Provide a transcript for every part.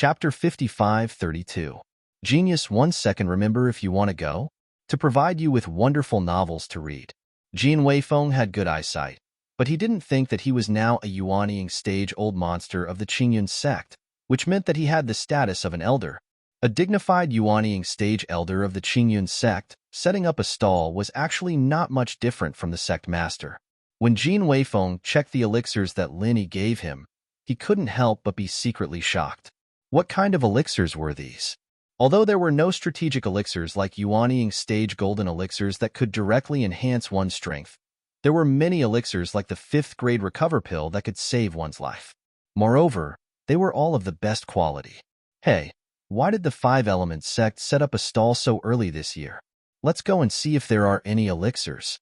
Chapter 55-32. Genius 1 second. Remember if you want to go? To provide you with wonderful novels to read. Jin Weifeng had good eyesight, but he didn't think that he was now a yuanying stage-old monster of the Qingyun sect, which meant that he had the status of an elder. A dignified yuanying stage elder of the Qingyun sect, setting up a stall was actually not much different from the sect master. When Jin Weifeng checked the elixirs that Lin Yi gave him, he couldn't help but be secretly shocked. What kind of elixirs were these? Although there were no strategic elixirs like yuanying stage golden elixirs that could directly enhance one's strength, there were many elixirs like the 5th grade recover pill that could save one's life. Moreover, they were all of the best quality. Hey, why did the 5-element sect set up a stall so early this year? Let's go and see if there are any elixirs.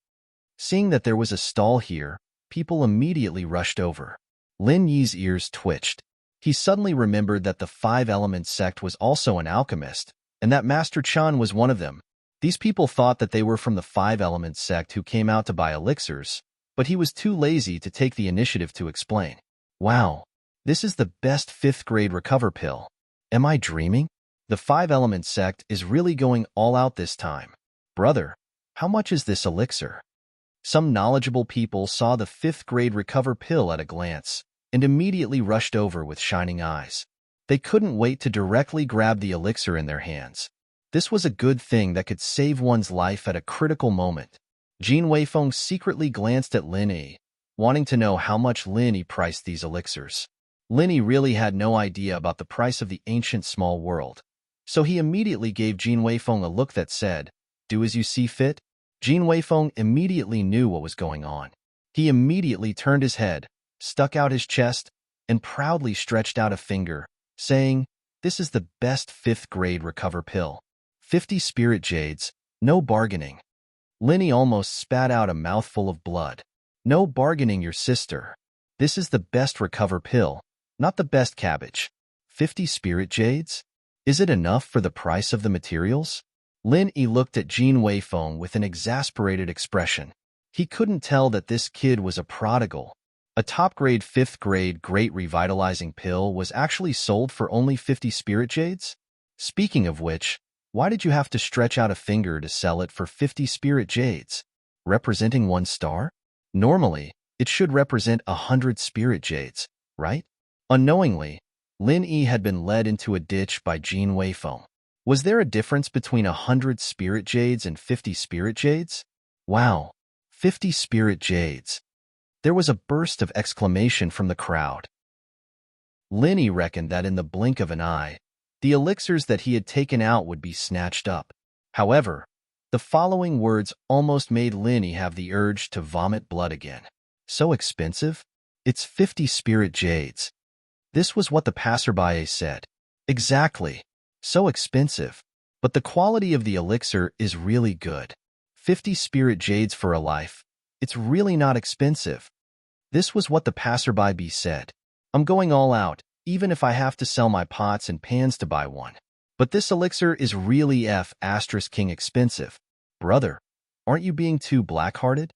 Seeing that there was a stall here, people immediately rushed over. Lin Yi's ears twitched. He suddenly remembered that the 5-element sect was also an alchemist, and that Master Chan was one of them. These people thought that they were from the 5-element sect who came out to buy elixirs, but he was too lazy to take the initiative to explain. Wow, this is the best 5th grade recover pill. Am I dreaming? The 5-element sect is really going all out this time. Brother, how much is this elixir? Some knowledgeable people saw the 5th grade recover pill at a glance and immediately rushed over with shining eyes. They couldn't wait to directly grab the elixir in their hands. This was a good thing that could save one's life at a critical moment. Jin Weifeng secretly glanced at Lin Yi, wanting to know how much Lin Yi priced these elixirs. Lin Yi really had no idea about the price of the ancient small world, so he immediately gave Jin Weifeng a look that said, "Do as you see fit." Jin Weifeng immediately knew what was going on. He immediately turned his head, stuck out his chest, and proudly stretched out a finger, saying, "This is the best 5th grade recover pill. 50 spirit jades, no bargaining." Lin Yi almost spat out a mouthful of blood. No bargaining, your sister. This is the best recover pill, not the best cabbage. 50 spirit jades? Is it enough for the price of the materials? Lin Yi looked at Jin Weifeng with an exasperated expression. He couldn't tell that this kid was a prodigal. A top-grade 5th grade great revitalizing pill was actually sold for only 50 spirit jades? Speaking of which, why did you have to stretch out a finger to sell it for 50 spirit jades? Representing 1 star? Normally, it should represent 100 spirit jades, right? Unknowingly, Lin Yi had been led into a ditch by Jin Weifeng. Was there a difference between 100 spirit jades and 50 spirit jades? Wow, 50 spirit jades. There was a burst of exclamation from the crowd. Lin Yi reckoned that in the blink of an eye, the elixirs that he had taken out would be snatched up. However, the following words almost made Lin Yi have the urge to vomit blood again. So expensive? It's 50 spirit jades. This was what the passerby said. Exactly. So expensive. But the quality of the elixir is really good. 50 spirit jades for a life. It's really not expensive. This was what the passerby said. I'm going all out, even if I have to sell my pots and pans to buy one. But this elixir is really *king expensive. Brother, aren't you being too black-hearted?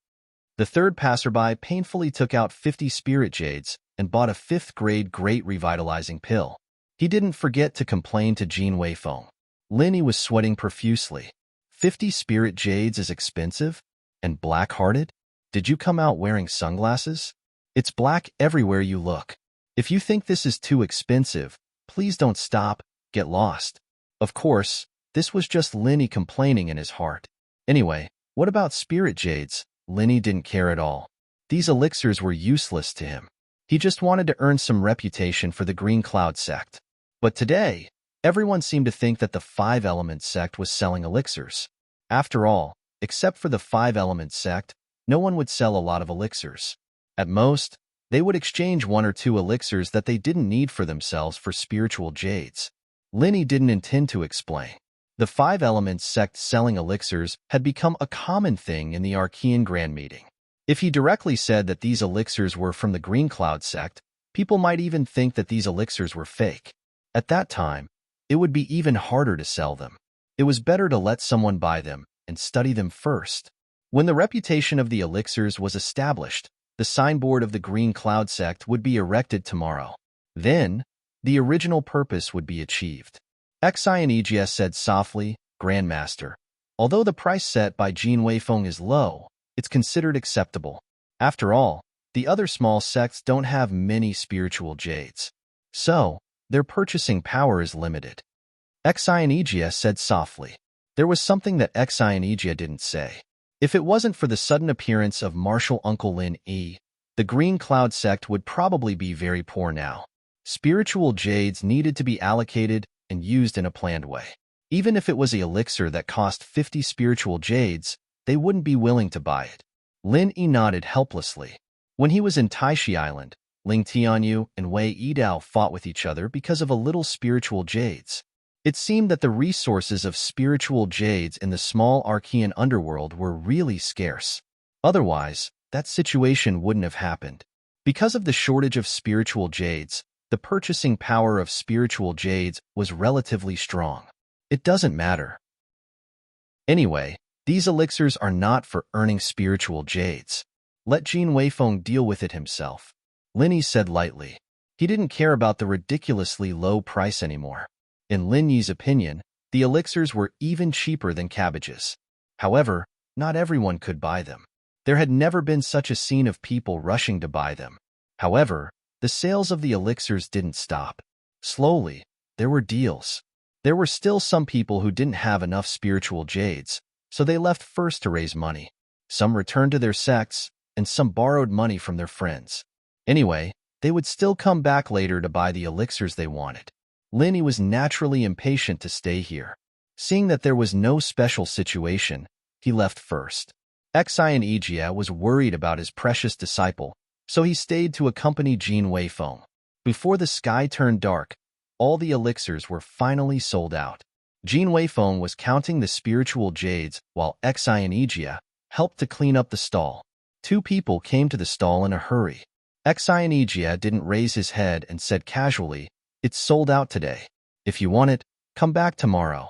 The third passerby painfully took out 50 spirit jades and bought a 5th grade great revitalizing pill. He didn't forget to complain to Jin Weifeng. Lin Yi was sweating profusely. 50 spirit jades is expensive? And black-hearted? Did you come out wearing sunglasses? It's black everywhere you look. If you think this is too expensive, please don't stop, get lost. Of course, this was just Lin Yi complaining in his heart. Anyway, what about spirit jades? Lin Yi didn't care at all. These elixirs were useless to him. He just wanted to earn some reputation for the Green Cloud sect. But today, everyone seemed to think that the 5-element sect was selling elixirs. After all, except for the 5-element sect, no one would sell a lot of elixirs. At most, they would exchange 1 or 2 elixirs that they didn't need for themselves for spiritual jades. Lin Yi didn't intend to explain. The 5-element sect selling elixirs had become a common thing in the Archean Grand Meeting. If he directly said that these elixirs were from the Green Cloud sect, people might even think that these elixirs were fake. At that time, it would be even harder to sell them. It was better to let someone buy them and study them first. When the reputation of the elixirs was established, the signboard of the Green Cloud sect would be erected tomorrow. Then, the original purpose would be achieved. Xianejia said softly, Grandmaster. Although the price set by Jin Weifeng is low, it's considered acceptable. After all, the other small sects don't have many spiritual jades. So, their purchasing power is limited. Xianejia said softly. There was something that Xianejia didn't say. If it wasn't for the sudden appearance of Martial Uncle Lin Yi, the Green Cloud sect would probably be very poor now. Spiritual jades needed to be allocated and used in a planned way. Even if it was an elixir that cost 50 spiritual jades, they wouldn't be willing to buy it. Lin Yi nodded helplessly. When he was in Taishi Island, Ling Tianyu and Wei Yidao fought with each other because of a little spiritual jades. It seemed that the resources of spiritual jades in the small Archean underworld were really scarce. Otherwise, that situation wouldn't have happened. Because of the shortage of spiritual jades, the purchasing power of spiritual jades was relatively strong. It doesn't matter. Anyway, these elixirs are not for earning spiritual jades. Let Jin Weifeng deal with it himself. Lin Yi said lightly. He didn't care about the ridiculously low price anymore. In Lin Yi's opinion, the elixirs were even cheaper than cabbages. However, not everyone could buy them. There had never been such a scene of people rushing to buy them. However, the sales of the elixirs didn't stop. Slowly, there were deals. There were still some people who didn't have enough spiritual jades, so they left first to raise money. Some returned to their sects, and some borrowed money from their friends. Anyway, they would still come back later to buy the elixirs they wanted. Lin Yi was naturally impatient to stay here. Seeing that there was no special situation, he left first. Xianejia was worried about his precious disciple, so he stayed to accompany Jin Weifeng. Before the sky turned dark, all the elixirs were finally sold out. Jin Weifeng was counting the spiritual jades while Xianejia helped to clean up the stall. Two people came to the stall in a hurry. Xianejia didn't raise his head and said casually, It's sold out today. If you want it, come back tomorrow.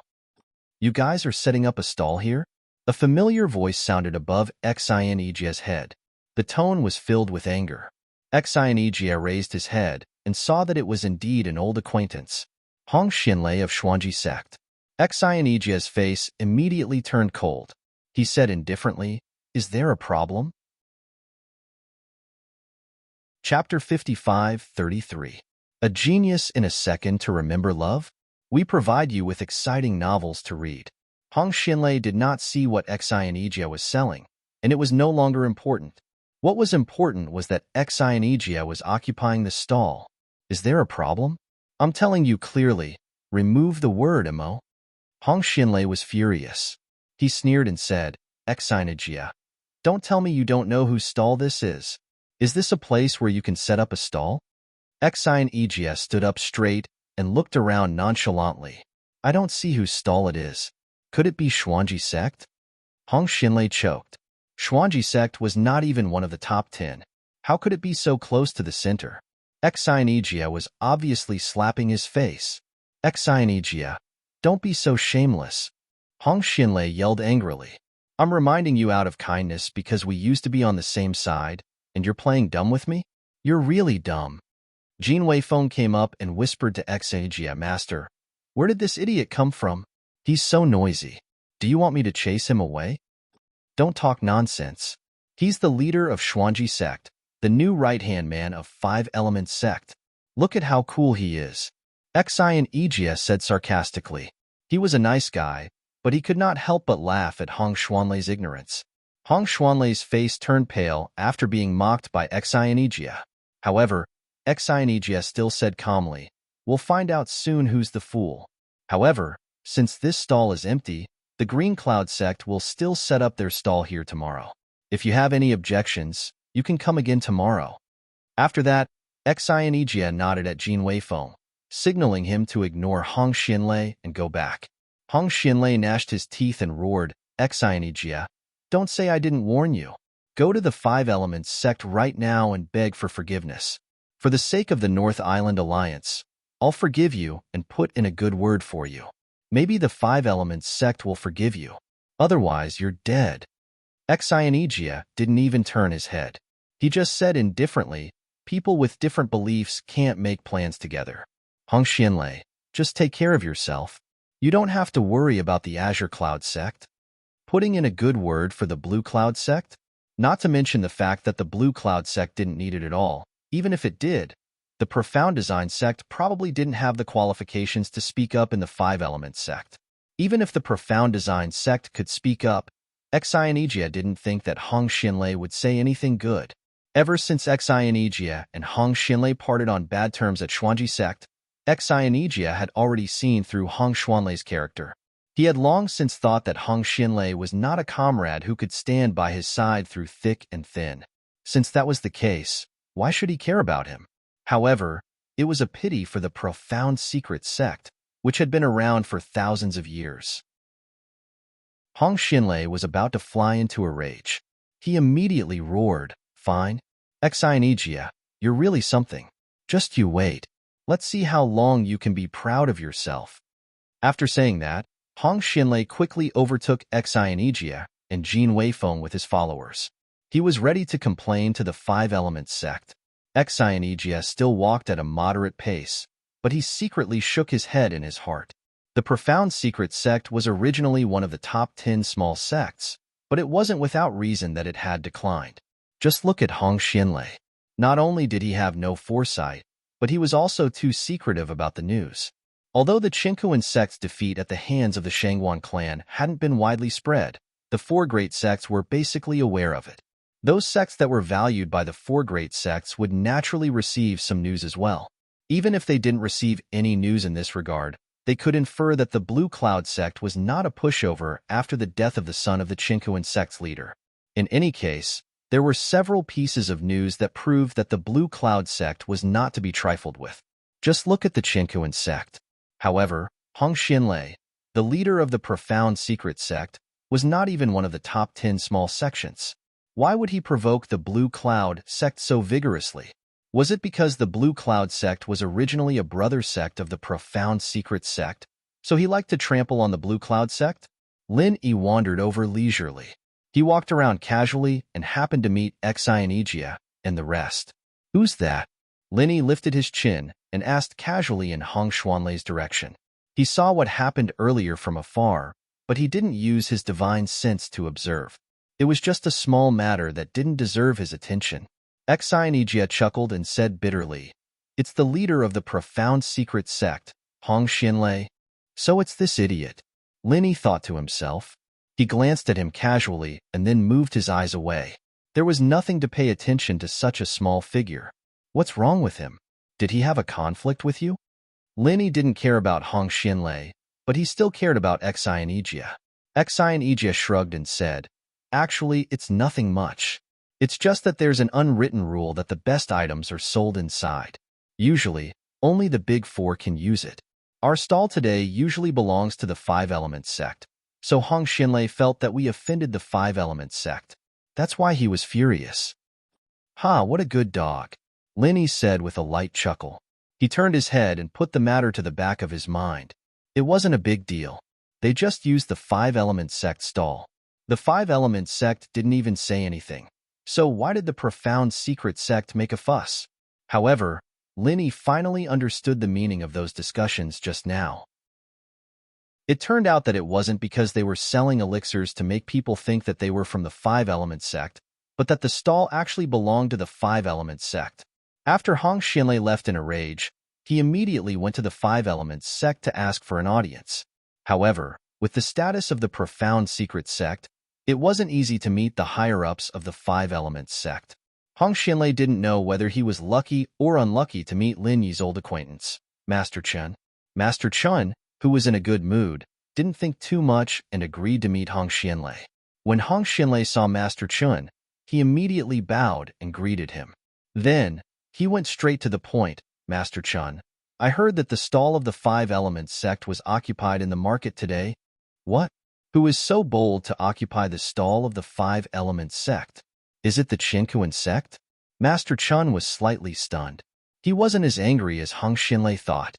You guys are setting up a stall here? A familiar voice sounded above Xianejia's head. The tone was filled with anger. Xianejia raised his head and saw that it was indeed an old acquaintance, Hong Xinlei of Xuanji sect. Xianejia's face immediately turned cold. He said indifferently, Is there a problem? Chapter 55-33. A genius in a second to remember love? We provide you with exciting novels to read. Hong Xinlei did not see what Xianejia was selling, and it was no longer important. What was important was that Xianejia was occupying the stall. Is there a problem? I'm telling you clearly, remove the word, Emo. Hong Xinlei was furious. He sneered and said, Xianejia, don't tell me you don't know whose stall this is. Is this a place where you can set up a stall? Xianejia stood up straight and looked around nonchalantly. I don't see whose stall it is. Could it be Xuanji sect? Hong Xinlei choked. Xuanji sect was not even one of the top 10. How could it be so close to the center? Xianejia was obviously slapping his face. Xianejia, don't be so shameless. Hong Xinlei yelled angrily. I'm reminding you out of kindness because we used to be on the same side, and you're playing dumb with me? You're really dumb. Jin Weifeng came up and whispered to Xianejia, Master, where did this idiot come from? He's so noisy. Do you want me to chase him away? Don't talk nonsense. He's the leader of Xuanji sect, the new right-hand man of Five Elements sect. Look at how cool he is. Xianejia said sarcastically. He was a nice guy, but he could not help but laugh at Hong Xuanlei's ignorance. Hong Xuanlei's face turned pale after being mocked by Xianejia. However, Xianejia still said calmly, We'll find out soon who's the fool. However, since this stall is empty, the Green Cloud sect will still set up their stall here tomorrow. If you have any objections, you can come again tomorrow. After that, Xianejia nodded at Jin Weifeng, signaling him to ignore Hong Xinlei and go back. Hong Xinlei gnashed his teeth and roared, Xianejia, don't say I didn't warn you. Go to the Five Elements sect right now and beg for forgiveness. For the sake of the North Island Alliance, I'll forgive you and put in a good word for you. Maybe the Five Elements sect will forgive you. Otherwise, you're dead. Xianejia didn't even turn his head. He just said indifferently, people with different beliefs can't make plans together. Hong Xianlei, just take care of yourself. You don't have to worry about the Azure Cloud sect. Putting in a good word for the Blue Cloud sect? Not to mention the fact that the Blue Cloud sect didn't need it at all. Even if it did, the Profound Design sect probably didn't have the qualifications to speak up in the Five Elements sect. Even if the Profound Design sect could speak up, Xianjia didn't think that Hong Xianlei would say anything good. Ever since Xianjia and Hong Xianlei parted on bad terms at Xuanji sect, Xianjia had already seen through Hong Xuanlei's character. He had long since thought that Hong Xianlei was not a comrade who could stand by his side through thick and thin. Since that was the case, why should he care about him? However, it was a pity for the Profound Secret sect, which had been around for thousands of years. Hong Xianlei was about to fly into a rage. He immediately roared, "Fine. Xianjia, you're really something. Just you wait. Let's see how long you can be proud of yourself." After saying that, Hong Xianlei quickly overtook Xianjia and Jin Weifeng with his followers. He was ready to complain to the Five Elements sect. Xianjia still walked at a moderate pace, but he secretly shook his head in his heart. The Profound Secret sect was originally one of the top 10 small sects, but it wasn't without reason that it had declined. Just look at Hong Xianlei. Not only did he have no foresight, but he was also too secretive about the news. Although the Qinkuan sect's defeat at the hands of the Shangguan clan hadn't been widely spread, the four great sects were basically aware of it. Those sects that were valued by the four great sects would naturally receive some news as well. Even if they didn't receive any news in this regard, they could infer that the Blue Cloud sect was not a pushover after the death of the son of the Qinkuan sect's leader. In any case, there were several pieces of news that proved that the Blue Cloud sect was not to be trifled with. Just look at the Qinkuan sect. However, Hong Xianlei, the leader of the Profound Secret sect, was not even one of the top 10 small sections. Why would he provoke the Blue Cloud sect so vigorously? Was it because the Blue Cloud sect was originally a brother sect of the Profound Secret sect, so he liked to trample on the Blue Cloud sect? Lin Yi wandered over leisurely. He walked around casually and happened to meet Xianjia and the rest. "Who's that?" Lin Yi lifted his chin and asked casually in Hong Xuanlei's direction. He saw what happened earlier from afar, but he didn't use his divine sense to observe. It was just a small matter that didn't deserve his attention. Xianjia chuckled and said bitterly, "It's the leader of the Profound Secret sect, Hong Xianlei. So it's this idiot." Lin Yi thought to himself. He glanced at him casually and then moved his eyes away. There was nothing to pay attention to such a small figure. What's wrong with him? Did he have a conflict with you? Lin Yi didn't care about Hong Xianlei, but he still cared about Xianjia. Xianjia shrugged and said, "Actually, it's nothing much. It's just that there's an unwritten rule that the best items are sold inside. Usually, only the big four can use it. Our stall today usually belongs to the Five Elements sect, so Hong Xianlei felt that we offended the Five Elements sect. That's why he was furious." "Ha, what a good dog," Lin Yi said with a light chuckle. He turned his head and put the matter to the back of his mind. It wasn't a big deal. They just used the Five Elements sect stall. The Five Elements sect didn't even say anything. So why did the Profound Secret sect make a fuss? However, Lin Yi finally understood the meaning of those discussions just now. It turned out that it wasn't because they were selling elixirs to make people think that they were from the Five Elements sect, but that the stall actually belonged to the Five Elements sect. After Hong Xianlei left in a rage, he immediately went to the Five Elements sect to ask for an audience. However, with the status of the Profound Secret sect, it wasn't easy to meet the higher-ups of the Five Elements sect. Hong Xianlei didn't know whether he was lucky or unlucky to meet Lin Yi's old acquaintance, Master Chen. Master Chen, who was in a good mood, didn't think too much and agreed to meet Hong Xianlei. When Hong Xianlei saw Master Chen, he immediately bowed and greeted him. Then, he went straight to the point. "Master Chen, I heard that the stall of the Five Elements sect was occupied in the market today." "What? Who is so bold to occupy the stall of the Five Elements sect? Is it the Qinkuan sect?" Master Chen was slightly stunned. He wasn't as angry as Hong Xianlei thought.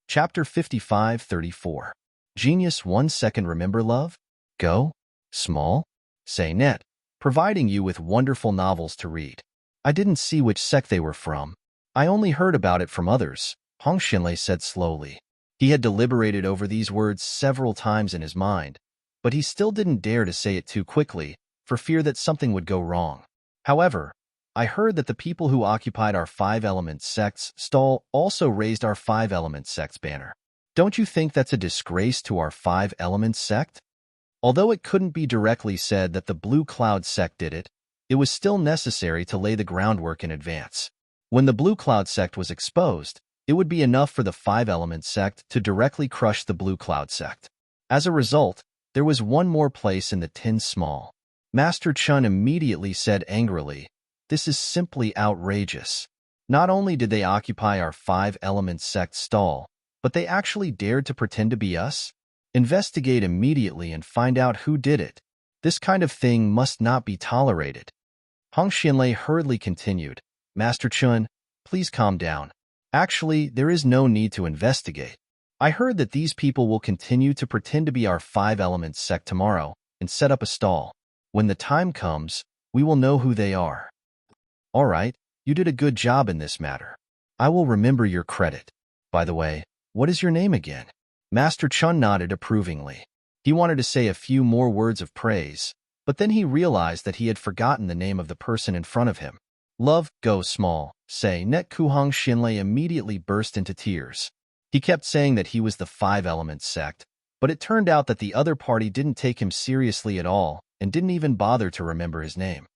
Chapter 55-34. Genius 1 second. Remember love? Go. Small. Say net. Providing you with wonderful novels to read. I didn't see which sect they were from. I only heard about it from others, Hong Xinlei said slowly. He had deliberated over these words several times in his mind, but he still didn't dare to say it too quickly, for fear that something would go wrong. However, I heard that the people who occupied our five-element sect's stall also raised our five-element sect's banner. Don't you think that's a disgrace to our five-element sect? Although it couldn't be directly said that the Blue Cloud sect did it, it was still necessary to lay the groundwork in advance. When the Blue Cloud sect was exposed, it would be enough for the five-element sect to directly crush the Blue Cloud sect. As a result, there was one more place in the tin small. Master Chun immediately said angrily, "This is simply outrageous. Not only did they occupy our five-element sect stall, but they actually dared to pretend to be us? Investigate immediately and find out who did it. This kind of thing must not be tolerated." Hong Xinlei hurriedly continued, "Master Chun, please calm down. Actually, there is no need to investigate. I heard that these people will continue to pretend to be our five-element sect tomorrow and set up a stall. When the time comes, we will know who they are." "All right, you did a good job in this matter. I will remember your credit. By the way, what is your name again?" Master Chun nodded approvingly. He wanted to say a few more words of praise, but then he realized that he had forgotten the name of the person in front of him. "Love, go small, say net Ku Hong Xinlei immediately burst into tears. He kept saying that he was the five-element sect, but it turned out that the other party didn't take him seriously at all and didn't even bother to remember his name.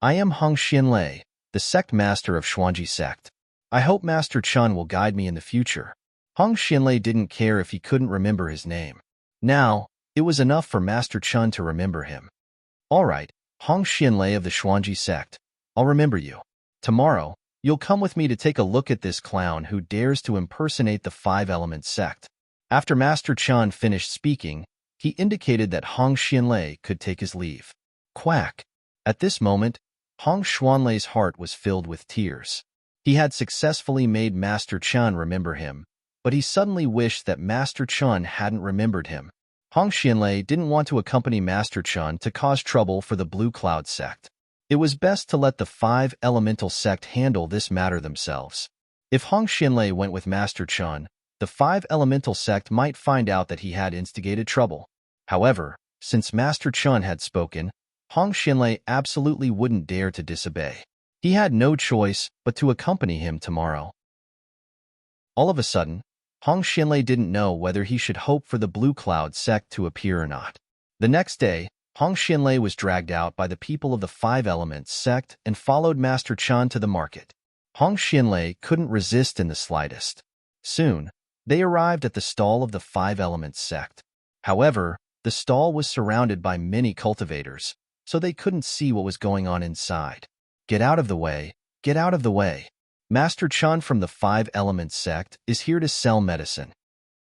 "I am Hong Xinlei, the sect master of Xuanji sect. I hope Master Chun will guide me in the future." Hong Xinlei didn't care if he couldn't remember his name. Now, it was enough for Master Chun to remember him. "All right, Hong Xinlei of the Xuanji sect. I'll remember you. Tomorrow, you'll come with me to take a look at this clown who dares to impersonate the five-element sect." After Master Chun finished speaking, he indicated that Hong Xinlei could take his leave. Quack! At this moment, Hong Xuanlei's heart was filled with tears. He had successfully made Master Chun remember him, but he suddenly wished that Master Chun hadn't remembered him. Hong Xinlei didn't want to accompany Master Chun to cause trouble for the Blue Cloud sect. It was best to let the five-elemental sect handle this matter themselves. If Hong Xinlei went with Master Chun, the five-elemental sect might find out that he had instigated trouble. However, since Master Chun had spoken, Hong Xinlei absolutely wouldn't dare to disobey. He had no choice but to accompany him tomorrow. All of a sudden, Hong Xinlei didn't know whether he should hope for the Blue Cloud sect to appear or not. The next day, Hong Xinlei was dragged out by the people of the five-element sect and followed Master Chun to the market. Hong Xinlei couldn't resist in the slightest. Soon, they arrived at the stall of the five-element sect. However, the stall was surrounded by many cultivators, so they couldn't see what was going on inside. "Get out of the way! Get out of the way! Master Chun from the five-element sect is here to sell medicine."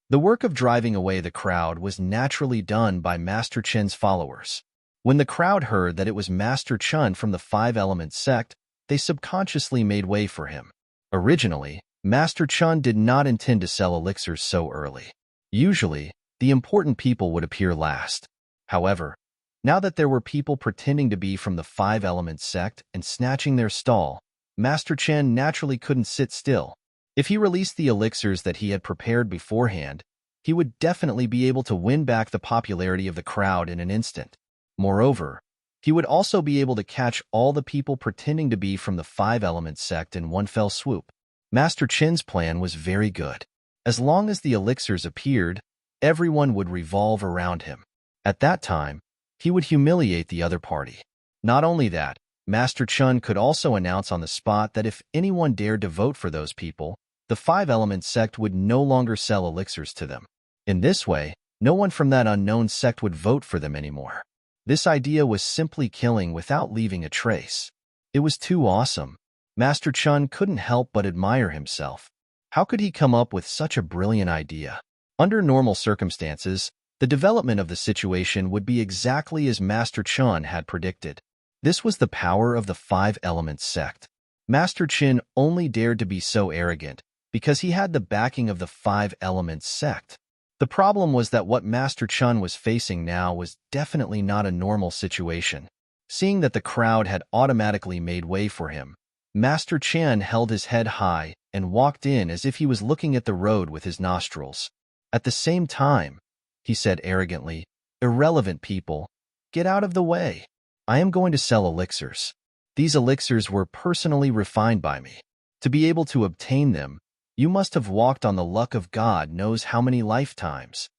The work of driving away the crowd was naturally done by Master Chun's followers. When the crowd heard that it was Master Chun from the five-element sect, they subconsciously made way for him. Originally, Master Chun did not intend to sell elixirs so early. Usually, the important people would appear last. However, now that there were people pretending to be from the five-element sect and snatching their stall, Master Chun naturally couldn't sit still. If he released the elixirs that he had prepared beforehand, he would definitely be able to win back the popularity of the crowd in an instant. Moreover, he would also be able to catch all the people pretending to be from the five-element sect in one fell swoop. Master Chun's plan was very good. As long as the elixirs appeared, everyone would revolve around him. At that time, he would humiliate the other party. Not only that, Master Chun could also announce on the spot that if anyone dared to vote for those people, the five-element sect would no longer sell elixirs to them. In this way, no one from that unknown sect would vote for them anymore. This idea was simply killing without leaving a trace. It was too awesome. Master Chun couldn't help but admire himself. How could he come up with such a brilliant idea? Under normal circumstances, the development of the situation would be exactly as Master Chun had predicted. This was the power of the five-element sect. Master Chun only dared to be so arrogant because he had the backing of the five-element sect. The problem was that what Master Chun was facing now was definitely not a normal situation. Seeing that the crowd had automatically made way for him, Master Chan held his head high and walked in as if he was looking at the road with his nostrils. At the same time, he said arrogantly, "Irrelevant people, get out of the way. I am going to sell elixirs. These elixirs were personally refined by me. To be able to obtain them, you must have walked on the luck of God knows how many lifetimes."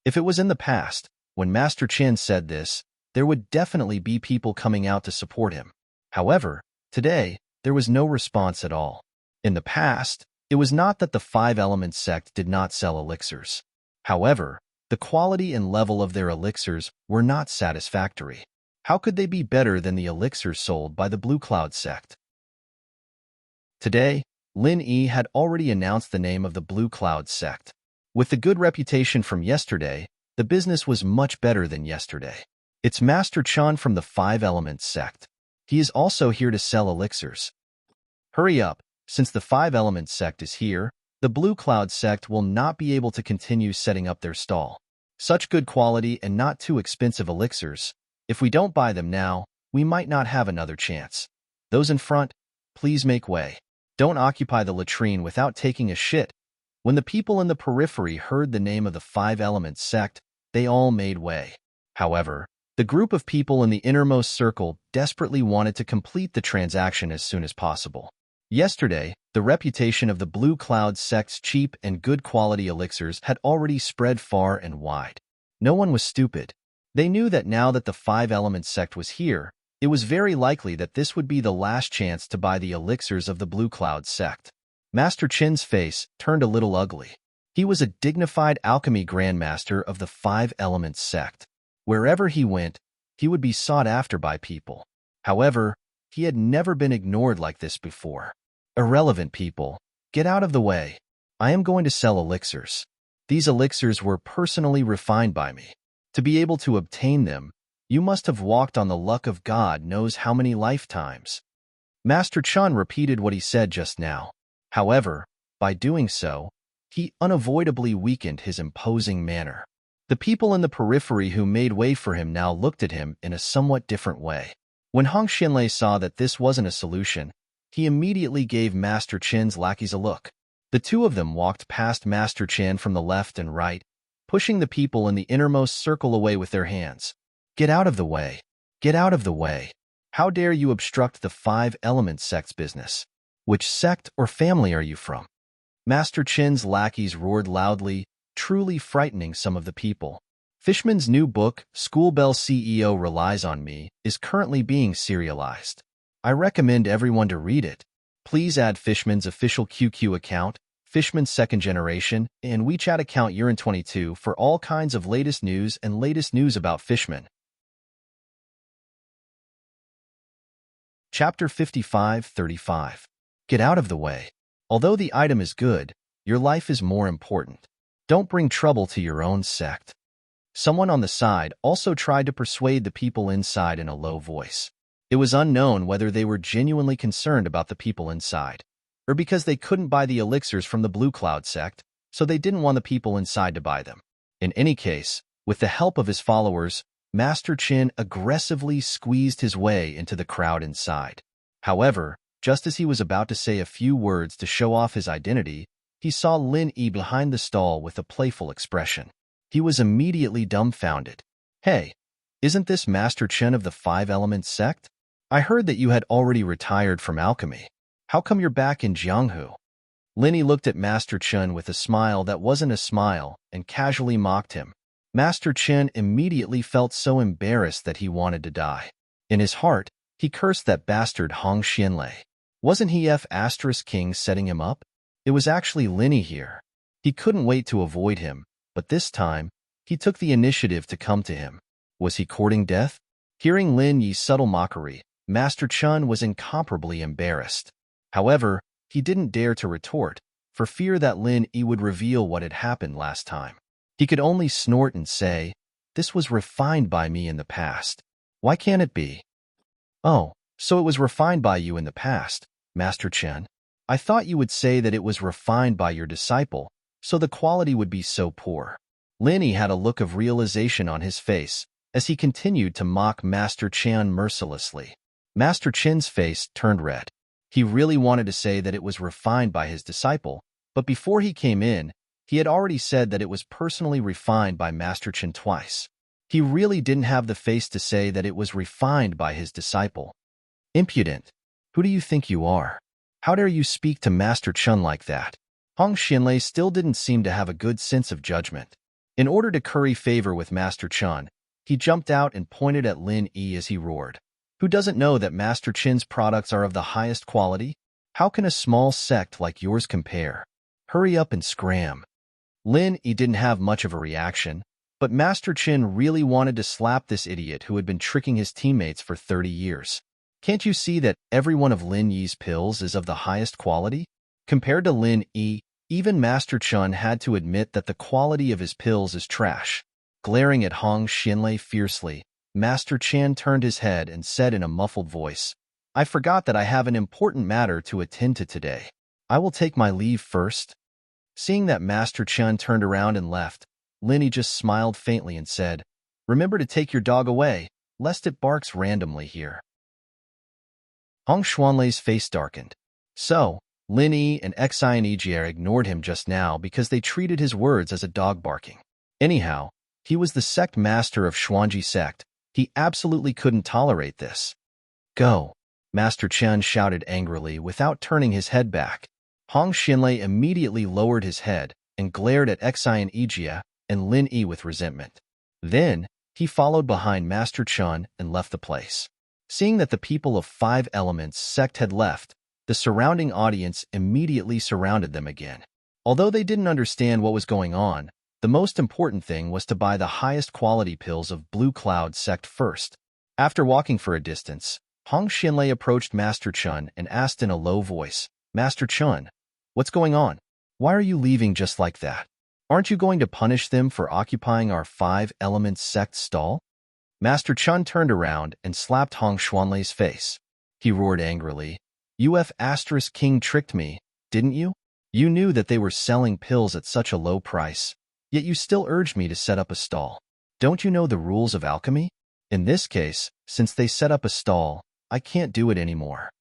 If it was in the past, when Master Chin said this, there would definitely be people coming out to support him. However, today, there was no response at all. In the past, it was not that the Five Elements sect did not sell elixirs. However, the quality and level of their elixirs were not satisfactory. How could they be better than the elixirs sold by the Blue Cloud sect? Today, Lin Yi had already announced the name of the Blue Cloud sect. With the good reputation from yesterday, the business was much better than yesterday. It's Master Chan from the Five Elements sect. He is also here to sell elixirs. Hurry up, since the Five Elements sect is here, the Blue Cloud sect will not be able to continue setting up their stall. Such good quality and not too expensive elixirs. If we don't buy them now, we might not have another chance. Those in front, please make way. Don't occupy the latrine without taking a shit. When the people in the periphery heard the name of the Five Elements sect, they all made way. However, the group of people in the innermost circle desperately wanted to complete the transaction as soon as possible. Yesterday, the reputation of the Blue Cloud sect's cheap and good quality elixirs had already spread far and wide. No one was stupid. They knew that now that the Five Elements sect was here, it was very likely that this would be the last chance to buy the elixirs of the Blue Cloud sect. Master Chin's face turned a little ugly. He was a dignified alchemy grandmaster of the Five Elements sect. Wherever he went, he would be sought after by people. However, he had never been ignored like this before. Irrelevant people, get out of the way. I am going to sell elixirs. These elixirs were personally refined by me. To be able to obtain them, you must have walked on the luck of God knows how many lifetimes. Master Chan repeated what he said just now. However, by doing so, he unavoidably weakened his imposing manner. The people in the periphery who made way for him now looked at him in a somewhat different way. When Hong Xinlei saw that this wasn't a solution, he immediately gave Master Chin's lackeys a look. The two of them walked past Master Chin from the left and right, pushing the people in the innermost circle away with their hands. Get out of the way. Get out of the way. How dare you obstruct the Five Elements sect's business? Which sect or family are you from? Master Chin's lackeys roared loudly, truly frightening some of the people. Fishman's new book, School Bell CEO Relies on Me, is currently being serialized. I recommend everyone to read it. Please add Fishman's official QQ account, Fishman's second generation, and WeChat account Urin22 for all kinds of latest news and latest news about Fishman. Chapter 55-35. Get out of the way. Although the item is good, your life is more important. Don't bring trouble to your own sect. Someone on the side also tried to persuade the people inside in a low voice. It was unknown whether they were genuinely concerned about the people inside, or because they couldn't buy the elixirs from the Blue Cloud sect, so they didn't want the people inside to buy them. In any case, with the help of his followers, Master Chin aggressively squeezed his way into the crowd inside. However, just as he was about to say a few words to show off his identity, he saw Lin Yi behind the stall with a playful expression. He was immediately dumbfounded. Hey, isn't this Master Chen of the Five Elements sect? I heard that you had already retired from alchemy. How come you're back in Jianghu? Lin Yi looked at Master Chen with a smile that wasn't a smile and casually mocked him. Master Chen immediately felt so embarrassed that he wanted to die. In his heart, he cursed that bastard Hong Xianlei. Wasn't he King setting him up? It was actually Lin Yi here. He couldn't wait to avoid him, but this time, he took the initiative to come to him. Was he courting death? Hearing Lin Yi's subtle mockery, Master Chen was incomparably embarrassed. However, he didn't dare to retort, for fear that Lin Yi would reveal what had happened last time. He could only snort and say, "This was refined by me in the past. Why can't it be?" "Oh, so it was refined by you in the past, Master Chen. I thought you would say that it was refined by your disciple, so the quality would be so poor." Lin Yi had a look of realization on his face as he continued to mock Master Chen mercilessly. Master Chen's face turned red. He really wanted to say that it was refined by his disciple, but before he came in, he had already said that it was personally refined by Master Chen twice. He really didn't have the face to say that it was refined by his disciple. Impudent! Who do you think you are? How dare you speak to Master Chen like that? Hong Xianlei still didn't seem to have a good sense of judgment. In order to curry favor with Master Chen, he jumped out and pointed at Lin Yi as he roared. Who doesn't know that Master Chen's products are of the highest quality? How can a small sect like yours compare? Hurry up and scram. Lin Yi didn't have much of a reaction, but Master Chen really wanted to slap this idiot who had been tricking his teammates for 30 years. Can't you see that every one of Lin Yi's pills is of the highest quality? Compared to Lin Yi, even Master Chen had to admit that the quality of his pills is trash. Glaring at Hong Xianlei fiercely, Master Chen turned his head and said in a muffled voice, I forgot that I have an important matter to attend to today. I will take my leave first. Seeing that Master Chen turned around and left, Lin Yi just smiled faintly and said, Remember to take your dog away, lest it barks randomly here. Hong Xuanlei's face darkened. So, Lin Yi and Xianjier ignored him just now because they treated his words as a dog barking. Anyhow, he was the sect master of Xuanji sect. He absolutely couldn't tolerate this. Go! Master Chen shouted angrily without turning his head back. Hong Xianlei immediately lowered his head and glared at Xianjier and Lin Yi with resentment. Then, he followed behind Master Chen and left the place. Seeing that the people of Five Elements sect had left, the surrounding audience immediately surrounded them again. Although they didn't understand what was going on, the most important thing was to buy the highest quality pills of Blue Cloud sect first. After walking for a distance, Hong Xianlei approached Master Chen and asked in a low voice, Master Chen, what's going on? Why are you leaving just like that? Aren't you going to punish them for occupying our Five Elements sect stall? Master Chen turned around and slapped Hong Xuanlei's face. He roared angrily, UF** King tricked me, didn't you? You knew that they were selling pills at such a low price, yet you still urged me to set up a stall. Don't you know the rules of alchemy? In this case, since they set up a stall, I can't do it anymore.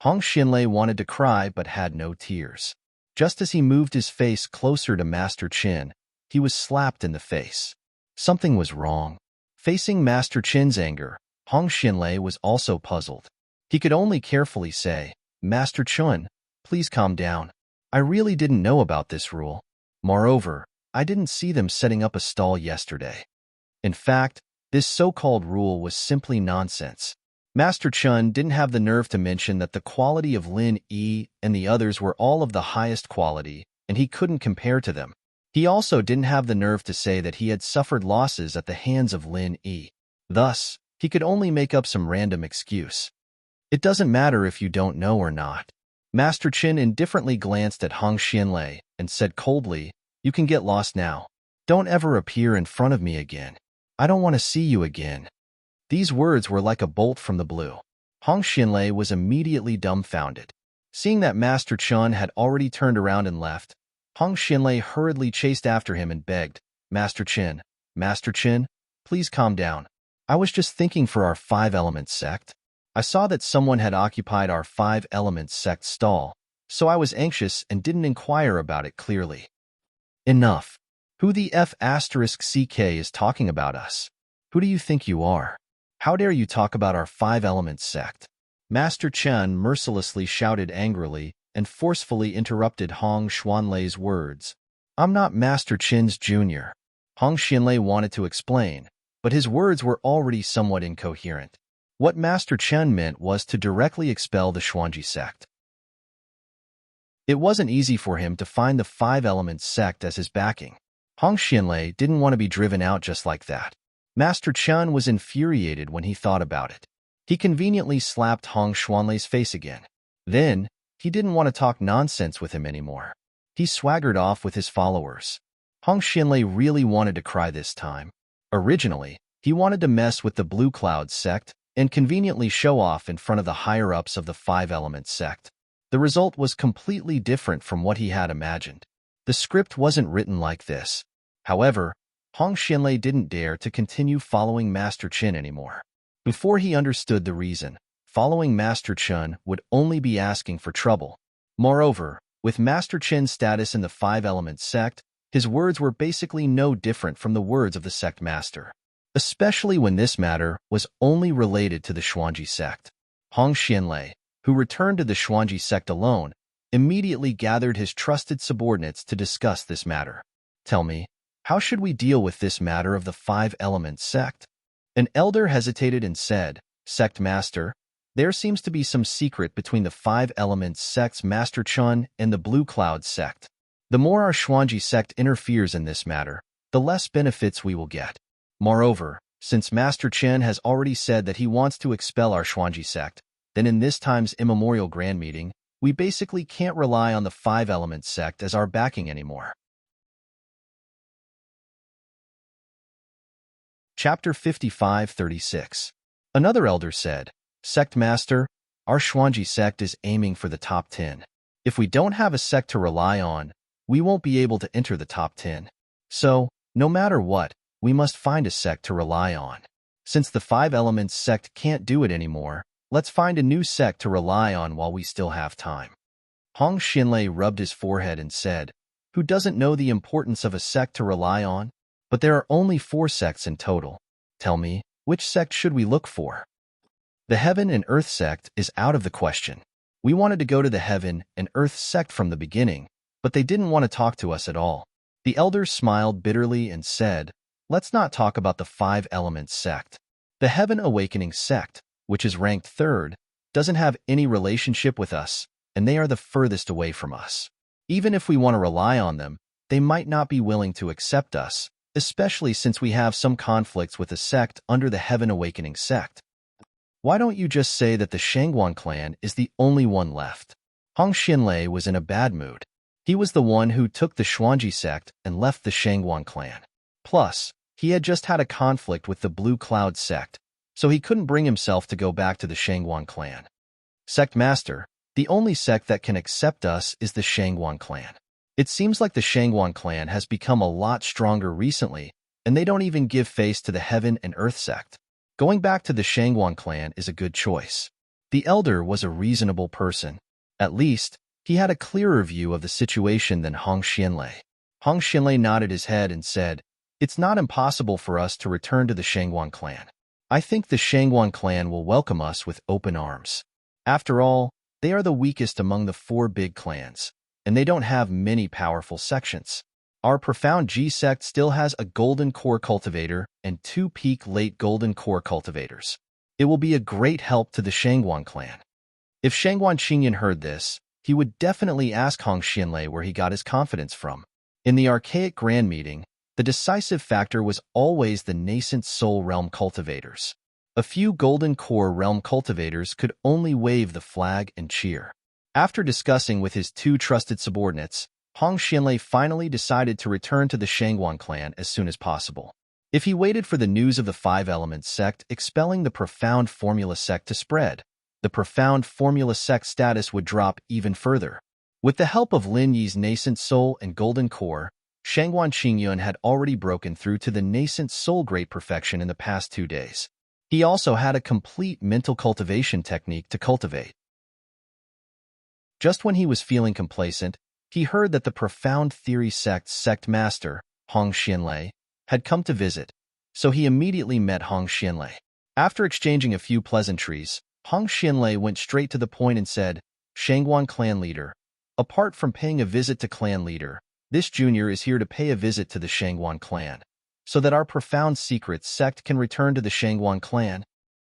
Hong Xianlei wanted to cry but had no tears. Just as he moved his face closer to Master Chen, he was slapped in the face. Something was wrong. Facing Master Chen's anger, Hong Xianlei was also puzzled. He could only carefully say, Master Chen, please calm down. I really didn't know about this rule. Moreover, I didn't see them setting up a stall yesterday. In fact, this so-called rule was simply nonsense. Master Chen didn't have the nerve to mention that the quality of Lin Yi and the others were all of the highest quality, and he couldn't compare to them. He also didn't have the nerve to say that he had suffered losses at the hands of Lin Yi. Thus, he could only make up some random excuse. It doesn't matter if you don't know or not. Master Chen indifferently glanced at Hong Xianlei and said coldly, You can get lost now. Don't ever appear in front of me again. I don't want to see you again. These words were like a bolt from the blue. Hong Xianlei was immediately dumbfounded. Seeing that Master Chen had already turned around and left, Hong Xianlei hurriedly chased after him and begged, Master Chen, please calm down. I was just thinking for our Five Elements sect. I saw that someone had occupied our Five Elements sect stall, so I was anxious and didn't inquire about it clearly. Enough. Who the F***ck is talking about us? Who do you think you are? How dare you talk about our Five Elements sect? Master Chen mercilessly shouted angrily and forcefully interrupted Hong Xuanlei's words. I'm not Master Chen's junior. Hong Xianlei wanted to explain, but his words were already somewhat incoherent. What Master Chen meant was to directly expel the Xuanji sect. It wasn't easy for him to find the Five Elements sect as his backing. Hong Xianlei didn't want to be driven out just like that. Master Chen was infuriated when he thought about it. He conveniently slapped Hong Xuanlei's face again. Then, he didn't want to talk nonsense with him anymore. He swaggered off with his followers. Hong Xianlei really wanted to cry this time. Originally, he wanted to mess with the Blue Cloud sect and conveniently show off in front of the higher-ups of the Five Elements sect. The result was completely different from what he had imagined. The script wasn't written like this. However, Hong Xianlei didn't dare to continue following Master Chen anymore. Before he understood the reason, following Master Chun would only be asking for trouble. Moreover, with Master Chen's status in the Five Elements sect, his words were basically no different from the words of the sect master, especially when this matter was only related to the Xuanji sect. Hong Xianlei, who returned to the Xuanji sect alone, immediately gathered his trusted subordinates to discuss this matter. Tell me, how should we deal with this matter of the Five Elements sect? An elder hesitated and said, Sect Master, there seems to be some secret between the Five Elements sect's Master Chun and the Blue Cloud sect. The more our Xuanji sect interferes in this matter, the less benefits we will get. Moreover, since Master Chen has already said that he wants to expel our Xuanji sect, then in this time's immemorial grand meeting, we basically can't rely on the Five Elements sect as our backing anymore. Chapter 55-36. Another elder said, Sect Master, our Xuanji sect is aiming for the top 10. If we don't have a sect to rely on, we won't be able to enter the top 10. So, no matter what, we must find a sect to rely on. Since the Five Elements sect can't do it anymore, let's find a new sect to rely on while we still have time. Hong Xianlei rubbed his forehead and said, Who doesn't know the importance of a sect to rely on? But there are only 4 sects in total. Tell me, which sect should we look for? The Heaven and Earth sect is out of the question. We wanted to go to the Heaven and Earth sect from the beginning, but they didn't want to talk to us at all. The elders smiled bitterly and said, Let's not talk about the Five Elements sect. The Heaven Awakening sect, which is ranked 3rd, doesn't have any relationship with us, and they are the furthest away from us. Even if we want to rely on them, they might not be willing to accept us, especially since we have some conflicts with a sect under the Heaven Awakening sect. Why don't you just say that the Shangguan clan is the only one left? Hong Xianlei was in a bad mood. He was the one who took the Xuanji sect and left the Shangguan clan. Plus, he had just had a conflict with the Blue Cloud sect, so he couldn't bring himself to go back to the Shangguan clan. Sect Master, the only sect that can accept us is the Shangguan clan. It seems like the Shangguan clan has become a lot stronger recently, and they don't even give face to the Heaven and Earth sect. Going back to the Shangguan clan is a good choice. The elder was a reasonable person. At least, he had a clearer view of the situation than Hong Xianlei. Hong Xianlei nodded his head and said, It's not impossible for us to return to the Shangguan clan. I think the Shangguan clan will welcome us with open arms. After all, they are the weakest among the 4 big clans, and they don't have many powerful sections. Our Profound G sect still has a Golden Core Cultivator and 2 Peak Late Golden Core Cultivators. It will be a great help to the Shangguan clan. If Shangguan Qingyan heard this, he would definitely ask Hong Xianlei where he got his confidence from. In the archaic grand meeting, the decisive factor was always the nascent soul realm cultivators. A few Golden Core realm cultivators could only wave the flag and cheer. After discussing with his 2 trusted subordinates, Hong Xianlei finally decided to return to the Shangguan clan as soon as possible. If he waited for the news of the Five Elements sect expelling the Profound Formula sect to spread, the Profound Formula sect status would drop even further. With the help of Lin Yi's nascent soul and golden core, Shangguan Qingyun had already broken through to the nascent soul great perfection in the past 2 days. He also had a complete mental cultivation technique to cultivate. Just when he was feeling complacent, he heard that the Profound Theory sect's sect master, Hong Xianlei, had come to visit, so he immediately met Hong Xianlei. After exchanging a few pleasantries, Hong Xianlei went straight to the point and said, Shangguan clan leader, apart from paying a visit to clan leader, this junior is here to pay a visit to the Shangguan clan, so that our Profound Secrets sect can return to the Shangguan clan.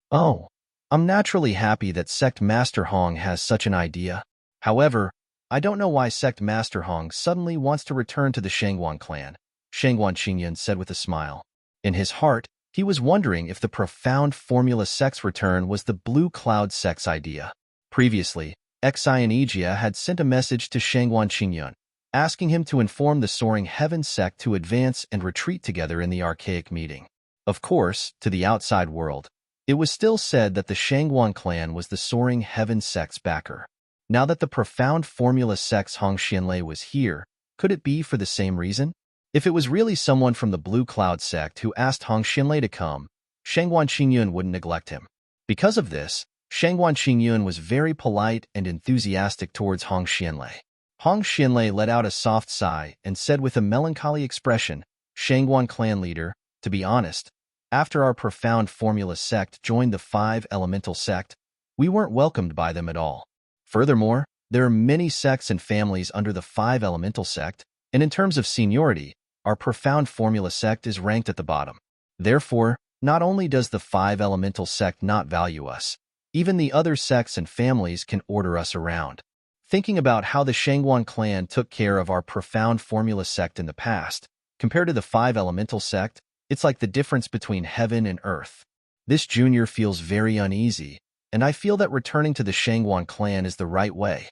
Oh, I'm naturally happy that Sect Master Hong has such an idea. However, I don't know why Sect Master Hong suddenly wants to return to the Shangguan clan, Shangguan Qingyun said with a smile. In his heart, he was wondering if the Profound Formula sect's return was the Blue Cloud sect's idea. Previously, Xianijia had sent a message to Shangguan Qingyun, asking him to inform the Soaring Heaven sect to advance and retreat together in the archaic meeting. Of course, to the outside world, it was still said that the Shangguan clan was the Soaring Heaven sect's backer. Now that the Profound Formula sect's Hong Xianlei was here, could it be for the same reason? If it was really someone from the Blue Cloud sect who asked Hong Xianlei to come, Shangguan Qingyun wouldn't neglect him. Because of this, Shangguan Qingyun was very polite and enthusiastic towards Hong Xianlei. Hong Xianlei let out a soft sigh and said with a melancholy expression, Shangguan clan leader, to be honest, after our profound formula sect joined the five elemental sect, we weren't welcomed by them at all. Furthermore, there are many sects and families under the five elemental sect, and in terms of seniority, our profound formula sect is ranked at the bottom. Therefore, not only does the five elemental sect not value us, even the other sects and families can order us around. Thinking about how the Shangguan clan took care of our profound formula sect in the past, compared to the five elemental sect, it's like the difference between heaven and earth. This junior feels very uneasy, and I feel that returning to the Shangguan clan is the right way.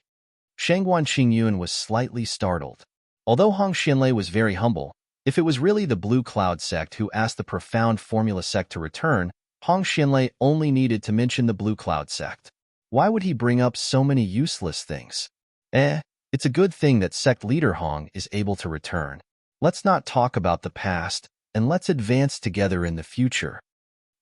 Shangguan Qingyun was slightly startled. Although Hong Xianlei was very humble, if it was really the Blue Cloud sect who asked the profound formula sect to return, Hong Xianlei only needed to mention the Blue Cloud sect. Why would he bring up so many useless things? It's a good thing that sect leader Hong is able to return. Let's not talk about the past, and let's advance together in the future.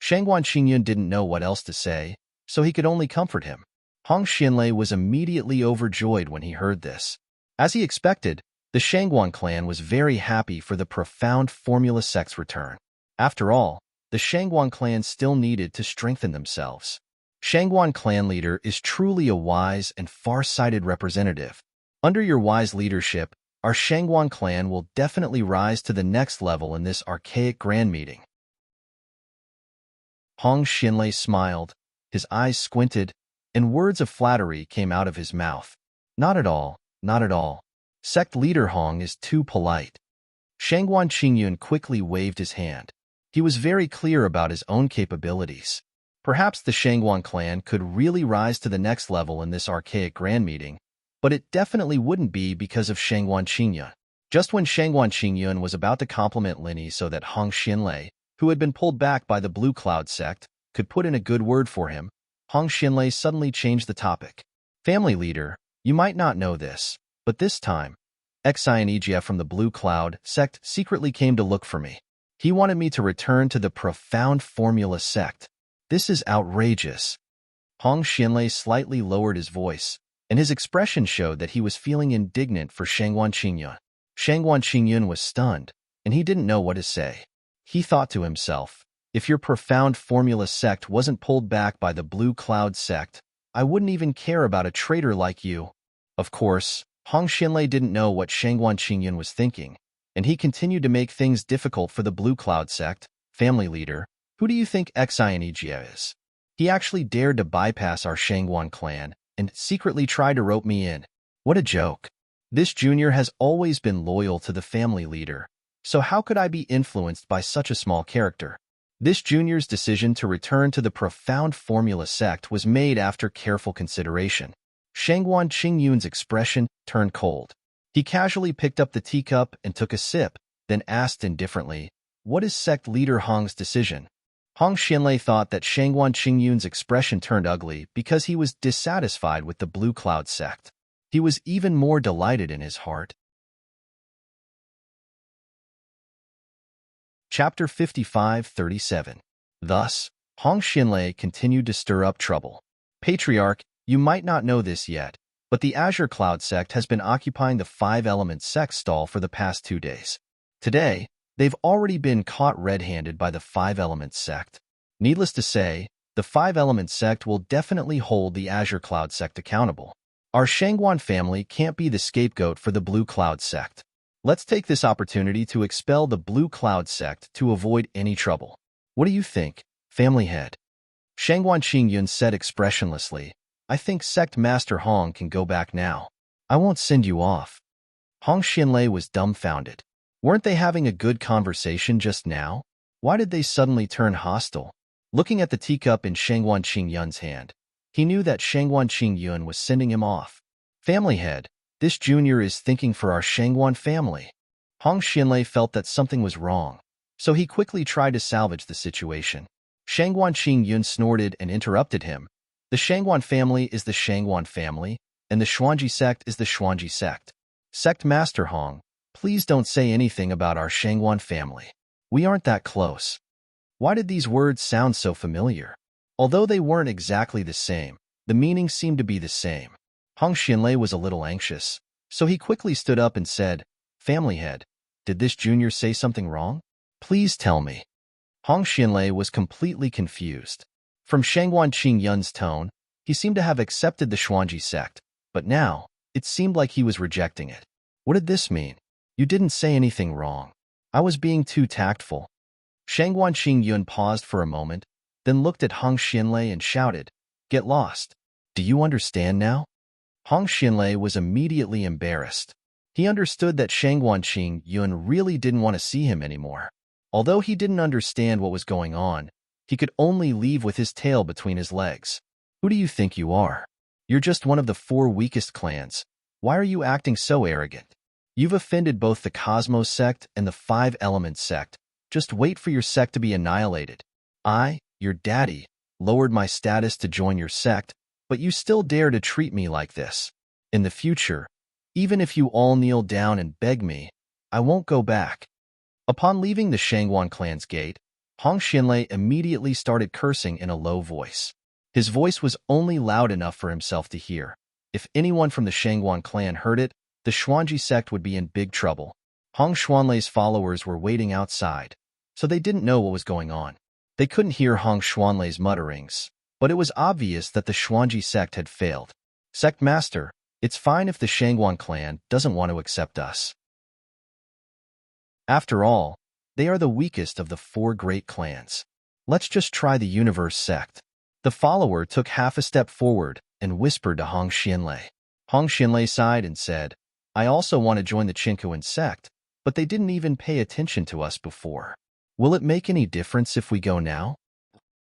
Shangguan Qingyun didn't know what else to say, so he could only comfort him. Hong Xianlei was immediately overjoyed when he heard this. As he expected, the Shangguan clan was very happy for the profound formula sect's return. After all, the Shangguan clan still needed to strengthen themselves. Shangguan clan leader is truly a wise and far-sighted representative. Under your wise leadership, our Shangguan clan will definitely rise to the next level in this archaic grand meeting. Hong Xianlei smiled, his eyes squinted, and words of flattery came out of his mouth. Not at all, not at all. Sect leader Hong is too polite. Shangguan Qingyun quickly waved his hand. He was very clear about his own capabilities. Perhaps the Shangguan clan could really rise to the next level in this archaic grand meeting, but it definitely wouldn't be because of Shangguan Qingyun. Just when Shangguan Qingyun was about to compliment Linny so that Hong Xianlei, who had been pulled back by the Blue Cloud sect, could put in a good word for him, Hong Xianlei suddenly changed the topic. Family leader, you might not know this, but this time, Xianijia from the Blue Cloud sect secretly came to look for me. He wanted me to return to the profound formula sect. This is outrageous. Hong Xianlei slightly lowered his voice, and his expression showed that he was feeling indignant for Shangguan Qingyun. Shangguan Qingyun was stunned, and he didn't know what to say. He thought to himself, if your profound formula sect wasn't pulled back by the Blue Cloud sect, I wouldn't even care about a traitor like you. Of course, Hong Xianlei didn't know what Shangguan Qingyun was thinking, and he continued to make things difficult for the Blue Cloud sect. Family leader, who do you think Xianijia is? He actually dared to bypass our Shangguan clan and secretly tried to rope me in. What a joke. This junior has always been loyal to the family leader, so how could I be influenced by such a small character? This junior's decision to return to the profound formula sect was made after careful consideration. Shangguan Qingyun's expression turned cold. He casually picked up the teacup and took a sip, then asked indifferently, what is sect leader Hong's decision? Hong Xianlei thought that Shangguan Qingyun's expression turned ugly because he was dissatisfied with the Blue Cloud sect. He was even more delighted in his heart. Chapter 55-37. Thus, Hong Xianlei continued to stir up trouble. Patriarch, you might not know this yet, but the Azure Cloud sect has been occupying the five-element sect stall for the past 2 days. Today, they've already been caught red-handed by the five-element sect. Needless to say, the five-element sect will definitely hold the Azure Cloud sect accountable. Our Shangguan family can't be the scapegoat for the Blue Cloud sect. Let's take this opportunity to expel the Blue Cloud sect to avoid any trouble. What do you think, family head? Shangguan Qingyun said expressionlessly, I think Sect Master Hong can go back now. I won't send you off. Hong Xianlei was dumbfounded. Weren't they having a good conversation just now? Why did they suddenly turn hostile? Looking at the teacup in Shangguan Qingyun's hand, he knew that Shangguan Qingyun was sending him off. Family head, this junior is thinking for our Shangguan family. Hong Xianlei felt that something was wrong, so he quickly tried to salvage the situation. Shangguan Qingyun snorted and interrupted him. The Shangguan family is the Shangguan family, and the Xuanji sect is the Xuanji sect. Sect Master Hong, please don't say anything about our Shangguan family. We aren't that close. Why did these words sound so familiar? Although they weren't exactly the same, the meaning seemed to be the same. Hong Xianlei was a little anxious, so he quickly stood up and said, "Family head, did this junior say something wrong? Please tell me." Hong Xianlei was completely confused. From Shangguan Qingyun's tone, he seemed to have accepted the Xuanji sect, but now, it seemed like he was rejecting it. What did this mean? You didn't say anything wrong. I was being too tactful. Shangguan Qingyun paused for a moment, then looked at Hong Xianlei and shouted, "Get lost. Do you understand now?" Hong Xianlei was immediately embarrassed. He understood that Shangguan Qingyun really didn't want to see him anymore. Although he didn't understand what was going on, he could only leave with his tail between his legs. Who do you think you are? You're just one of the 4 weakest clans. Why are you acting so arrogant? You've offended both the Cosmos sect and the 5 Elements sect. Just wait for your sect to be annihilated. I, your daddy, lowered my status to join your sect, but you still dare to treat me like this. In the future, even if you all kneel down and beg me, I won't go back." Upon leaving the Shangguan clan's gate, Hong Xianlei immediately started cursing in a low voice. His voice was only loud enough for himself to hear. If anyone from the Shangguan clan heard it, the Xuanji sect would be in big trouble. Hong Xuanlei's followers were waiting outside, so they didn't know what was going on. They couldn't hear Hong Xuanlei's mutterings, but it was obvious that the Xuanji sect had failed. "Sect Master, it's fine if the Shangguan clan doesn't want to accept us. After all, they are the weakest of the 4 great clans. Let's just try the Universe sect." The follower took half a step forward and whispered to Hong Xianlei. Hong Xianlei sighed and said, "I also want to join the Qinkuan sect, but they didn't even pay attention to us before. Will it make any difference if we go now?"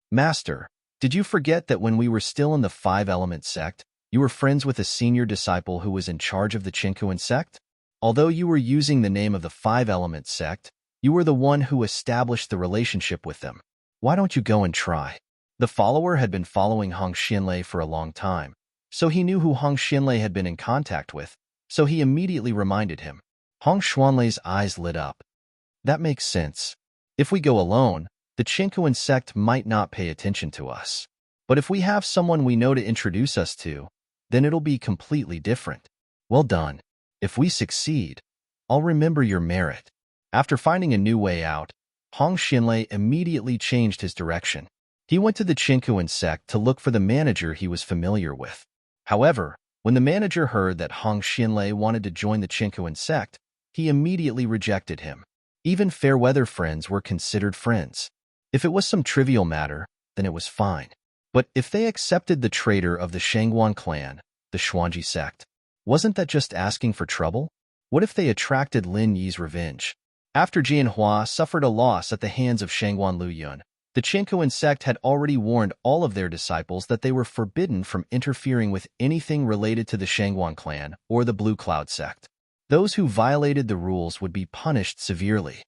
"Master, did you forget that when we were still in the 5 Element sect, you were friends with a senior disciple who was in charge of the Qinkuan sect? Although you were using the name of the 5 Element sect, you were the one who established the relationship with them. Why don't you go and try?" The follower had been following Hong Xianlei for a long time, so he knew who Hong Xianlei had been in contact with, so he immediately reminded him. Hong Xuanlei's eyes lit up. "That makes sense. If we go alone, the Qinkuan sect might not pay attention to us. But if we have someone we know to introduce us to, then it'll be completely different. Well done. If we succeed, I'll remember your merit." After finding a new way out, Hong Xianlei immediately changed his direction. He went to the Qinkuan sect to look for the manager he was familiar with. However, when the manager heard that Hong Xianlei wanted to join the Qinkuan sect, he immediately rejected him. Even fair-weather friends were considered friends. If it was some trivial matter, then it was fine. But if they accepted the traitor of the Shangguan clan, the Xuanji sect, wasn't that just asking for trouble? What if they attracted Lin Yi's revenge? After Jianhua suffered a loss at the hands of Shangguan Luyun, the Qinkuan sect had already warned all of their disciples that they were forbidden from interfering with anything related to the Shangguan clan or the Blue Cloud sect. Those who violated the rules would be punished severely.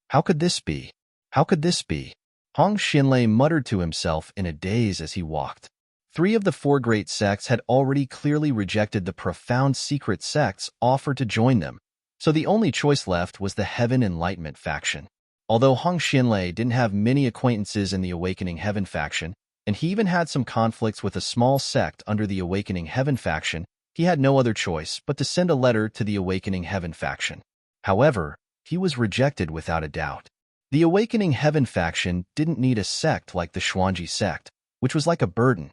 How could this be? How could this be? Hong Xianlei muttered to himself in a daze as he walked. 3 of the 4 great sects had already clearly rejected the profound secret sects offered to join them, so the only choice left was the Heaven Enlightenment faction. Although Hong Xianlei didn't have many acquaintances in the Awakening Heaven faction, and he even had some conflicts with a small sect under the Awakening Heaven faction, he had no other choice but to send a letter to the Awakening Heaven faction. However, he was rejected without a doubt. The Awakening Heaven faction didn't need a sect like the Xuanji sect, which was like a burden.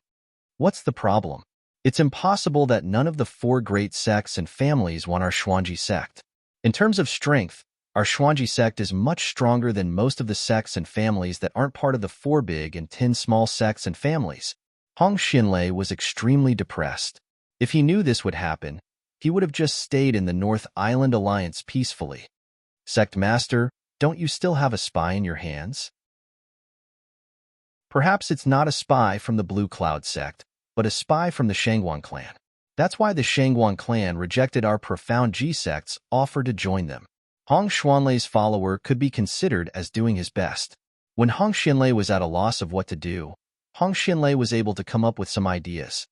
What's the problem? It's impossible that none of the 4 great sects and families want our Xuanji sect. In terms of strength, our Xuanji sect is much stronger than most of the sects and families that aren't part of the 4 big and 10 small sects and families. Hong Xianlei was extremely depressed. If he knew this would happen, he would have just stayed in the North Island Alliance peacefully. "Sect Master, don't you still have a spy in your hands?" "Perhaps it's not a spy from the Blue Cloud sect, but a spy from the Shangguan clan. That's why the Shangguan clan rejected our profound G-sect's offer to join them." Hong Xuanlei's follower could be considered as doing his best. When Hong Xianlei was at a loss of what to do, Hong Xianlei was able to come up with some ideas.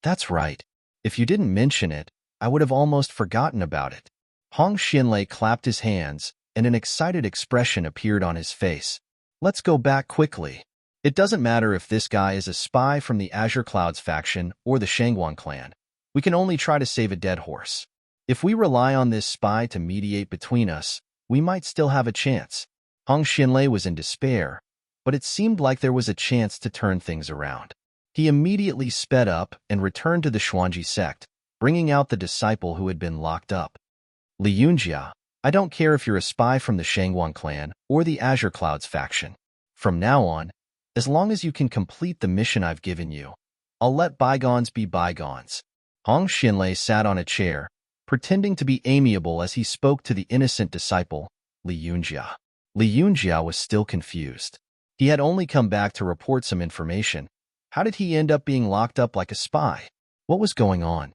"That's right. If you didn't mention it, I would have almost forgotten about it." Hong Xianlei clapped his hands, and an excited expression appeared on his face. "Let's go back quickly. It doesn't matter if this guy is a spy from the Azure Clouds faction or the Shangguan clan. We can only try to save a dead horse. If we rely on this spy to mediate between us, we might still have a chance. Hong Xianlei was in despair, but it seemed like there was a chance to turn things around. He immediately sped up and returned to the Xuanji sect, bringing out the disciple who had been locked up. Li Yunjia, I don't care if you're a spy from the Shangguan clan or the Azure Clouds faction. From now on, as long as you can complete the mission I've given you, I'll let bygones be bygones. Hong Xianlei sat on a chair, pretending to be amiable as he spoke to the innocent disciple, Li Yunjia. Li Yunjia was still confused. He had only come back to report some information. How did he end up being locked up like a spy? What was going on?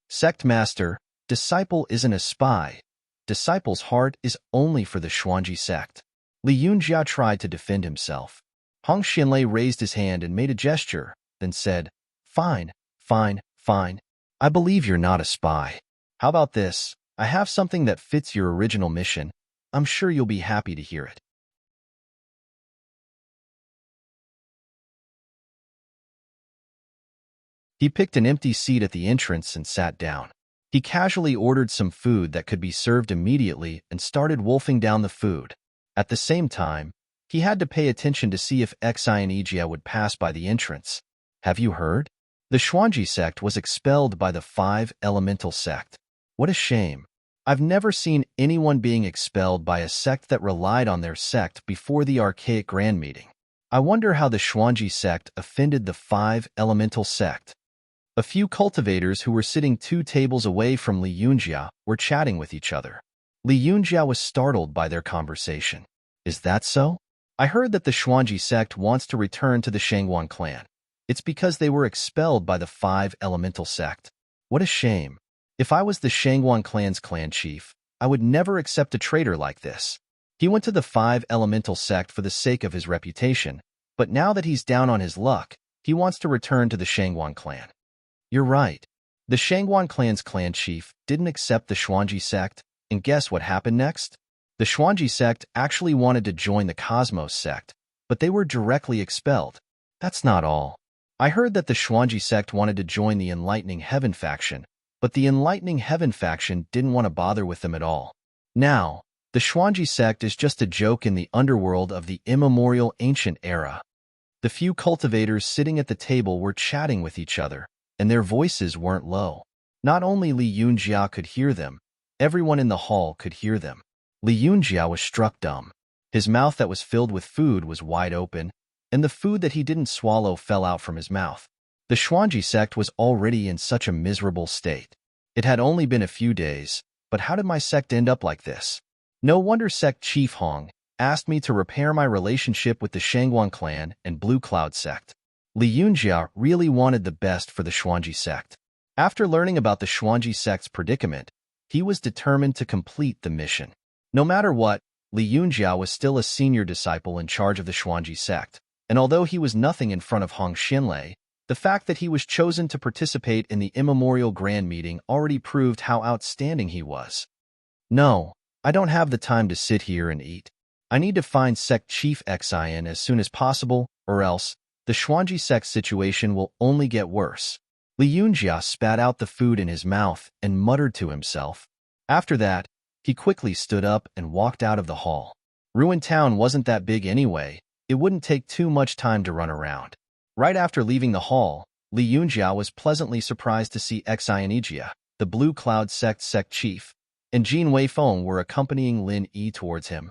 Sect Master, disciple isn't a spy. Disciple's heart is only for the Xuanji sect. Li Yunjia tried to defend himself. Hong Xianlei raised his hand and made a gesture, then said, Fine, fine, fine. I believe you're not a spy. How about this? I have something that fits your original mission. I'm sure you'll be happy to hear it. He picked an empty seat at the entrance and sat down. He casually ordered some food that could be served immediately and started wolfing down the food. At the same time, he had to pay attention to see if Xi and Ijia would pass by the entrance. Have you heard? The Xuanji sect was expelled by the 5 Elemental sect. What a shame. I've never seen anyone being expelled by a sect that relied on their sect before the Archaic Grand Meeting. I wonder how the Xuanji sect offended the 5 Elemental sect. A few cultivators who were sitting 2 tables away from Li Yunjia were chatting with each other. Li Yunjia was startled by their conversation. Is that so? I heard that the Xuanji sect wants to return to the Shangguan clan. It's because they were expelled by the 5 Elemental sect. What a shame. If I was the Shangguan clan's clan chief, I would never accept a traitor like this. He went to the 5 Elemental sect for the sake of his reputation, but now that he's down on his luck, he wants to return to the Shangguan clan. You're right. The Shangguan clan's clan chief didn't accept the Xuanji sect, and guess what happened next? The Xuanji sect actually wanted to join the Cosmos sect, but they were directly expelled. That's not all. I heard that the Xuanji sect wanted to join the Enlightening Heaven faction, but the Enlightening Heaven faction didn't want to bother with them at all. Now, the Xuanji sect is just a joke in the underworld of the immemorial ancient era. The few cultivators sitting at the table were chatting with each other, and their voices weren't low. Not only Li Yunjia could hear them, everyone in the hall could hear them. Li Yunjia was struck dumb. His mouth that was filled with food was wide open, and the food that he didn't swallow fell out from his mouth. The Xuanji sect was already in such a miserable state. It had only been a few days, but how did my sect end up like this? No wonder Sect Chief Hong asked me to repair my relationship with the Shangguan clan and Blue Cloud sect. Li Yunjia really wanted the best for the Xuanji sect. After learning about the Xuanji sect's predicament, he was determined to complete the mission. No matter what, Li Yunjia was still a senior disciple in charge of the Xuanji sect, and although he was nothing in front of Hong Xianlei, the fact that he was chosen to participate in the immemorial grand meeting already proved how outstanding he was. No, I don't have the time to sit here and eat. I need to find Sect Chief Xian as soon as possible, or else the Xuanji sect situation will only get worse. Li Yunjia spat out the food in his mouth and muttered to himself. After that, he quickly stood up and walked out of the hall. Ruined Town wasn't that big anyway. It wouldn't take too much time to run around. Right after leaving the hall, Li Yunjia was pleasantly surprised to see Xi and Ijia, the Blue Cloud sect chief, and Jin Weifeng were accompanying Lin Yi towards him.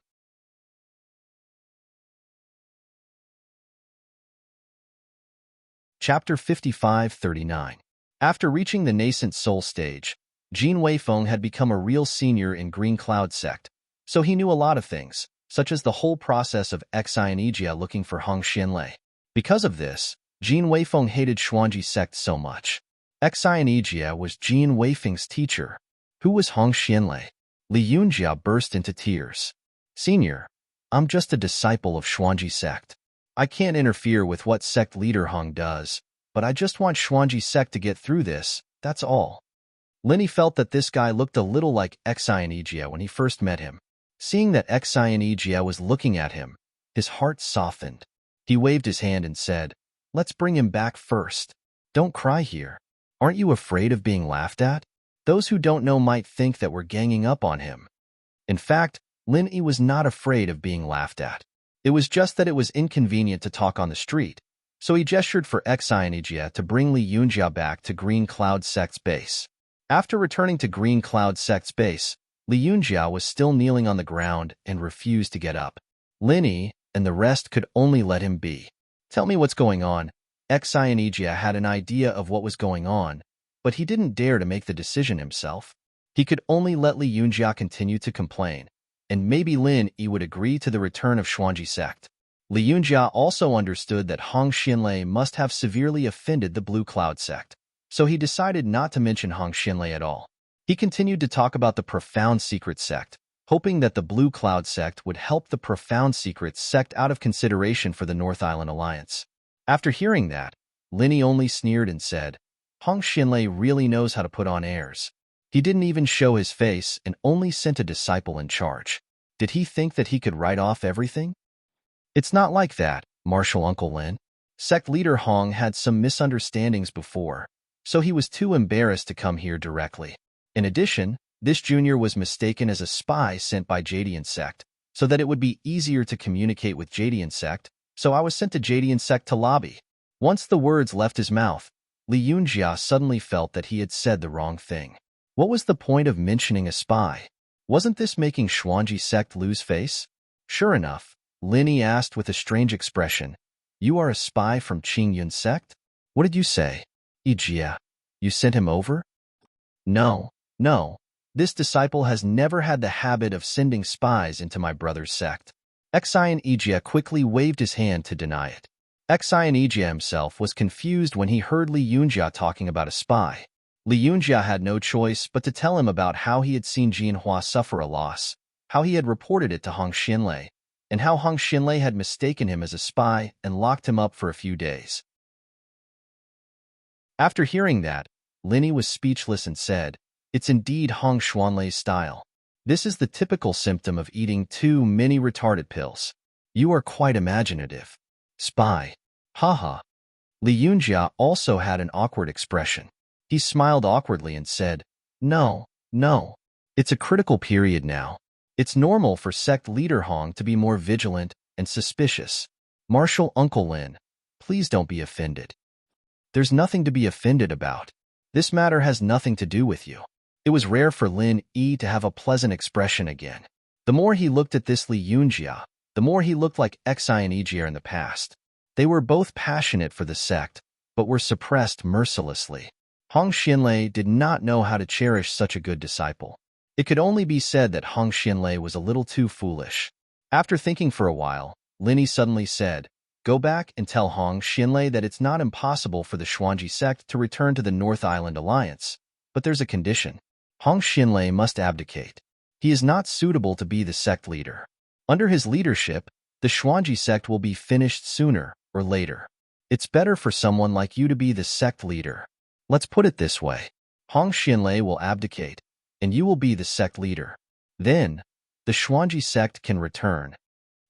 Chapter 55-39. After reaching the nascent soul stage, Jin Weifeng had become a real senior in Green Cloud sect, so he knew a lot of things, such as the whole process of Xi and Ijia looking for Hong Xianlei. Because of this, Jin Weifeng hated Xuanji sect so much. Xi and Ijia was Jin Weifeng's teacher. Who was Hong Xianlei? Li Yunjia burst into tears. Senior, I'm just a disciple of Xuanji sect. I can't interfere with what sect leader Hong does, but I just want Xuanji sect to get through this, that's all. Linny felt that this guy looked a little like Xi and Ijia when he first met him. Seeing that Xi and Ijia was looking at him, his heart softened. He waved his hand and said, "Let's bring him back first. Don't cry here. Aren't you afraid of being laughed at? Those who don't know might think that we're ganging up on him." In fact, Lin Yi was not afraid of being laughed at. It was just that it was inconvenient to talk on the street, so he gestured for Xianijia to bring Li Yunjia back to Green Cloud Sect's base. After returning to Green Cloud Sect's base, Li Yunjia was still kneeling on the ground and refused to get up. Lin Yi and the rest could only let him be. "Tell me what's going on." Xianijia had an idea of what was going on, but he didn't dare to make the decision himself. He could only let Li Yunjia continue to complain, and maybe Lin Yi would agree to the return of Xuanji sect. Li Yunjia also understood that Hong Xinlei must have severely offended the Blue Cloud sect, so he decided not to mention Hong Xinlei at all. He continued to talk about the Profound Secret sect, hoping that the Blue Cloud sect would help the Profound Secrets sect out of consideration for the North Island Alliance. After hearing that, Lin Yi only sneered and said, "Hong Xinlei really knows how to put on airs. He didn't even show his face and only sent a disciple in charge. Did he think that he could write off everything? It's not like that, Martial Uncle Lin." Sect leader Hong had some misunderstandings before, so he was too embarrassed to come here directly. In addition, this junior was mistaken as a spy sent by Jadian sect, so that it would be easier to communicate with Jadian sect, so I was sent to Jadian sect to lobby. Once the words left his mouth, Li Yunjia suddenly felt that he had said the wrong thing. What was the point of mentioning a spy? Wasn't this making Xuanji sect lose face? Sure enough, Lin Yi asked with a strange expression, "You are a spy from Qingyun sect? What did you say? Yijia, you sent him over?" No. This disciple has never had the habit of sending spies into my brother's sect." Xianijia quickly waved his hand to deny it. Xianijia himself was confused when he heard Li Yunjia talking about a spy. Li Yunjia had no choice but to tell him about how he had seen Jianhua suffer a loss, how he had reported it to Hong Xinlei, and how Hong Xinlei had mistaken him as a spy and locked him up for a few days. After hearing that, Lin Yi was speechless and said, "It's indeed Hong Xuanlei's style. This is the typical symptom of eating too many retarded pills. You are quite imaginative. Spy. Haha." Li Yunjia also had an awkward expression. He smiled awkwardly and said, No. It's a critical period now. It's normal for sect leader Hong to be more vigilant and suspicious. Martial Uncle Lin, please don't be offended. There's nothing to be offended about. This matter has nothing to do with you." It was rare for Lin Yi to have a pleasant expression again. The more he looked at this Li Yunjia, the more he looked like Xianijia in the past. They were both passionate for the sect, but were suppressed mercilessly. Hong Xinlei did not know how to cherish such a good disciple. It could only be said that Hong Xinlei was a little too foolish. After thinking for a while, Lin Yi suddenly said, "Go back and tell Hong Xinlei that it's not impossible for the Xuanji sect to return to the North Island Alliance, but there's a condition. Hong Xinlei must abdicate. He is not suitable to be the sect leader. Under his leadership, the Xuanji sect will be finished sooner or later. It's better for someone like you to be the sect leader. Let's put it this way. Hong Xinlei will abdicate, and you will be the sect leader. Then, the Xuanji sect can return."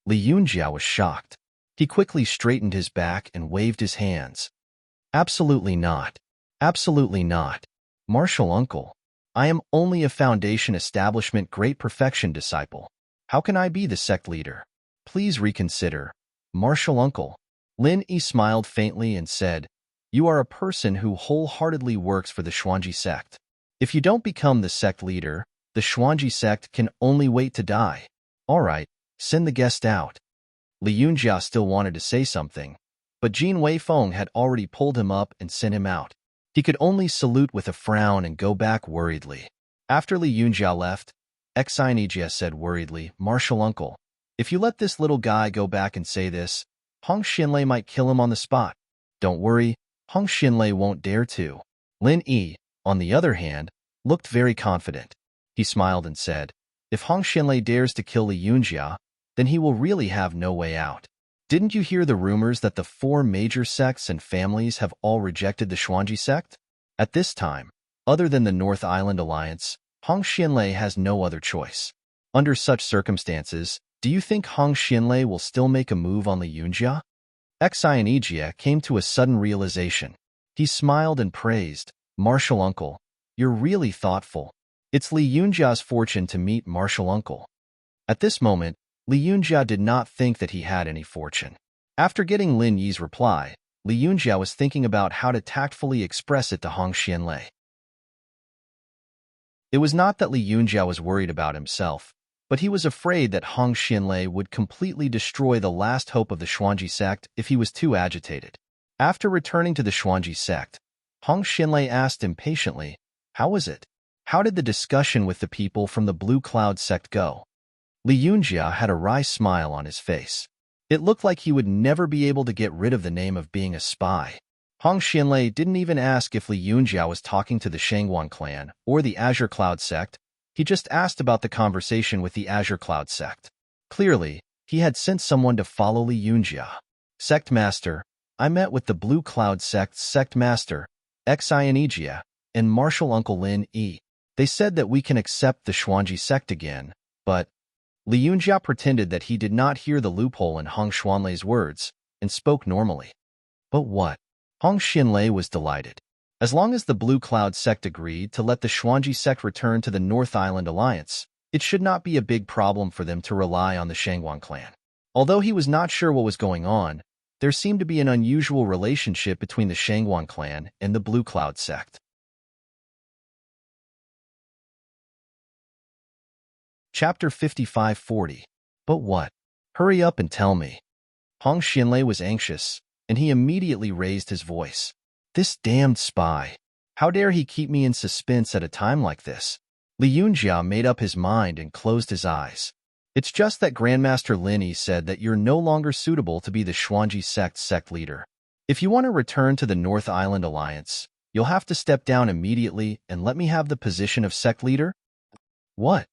Li Yunjia was shocked. He quickly straightened his back and waved his hands. "Absolutely not. Absolutely not. Martial Uncle, I am only a Foundation Establishment Great Perfection disciple. How can I be the sect leader? Please reconsider. Martial Uncle." Lin Yi smiled faintly and said, "You are a person who wholeheartedly works for the Xuanji sect. If you don't become the sect leader, the Xuanji sect can only wait to die. All right, send the guest out." Li Yunjia still wanted to say something, but Jin Weifeng had already pulled him up and sent him out. He could only salute with a frown and go back worriedly. After Li Yunjia left, Xianijia said worriedly, "Martial Uncle, if you let this little guy go back and say this, Hong Xinlei might kill him on the spot. Don't worry, Hong Xinlei won't dare to." Lin Yi, on the other hand, looked very confident. He smiled and said, "If Hong Xinlei dares to kill Li Yunjia, then he will really have no way out. Didn't you hear the rumors that the 4 major sects and families have all rejected the Xuanji sect? At this time, other than the North Island Alliance, Hong Xinlei has no other choice. Under such circumstances, do you think Hong Xinlei will still make a move on Li Yunjia?" Exionejia came to a sudden realization. He smiled and praised, "Martial Uncle, you're really thoughtful. It's Li Yunjia's fortune to meet Martial Uncle." At this moment, Li Yunjia did not think that he had any fortune. After getting Lin Yi's reply, Li Yunjia was thinking about how to tactfully express it to Hong Xianlei. It was not that Li Yunjia was worried about himself, but he was afraid that Hong Xianlei would completely destroy the last hope of the Xuanji sect if he was too agitated. After returning to the Xuanji sect, Hong Xianlei asked impatiently, "How was it? How did the discussion with the people from the Blue Cloud sect go?" Li Yunjia had a wry smile on his face. It looked like he would never be able to get rid of the name of being a spy. Hong Xianlei didn't even ask if Li Yunjia was talking to the Shangguan clan or the Azure Cloud sect. He just asked about the conversation with the Azure Cloud sect. Clearly, he had sent someone to follow Li Yunjia. "Sect Master, I met with the Blue Cloud sect's Sect Master, Exionejia, and Martial Uncle Lin Yi. They said that we can accept the Xuanji sect again, but..." Li Yunjia pretended that he did not hear the loophole in Hong Xianlei's words and spoke normally. "But what?" Hong Xianlei was delighted. As long as the Blue Cloud sect agreed to let the Xuanji sect return to the North Island Alliance, it should not be a big problem for them to rely on the Shangguan clan. Although he was not sure what was going on, there seemed to be an unusual relationship between the Shangguan clan and the Blue Cloud sect. Chapter 5540. But what? Hurry up and tell me. Hong Xianlei was anxious, and he immediately raised his voice. "This damned spy. How dare he keep me in suspense at a time like this?" Li Yunjia made up his mind and closed his eyes. "It's just that Grandmaster Lin Yi said that you're no longer suitable to be the Xuanji sect's sect leader. If you want to return to the North Island Alliance, you'll have to step down immediately and let me have the position of sect leader." "What?"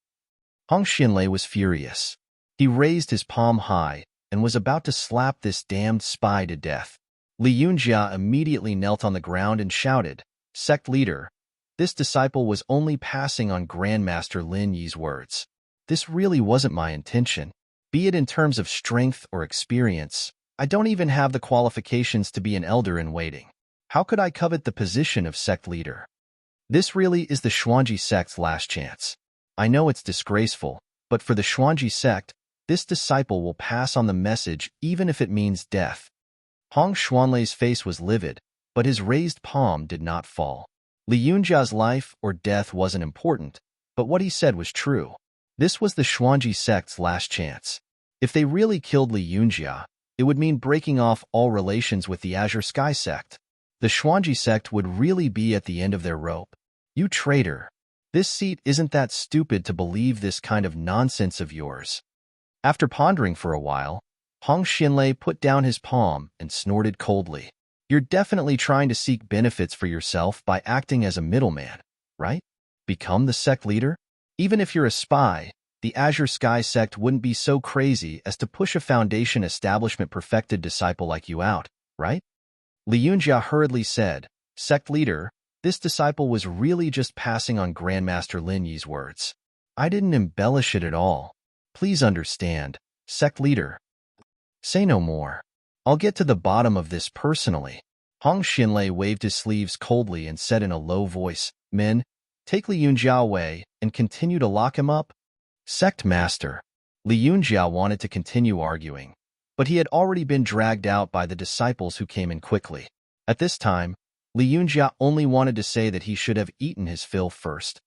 Hong Xianlei was furious. He raised his palm high and was about to slap this damned spy to death. Li Yunjia immediately knelt on the ground and shouted, "Sect leader, this disciple was only passing on Grandmaster Lin Yi's words. This really wasn't my intention. Be it in terms of strength or experience, I don't even have the qualifications to be an elder in waiting. How could I covet the position of sect leader? This really is the Xuanji sect's last chance. I know it's disgraceful, but for the Xuanji sect, this disciple will pass on the message even if it means death." Hong Xianlei's face was livid, but his raised palm did not fall. Li Yunjia's life or death wasn't important, but what he said was true. This was the Xuanji sect's last chance. If they really killed Li Yunjia, it would mean breaking off all relations with the Azure Sky sect. The Xuanji sect would really be at the end of their rope. "You traitor! This seat isn't that stupid to believe this kind of nonsense of yours." After pondering for a while, Hong Xianlei put down his palm and snorted coldly. "You're definitely trying to seek benefits for yourself by acting as a middleman, right? Become the sect leader? Even if you're a spy, the Azure Sky sect wouldn't be so crazy as to push a Foundation establishment perfected disciple like you out, right?" Li Yunjia hurriedly said, "Sect leader, this disciple was really just passing on Grandmaster Lin Yi's words. I didn't embellish it at all. Please understand, sect leader." "Say no more. I'll get to the bottom of this personally." Hong Xianlei waved his sleeves coldly and said in a low voice, "Men, take Li Yunjia away and continue to lock him up." "Sect master." Li Yunjia wanted to continue arguing, but he had already been dragged out by the disciples who came in quickly. At this time, Li Yunjia only wanted to say that he should have eaten his fill first.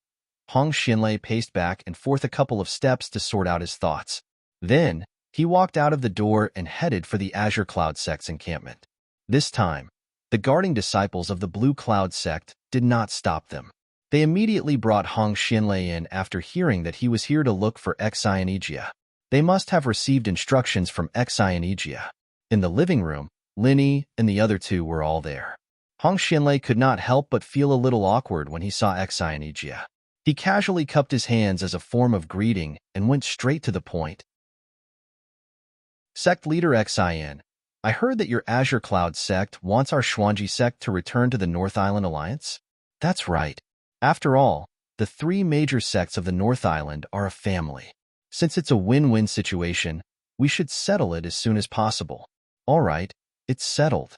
Hong Xianlei paced back and forth a couple of steps to sort out his thoughts. Then, he walked out of the door and headed for the Azure Cloud sect's encampment. This time, the guarding disciples of the Blue Cloud sect did not stop them. They immediately brought Hong Xianlei in after hearing that he was here to look for Exionejia. They must have received instructions from Exionejia. In the living room, Lin Yi and the other two were all there. Hong Xianlei could not help but feel a little awkward when he saw Exionejia. He casually cupped his hands as a form of greeting and went straight to the point. "Sect leader Xion, I heard that your Azure Cloud sect wants our Xuanji sect to return to the North Island Alliance?" "That's right. After all, the three major sects of the North Island are a family. Since it's a win-win situation, we should settle it as soon as possible." "All right, It's settled.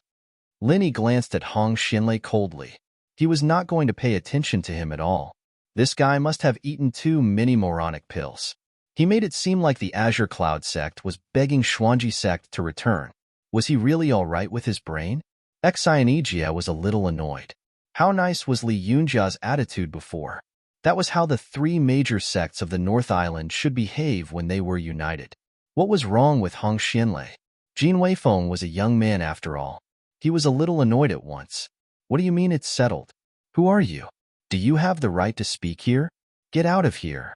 Lin glanced at Hong Xianlei coldly. He was not going to pay attention to him at all. This guy must have eaten too many moronic pills. He made it seem like the Azure Cloud sect was begging Xuanji sect to return. Was he really all right with his brain? Xianjia was a little annoyed. How nice was Li Yunjia's attitude before? That was how the three major sects of the North Island should behave when they were united. What was wrong with Hong Xianlei? Jin Weifeng was a young man after all. He was a little annoyed at once. What do you mean it's settled? Who are you? Do you have the right to speak here? Get out of here.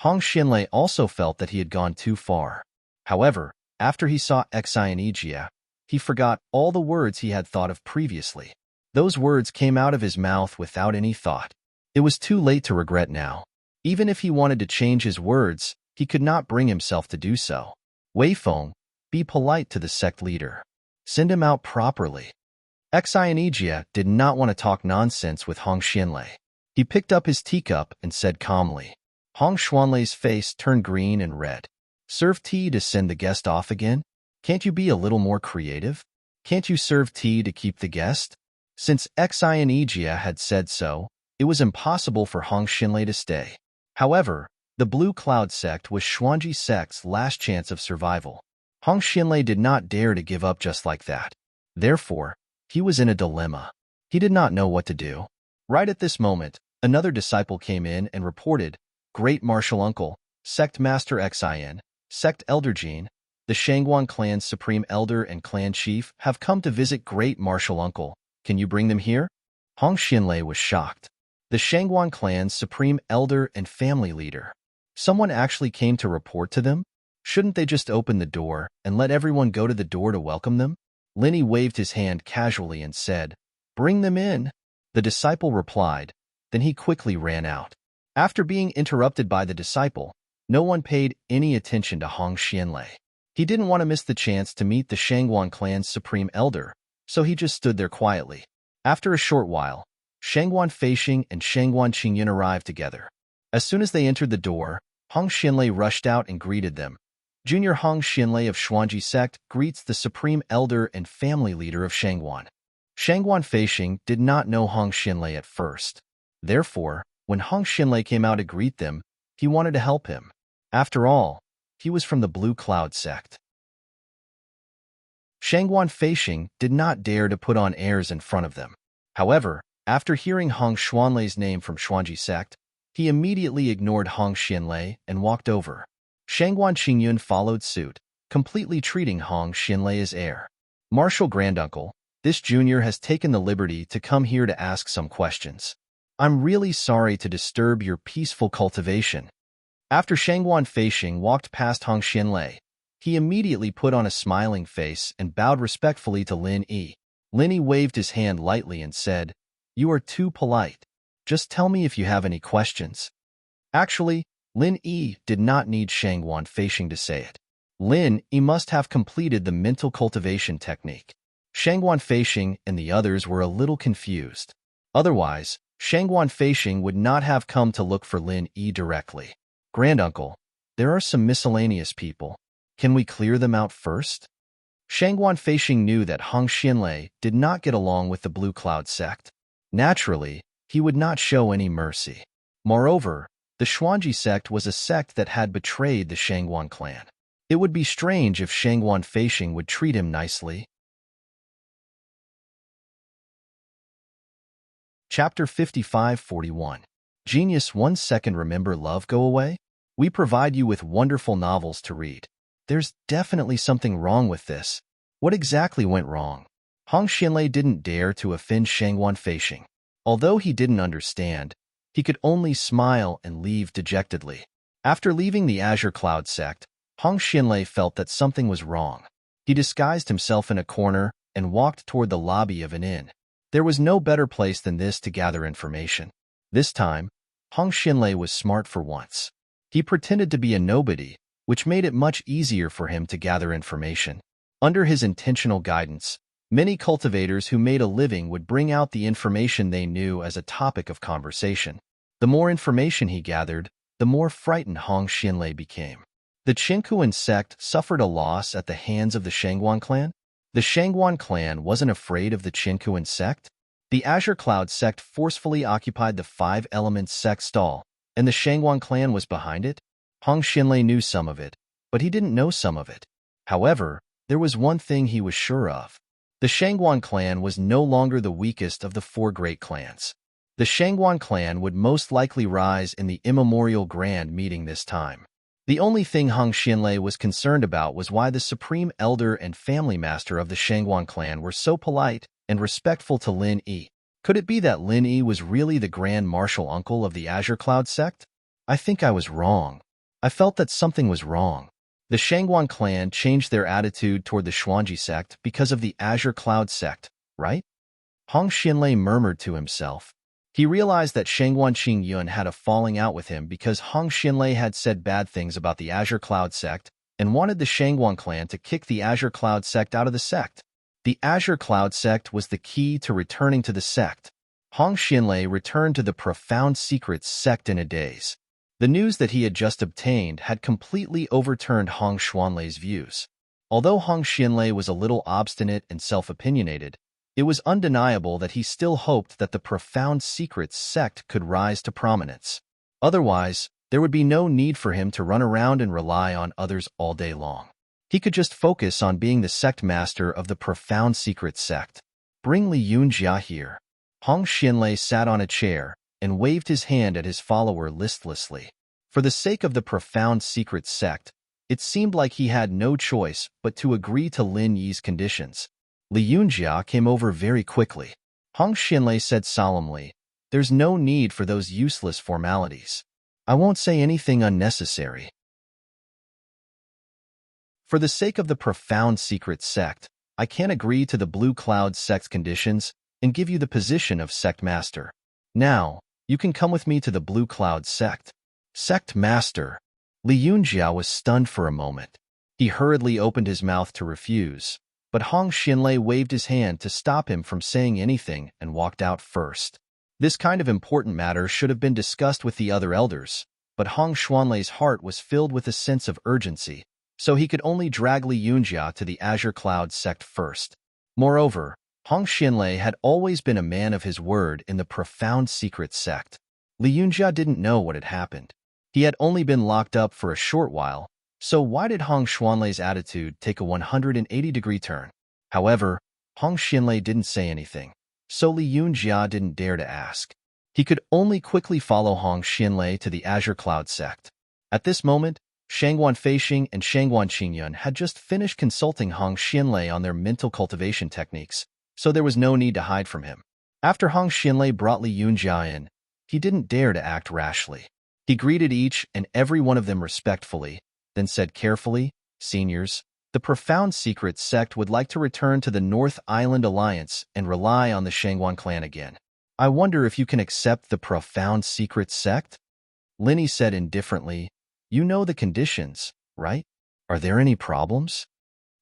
Hong Xianlei also felt that he had gone too far. However, after he saw Xianjia, he forgot all the words he had thought of previously. Those words came out of his mouth without any thought. It was too late to regret now. Even if he wanted to change his words, he could not bring himself to do so. Weifeng, be polite to the sect leader. Send him out properly. Xianjia did not want to talk nonsense with Hong Xianlei. He picked up his teacup and said calmly. Hong Xianlei's face turned green and red. Serve tea to send the guest off again? Can't you be a little more creative? Can't you serve tea to keep the guest? Since Xianjia had said so, it was impossible for Hong Xianlei to stay. However, the Blue Cloud sect was Xuanji sect's last chance of survival. Hong Xianlei did not dare to give up just like that. Therefore, he was in a dilemma. He did not know what to do. Right at this moment, another disciple came in and reported, Great Martial Uncle, Sect Master Xian, Sect Elder Jin, the Shangguan clan's supreme elder and clan chief have come to visit Great Martial Uncle. Can you bring them here? Hong Xianlei was shocked. The Shangguan clan's supreme elder and family leader. Someone actually came to report to them? Shouldn't they just open the door and let everyone go to the door to welcome them? Lin waved his hand casually and said, Bring them in. The disciple replied. Then he quickly ran out. After being interrupted by the disciple, no one paid any attention to Hong Xianlei. He didn't want to miss the chance to meet the Shangguan clan's supreme elder, so he just stood there quietly. After a short while, Shangguan Feixing and Shangguan Qingyun arrived together. As soon as they entered the door, Hong Xianlei rushed out and greeted them. Junior Hong Xianlei of Xuanji sect greets the supreme elder and family leader of Shangguan. Shangguan Feixing did not know Hong Xianlei at first. Therefore, when Hong Xianlei came out to greet them, he wanted to help him. After all, he was from the Blue Cloud sect. Shangguan Feixing did not dare to put on airs in front of them. However, after hearing Hong Xianlei's name from Xuanji sect, he immediately ignored Hong Xianlei and walked over. Shangguan Qingyun followed suit, completely treating Hong Xianlei as heir. Martial Granduncle, this junior has taken the liberty to come here to ask some questions. I'm really sorry to disturb your peaceful cultivation. After Shangguan Feixing walked past Hong Xianlei, he immediately put on a smiling face and bowed respectfully to Lin Yi. Lin Yi waved his hand lightly and said, You are too polite. Just tell me if you have any questions. Actually, Lin Yi did not need Shangguan Feixing to say it. Lin Yi must have completed the mental cultivation technique. Shangguan Feixing and the others were a little confused. Otherwise, Shangguan Feixing would not have come to look for Lin Yi directly. Granduncle, there are some miscellaneous people. Can we clear them out first? Shangguan Feixing knew that Hong Xianlei did not get along with the Blue Cloud sect. Naturally, he would not show any mercy. Moreover, the Xuanji sect was a sect that had betrayed the Shangguan clan. It would be strange if Shangguan Feixing would treat him nicely. Chapter 55-41. Genius 1 second. Remember love go away? We provide you with wonderful novels to read. There's definitely something wrong with this. What exactly went wrong? Hong Xianlei didn't dare to offend Shangguan Feixing. Although he didn't understand, he could only smile and leave dejectedly. After leaving the Azure Cloud sect, Hong Xianlei felt that something was wrong. He disguised himself in a corner and walked toward the lobby of an inn. There was no better place than this to gather information. This time, Hong Xianlei was smart for once. He pretended to be a nobody, which made it much easier for him to gather information. Under his intentional guidance, many cultivators who made a living would bring out the information they knew as a topic of conversation. The more information he gathered, the more frightened Hong Xianlei became. The Qinkuan sect suffered a loss at the hands of the Shangguan clan? The Shangguan clan wasn't afraid of the Qinkuan sect. The Azure Cloud sect forcefully occupied the Five Elements sect stall, and the Shangguan clan was behind it. Hong Xinlei knew some of it, but he didn't know some of it. However, there was one thing he was sure of. The Shangguan clan was no longer the weakest of the four great clans. The Shangguan clan would most likely rise in the immemorial grand meeting this time. The only thing Hong Xinlei was concerned about was why the Supreme Elder and Family Master of the Shangguan clan were so polite and respectful to Lin Yi. Could it be that Lin Yi was really the Grand Marshal Uncle of the Azure Cloud sect? I think I was wrong. I felt that something was wrong. The Shangguan clan changed their attitude toward the Xuanji sect because of the Azure Cloud sect, right? Hong Xinlei murmured to himself. He realized that Shangguan Qingyun had a falling out with him because Hong Xinlei had said bad things about the Azure Cloud sect and wanted the Shangguan clan to kick the Azure Cloud sect out of the sect. The Azure Cloud sect was the key to returning to the sect. Hong Xinlei returned to the Profound Secrets sect in a daze. The news that he had just obtained had completely overturned Hong Xuanlei's views. Although Hong Xinlei was a little obstinate and self-opinionated, it was undeniable that he still hoped that the Profound Secrets sect could rise to prominence. Otherwise, there would be no need for him to run around and rely on others all day long. He could just focus on being the sect master of the Profound Secrets sect. Bring Li Yunjia here. Hong Xinlei sat on a chair and waved his hand at his follower listlessly. For the sake of the Profound Secrets sect, it seemed like he had no choice but to agree to Lin Yi's conditions. Li Yunjia came over very quickly. Hong Xinlei said solemnly, "There's no need for those useless formalities. I won't say anything unnecessary. For the sake of the Profound Secrets sect, I can't agree to the Blue Cloud sect's conditions and give you the position of sect master. Now, you can come with me to the Blue Cloud sect." Sect master. Li Yunjia was stunned for a moment. He hurriedly opened his mouth to refuse, but Hong Xinlei waved his hand to stop him from saying anything and walked out first. This kind of important matter should have been discussed with the other elders, but Hong Xuanlei's heart was filled with a sense of urgency, so he could only drag Li Yunjia to the Azure Cloud sect first. Moreover, Hong Xinlei had always been a man of his word in the Profound Secrets sect. Li Yunjia didn't know what had happened. He had only been locked up for a short while, so why did Hong Xuanlei's attitude take a 180-degree turn? However, Hong Xinlei didn't say anything, so Li Yunjia didn't dare to ask. He could only quickly follow Hong Xinlei to the Azure Cloud sect. At this moment, Shangguan Feixing and Shangguan Qingyun had just finished consulting Hong Xinlei on their mental cultivation techniques, so there was no need to hide from him. After Hong Xinlei brought Li Yunjia in, he didn't dare to act rashly. He greeted each and every one of them respectfully, then said carefully, "Seniors, the Profound Secrets sect would like to return to the North Island Alliance and rely on the Shangguan clan again. I wonder if you can accept the Profound Secrets sect?" Linny said indifferently, "You know the conditions, right? Are there any problems?"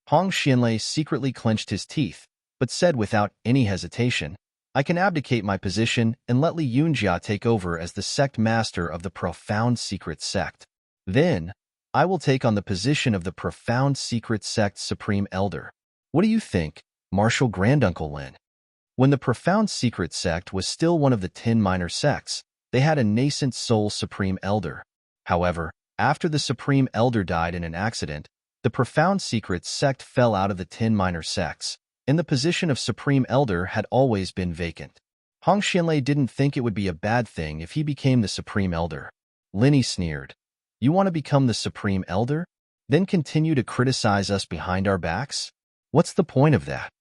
Hong Xinlei secretly clenched his teeth, but said without any hesitation, "I can abdicate my position and let Li Yunjia take over as the sect master of the Profound Secrets sect. Then, I will take on the position of the Profound Secrets sect's Supreme Elder. What do you think, Marshal Granduncle Lin?" When the Profound Secrets sect was still one of the 10 minor sects, they had a nascent soul Supreme Elder. However, after the Supreme Elder died in an accident, the Profound Secrets sect fell out of the 10 minor sects, and the position of Supreme Elder had always been vacant. Hong Xinlei didn't think it would be a bad thing if he became the Supreme Elder. Linny sneered, "You want to become the Supreme Elder? Then continue to criticize us behind our backs? What's the point of that?"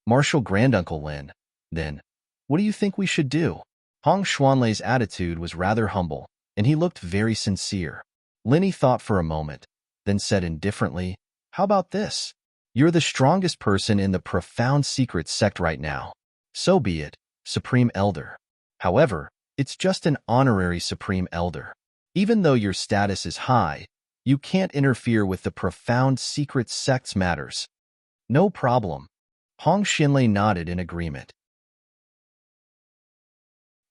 Marshal Granduncle Lin, "Then, what do you think we should do?" Hong Xuanlei's attitude was rather humble, and he looked very sincere. Linny thought for a moment, then said indifferently, "How about this? You're the strongest person in the Profound Secrets sect right now. So be it, Supreme Elder. However, it's just an honorary Supreme Elder. Even though your status is high, you can't interfere with the Profound Secrets sect's matters." "No problem." Hong Xinlei nodded in agreement.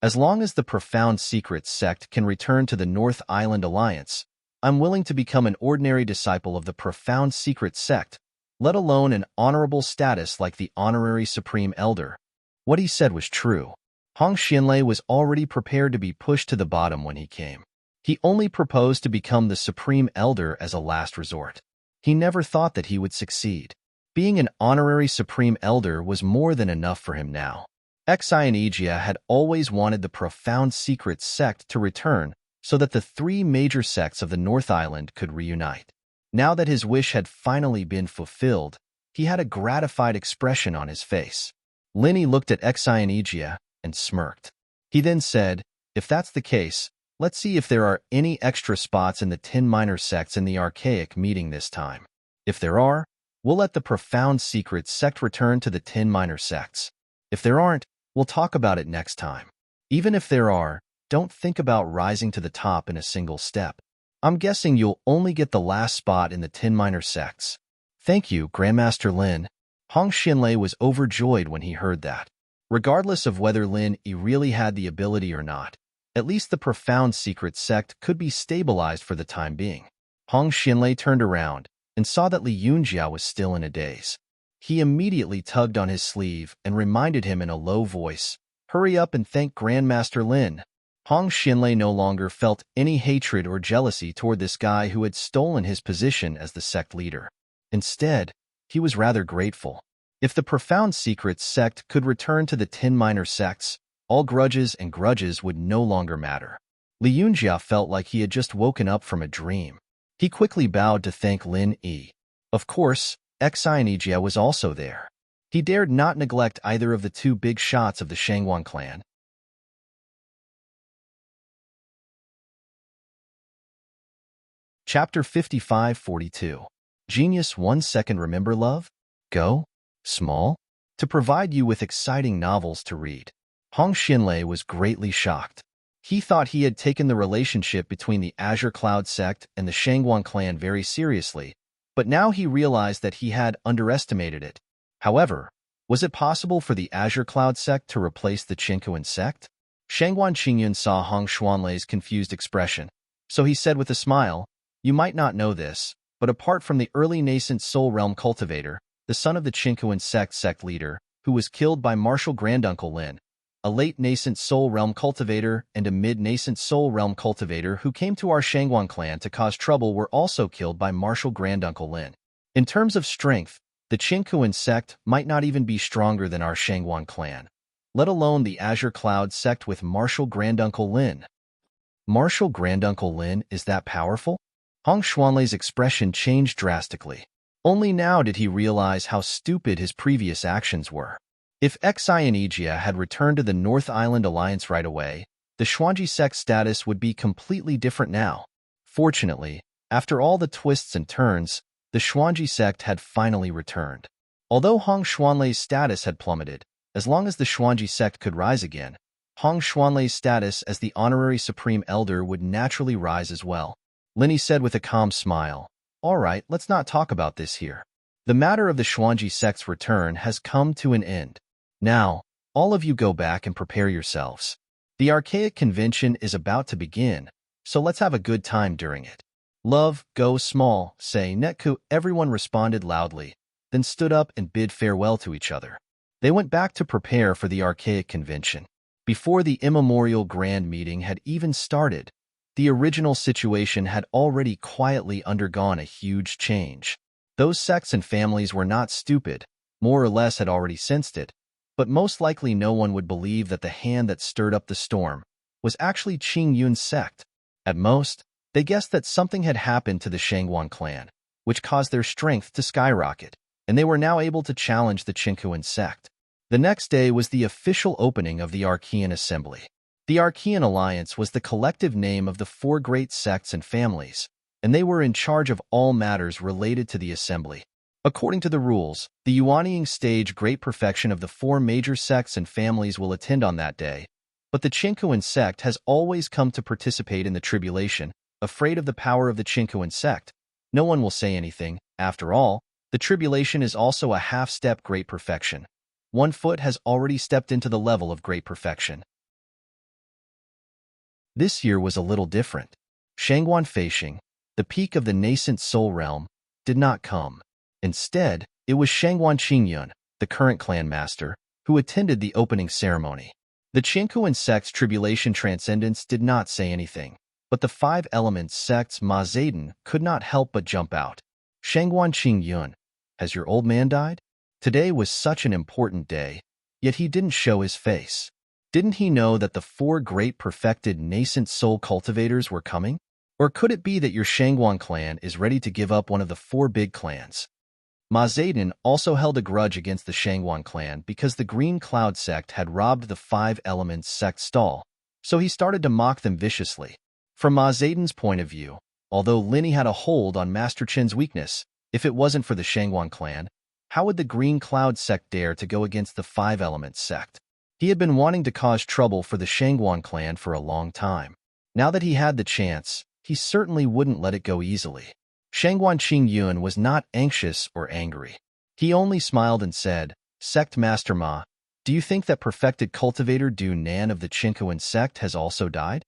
"As long as the Profound Secrets sect can return to the North Island Alliance, I'm willing to become an ordinary disciple of the Profound Secrets sect let alone an honorable status like the honorary supreme elder. What he said was true. Hong Xianlei was already prepared to be pushed to the bottom when he came. He only proposed to become the supreme elder as a last resort. He never thought that he would succeed. Being an honorary supreme elder was more than enough for him now. Xianijia had always wanted the profound secret sect to return so that the three major sects of the North Island could reunite. Now that his wish had finally been fulfilled, he had a gratified expression on his face. Linny looked at Xianijia and smirked. He then said, "If that's the case, let's see if there are any extra spots in the 10 minor sects in the archaic meeting this time. If there are, we'll let the profound secret sect return to the 10 minor sects. If there aren't, we'll talk about it next time. Even if there are, don't think about rising to the top in a single step. I'm guessing you'll only get the last spot in the 10 minor sects." "Thank you, Grandmaster Lin." Hong Xianlei was overjoyed when he heard that. Regardless of whether Lin Yi really had the ability or not, at least the profound secret sect could be stabilized for the time being. Hong Xianlei turned around and saw that Li Yunjia was still in a daze. He immediately tugged on his sleeve and reminded him in a low voice, "Hurry up and thank Grandmaster Lin." Hong Xianlei no longer felt any hatred or jealousy toward this guy who had stolen his position as the sect leader. Instead, he was rather grateful. If the profound secret sect could return to the 10 minor sects, all grudges would no longer matter. Li Yunjia felt like he had just woken up from a dream. He quickly bowed to thank Lin Yi. Of course, Xianijia was also there. He dared not neglect either of the two big shots of the Shangguan clan. Chapter 55-42. Genius 1 second. Remember love? Go small to provide you with exciting novels to read. Hong Xianlei was greatly shocked. He thought he had taken the relationship between the Azure Cloud sect and the Shangguan clan very seriously, but now he realized that he had underestimated it. However, was it possible for the Azure Cloud sect to replace the Qinkuan sect? Shangguan Qingyun saw Hong Xianlei's confused expression, so he said with a smile, "You might not know this, but apart from the early nascent Soul Realm cultivator, the son of the Qinkuan sect leader, who was killed by Martial Granduncle Lin, a late nascent Soul Realm cultivator and a mid-nascent Soul Realm cultivator who came to our Shangguan clan to cause trouble were also killed by Martial Granduncle Lin. In terms of strength, the Qinkuan sect might not even be stronger than our Shangguan clan, let alone the Azure Cloud sect with Martial Granduncle Lin." Martial Granduncle Lin is that powerful? Hong Xianlei's expression changed drastically. Only now did he realize how stupid his previous actions were. If Xianijia had returned to the North Island Alliance right away, the Xuanji sect's status would be completely different now. Fortunately, after all the twists and turns, the Xuanji sect had finally returned. Although Hong Xianlei's status had plummeted, as long as the Xuanji sect could rise again, Hong Xianlei's status as the honorary supreme elder would naturally rise as well. Linny said with a calm smile, "All right, let's not talk about this here. The matter of the Xuanji sect's return has come to an end. Now, all of you go back and prepare yourselves. The Archaic Convention is about to begin, so let's have a good time during it. Love, go small, say Netku." Everyone responded loudly, then stood up and bid farewell to each other. They went back to prepare for the Archaic Convention. Before the immemorial grand meeting had even started, the original situation had already quietly undergone a huge change. Those sects and families were not stupid, more or less had already sensed it, but most likely no one would believe that the hand that stirred up the storm was actually Qing Yun's sect. At most, they guessed that something had happened to the Shangguan clan, which caused their strength to skyrocket, and they were now able to challenge the Qinkuan sect. The next day was the official opening of the Archean Assembly. The Archean Alliance was the collective name of the four great sects and families, and they were in charge of all matters related to the assembly. According to the rules, the Yuanying stage great perfection of the four major sects and families will attend on that day, but the Qinkuan sect has always come to participate in the tribulation, afraid of the power of the Qinkuan sect. No one will say anything. After all, the tribulation is also a half-step great perfection. One foot has already stepped into the level of great perfection. This year was a little different. Shangguan Feishing, the peak of the nascent soul realm, did not come. Instead, it was Shangguan Qingyun, the current clan master, who attended the opening ceremony. The Qinkuan sect's tribulation transcendence did not say anything, but the five elements sect's Ma Zedong could not help but jump out. Shangguan Qingyun, has your old man died? Today was such an important day, yet he didn't show his face. Didn't he know that the four great perfected nascent soul cultivators were coming? Or could it be that your Shangguan clan is ready to give up one of the four big clans? Ma Zedong also held a grudge against the Shangguan clan because the Green Cloud sect had robbed the Five Elements sect stall, so he started to mock them viciously. From Ma Zedong's point of view, although Linny had a hold on Master Chen's weakness, if it wasn't for the Shangguan clan, how would the Green Cloud sect dare to go against the Five Elements sect? He had been wanting to cause trouble for the Shangguan clan for a long time. Now that he had the chance, he certainly wouldn't let it go easily. Shangguan Qingyun was not anxious or angry. He only smiled and said, Sect Master Ma, do you think that perfected cultivator Du Nan of the Qinkuan sect has also died?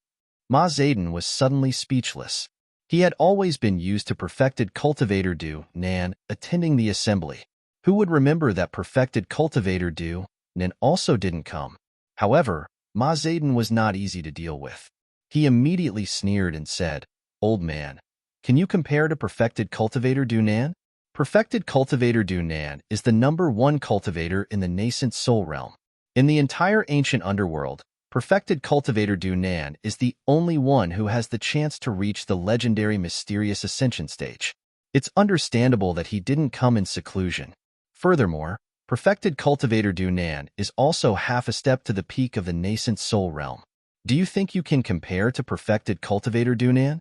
Ma Zedong was suddenly speechless. He had always been used to perfected cultivator Du Nan attending the assembly. Who would remember that perfected cultivator Du Nan also didn't come? However, Ma Zedong was not easy to deal with. He immediately sneered and said, Old man, can you compare to perfected cultivator Du Nan? Perfected cultivator Du Nan is the #1 cultivator in the nascent soul realm. In the entire ancient underworld, perfected cultivator Du Nan is the only one who has the chance to reach the legendary mysterious ascension stage. It's understandable that he didn't come in seclusion. Furthermore, perfected cultivator Du Nan is also half a step to the peak of the nascent soul realm. Do you think you can compare to perfected cultivator Du Nan?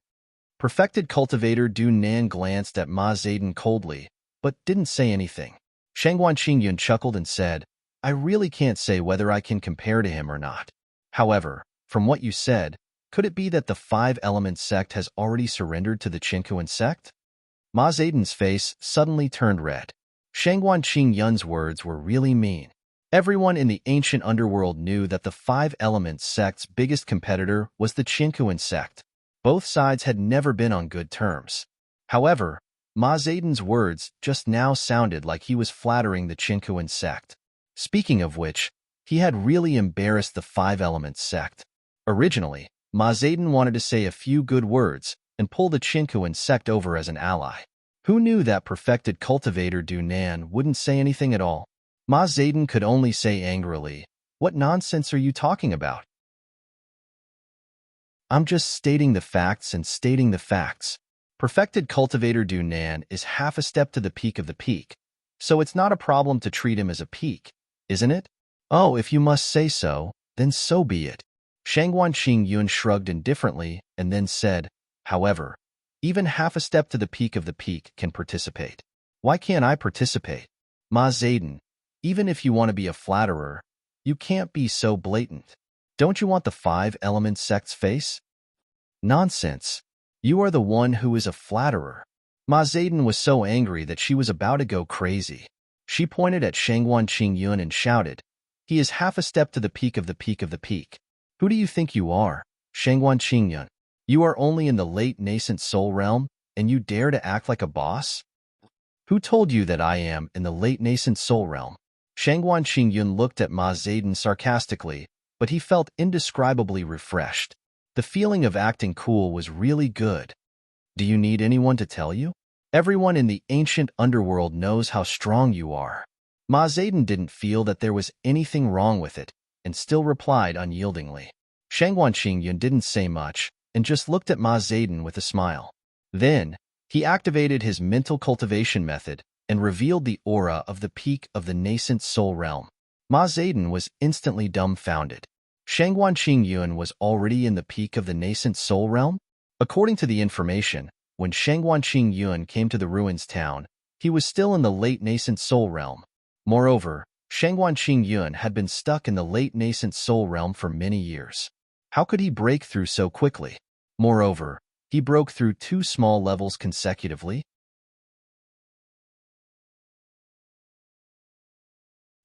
Perfected cultivator Du Nan glanced at Ma Zedong coldly, but didn't say anything. Shangguan Qingyun chuckled and said, I really can't say whether I can compare to him or not. However, from what you said, could it be that the Five Elements sect has already surrendered to the Qinkuan sect? Ma Zedong's face suddenly turned red. Shangguan Qingyun's words were really mean. Everyone in the ancient underworld knew that the Five Elements sect's biggest competitor was the Qinkuan sect. Both sides had never been on good terms. However, Ma Zedong's words just now sounded like he was flattering the Qinkuan sect. Speaking of which, he had really embarrassed the Five Elements sect. Originally, Ma Zedong wanted to say a few good words and pull the Qinkuan sect over as an ally. Who knew that perfected cultivator Du Nan wouldn't say anything at all? Ma Zedong could only say angrily, What nonsense are you talking about? I'm just stating the facts and stating the facts. Perfected cultivator Du Nan is half a step to the peak of the peak, so it's not a problem to treat him as a peak, isn't it? Oh, if you must say so, then so be it. Shangguan Qingyun shrugged indifferently and then said, However, even half a step to the peak of the peak can participate. Why can't I participate? Ma Zedong, even if you want to be a flatterer, you can't be so blatant. Don't you want the Five Elements sect's face? Nonsense. You are the one who is a flatterer. Ma Zedong was so angry that she was about to go crazy. She pointed at Shangguan Qingyun and shouted, He is half a step to the peak of the peak of the peak. Who do you think you are, Shangguan Qingyun? You are only in the late nascent soul realm, and you dare to act like a boss? Who told you that I am in the late nascent soul realm? Shangguan Qingyun looked at Ma Zedong sarcastically, but he felt indescribably refreshed. The feeling of acting cool was really good. Do you need anyone to tell you? Everyone in the ancient underworld knows how strong you are. Ma Zedong didn't feel that there was anything wrong with it, and still replied unyieldingly. Shangguan Qingyun didn't say much, and just looked at Ma Zedong with a smile. Then, he activated his mental cultivation method and revealed the aura of the peak of the nascent soul realm. Ma Zedong was instantly dumbfounded. Shangguan Qingyun was already in the peak of the nascent soul realm? According to the information, when Shangguan Qingyun came to the ruins town, he was still in the late nascent soul realm. Moreover, Shangguan Qingyun had been stuck in the late nascent soul realm for many years. How could he break through so quickly? Moreover, he broke through 2 small levels consecutively.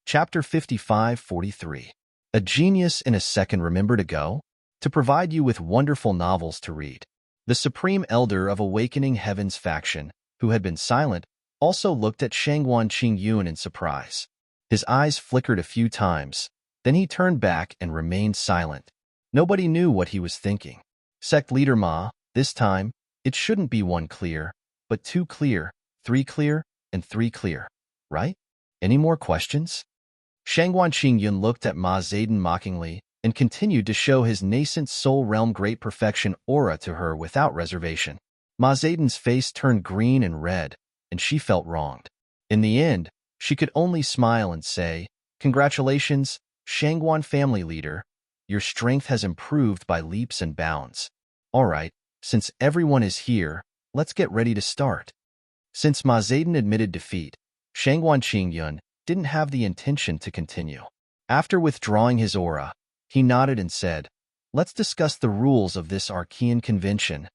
Chapter 55-43. A genius in a second remember to go? To provide you with wonderful novels to read. The Supreme Elder of Awakening Heaven's faction, who had been silent, also looked at Shangguan Qingyun in surprise. His eyes flickered a few times, then he turned back and remained silent. Nobody knew what he was thinking. Sect leader Ma, this time, it shouldn't be one clear, but two clear, three clear, and three clear, right? Any more questions? Shangguan Qingyun looked at Ma Zedong mockingly and continued to show his nascent soul realm great perfection aura to her without reservation. Ma Zedong's face turned green and red, and she felt wronged. In the end, she could only smile and say, "Congratulations, Shangguan family leader. Your strength has improved by leaps and bounds. All right, since everyone is here, let's get ready to start." Since Ma Zedong admitted defeat, Shangguan Qingyun didn't have the intention to continue. After withdrawing his aura, he nodded and said, "Let's discuss the rules of this Archean convention."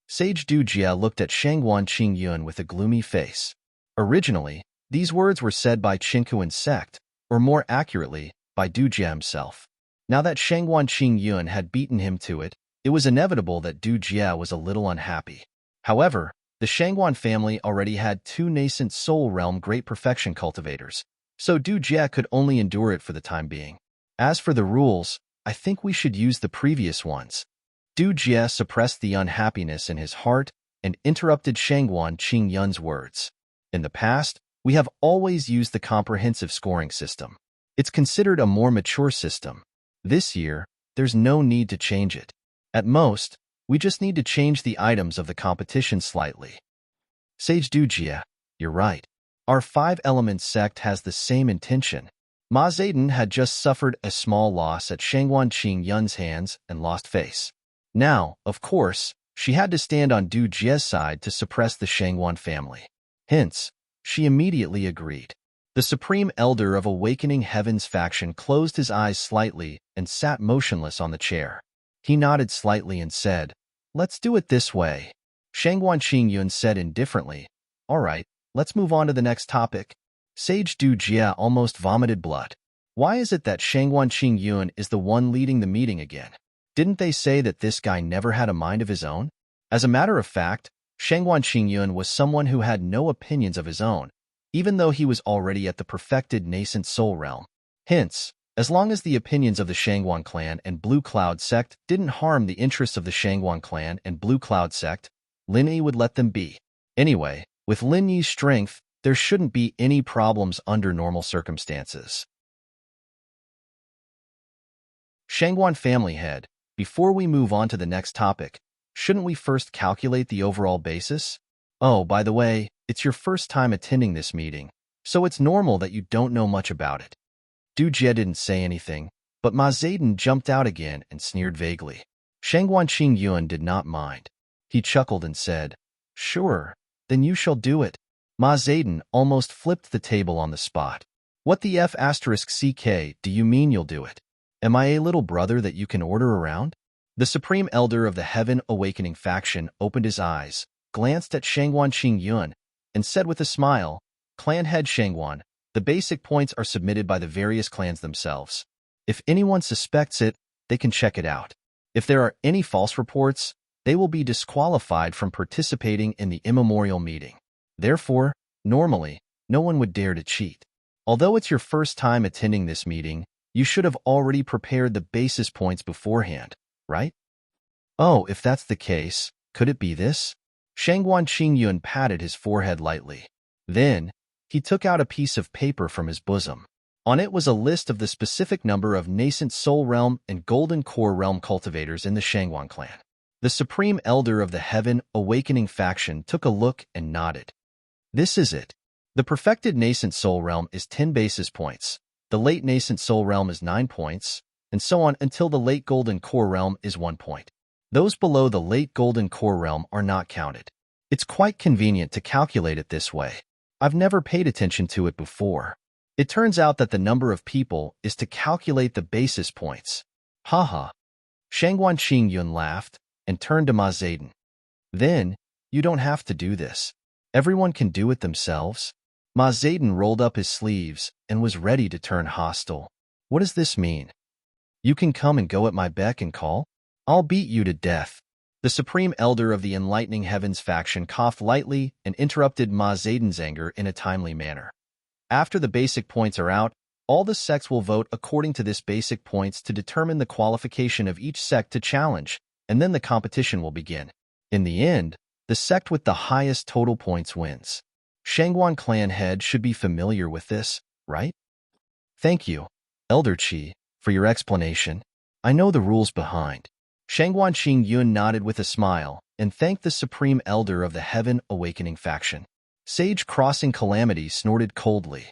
Sage Du Jie looked at Shangguan Qingyun with a gloomy face. Originally, these words were said by Qinkuan's sect, or more accurately, by Du Jie himself. Now that Shangguan Qingyun had beaten him to it, it was inevitable that Du Jie was a little unhappy. However, the Shangguan family already had two nascent soul realm great perfection cultivators, so Du Jie could only endure it for the time being. As for the rules, I think we should use the previous ones. Du Jie suppressed the unhappiness in his heart and interrupted Shangguan Qingyun's words. In the past, we have always used the comprehensive scoring system. It's considered a more mature system. This year, there's no need to change it. At most, we just need to change the items of the competition slightly. Sage Du Jie, you're right. Our five-element sect has the same intention. Ma Zedong had just suffered a small loss at Shangguan Qingyun's hands and lost face. Now, of course, she had to stand on Du Jie's side to suppress the Shangguan family. Hence, she immediately agreed. The Supreme Elder of Awakening Heaven's faction closed his eyes slightly and sat motionless on the chair. He nodded slightly and said, "Let's do it this way." Shangguan Qingyun said indifferently, "All right, let's move on to the next topic." Sage Du Jie almost vomited blood. Why is it that Shangguan Qingyun is the one leading the meeting again? Didn't they say that this guy never had a mind of his own? As a matter of fact, Shangguan Qingyun was someone who had no opinions of his own, even though he was already at the perfected nascent soul realm. Hence, as long as the opinions of the Shangguan clan and Blue Cloud sect didn't harm the interests of the Shangguan clan and Blue Cloud sect, Lin Yi would let them be. Anyway, with Lin Yi's strength, there shouldn't be any problems under normal circumstances. Shangguan family head, before we move on to the next topic, shouldn't we first calculate the overall basis? Oh, by the way, it's your first time attending this meeting, so it's normal that you don't know much about it. Du Jie didn't say anything, but Ma Zedong jumped out again and sneered vaguely. Shangguan Qingyun did not mind. He chuckled and said, "Sure, then you shall do it." Ma Zedong almost flipped the table on the spot. "What the F***ck do you mean you'll do it? Am I a little brother that you can order around?" The Supreme Elder of the Heaven Awakening faction opened his eyes, glanced at Shangguan Qingyun, and said with a smile, "Clan head Shangguan, the basic points are submitted by the various clans themselves. If anyone suspects it, they can check it out. If there are any false reports, they will be disqualified from participating in the immemorial meeting. Therefore, normally, no one would dare to cheat. Although it's your first time attending this meeting, you should have already prepared the basis points beforehand, right?" "Oh, if that's the case, could it be this?" Shangguan Qingyun patted his forehead lightly. Then, he took out a piece of paper from his bosom. On it was a list of the specific number of nascent soul realm and golden core realm cultivators in the Shangguan clan. The Supreme Elder of the Heaven Awakening faction took a look and nodded. "This is it. The perfected nascent soul realm is 10 basis points, the late nascent soul realm is 9 points, and so on until the late golden core realm is 1 point. Those below the late golden core realm are not counted. It's quite convenient to calculate it this way. I've never paid attention to it before. It turns out that the number of people is to calculate the basis points." Haha. Shangguan Qingyun laughed and turned to Ma Zedong. "Then, you don't have to do this. Everyone can do it themselves." Ma Zedong rolled up his sleeves and was ready to turn hostile. "What does this mean? You can come and go at my beck and call? I'll beat you to death." The supreme elder of the enlightening heavens faction coughed lightly and interrupted Ma Zaidan's anger in a timely manner. After the basic points are out, all the sects will vote according to this basic points to determine the qualification of each sect to challenge, and then the competition will begin. In the end, the sect with the highest total points wins. Shangguan clan head should be familiar with this, right? Thank you, Elder Qi, for your explanation. I know the rules behind. Shangguan Qingyun nodded with a smile and thanked the supreme elder of the Heaven Awakening faction. Sage Crossing Calamity snorted coldly.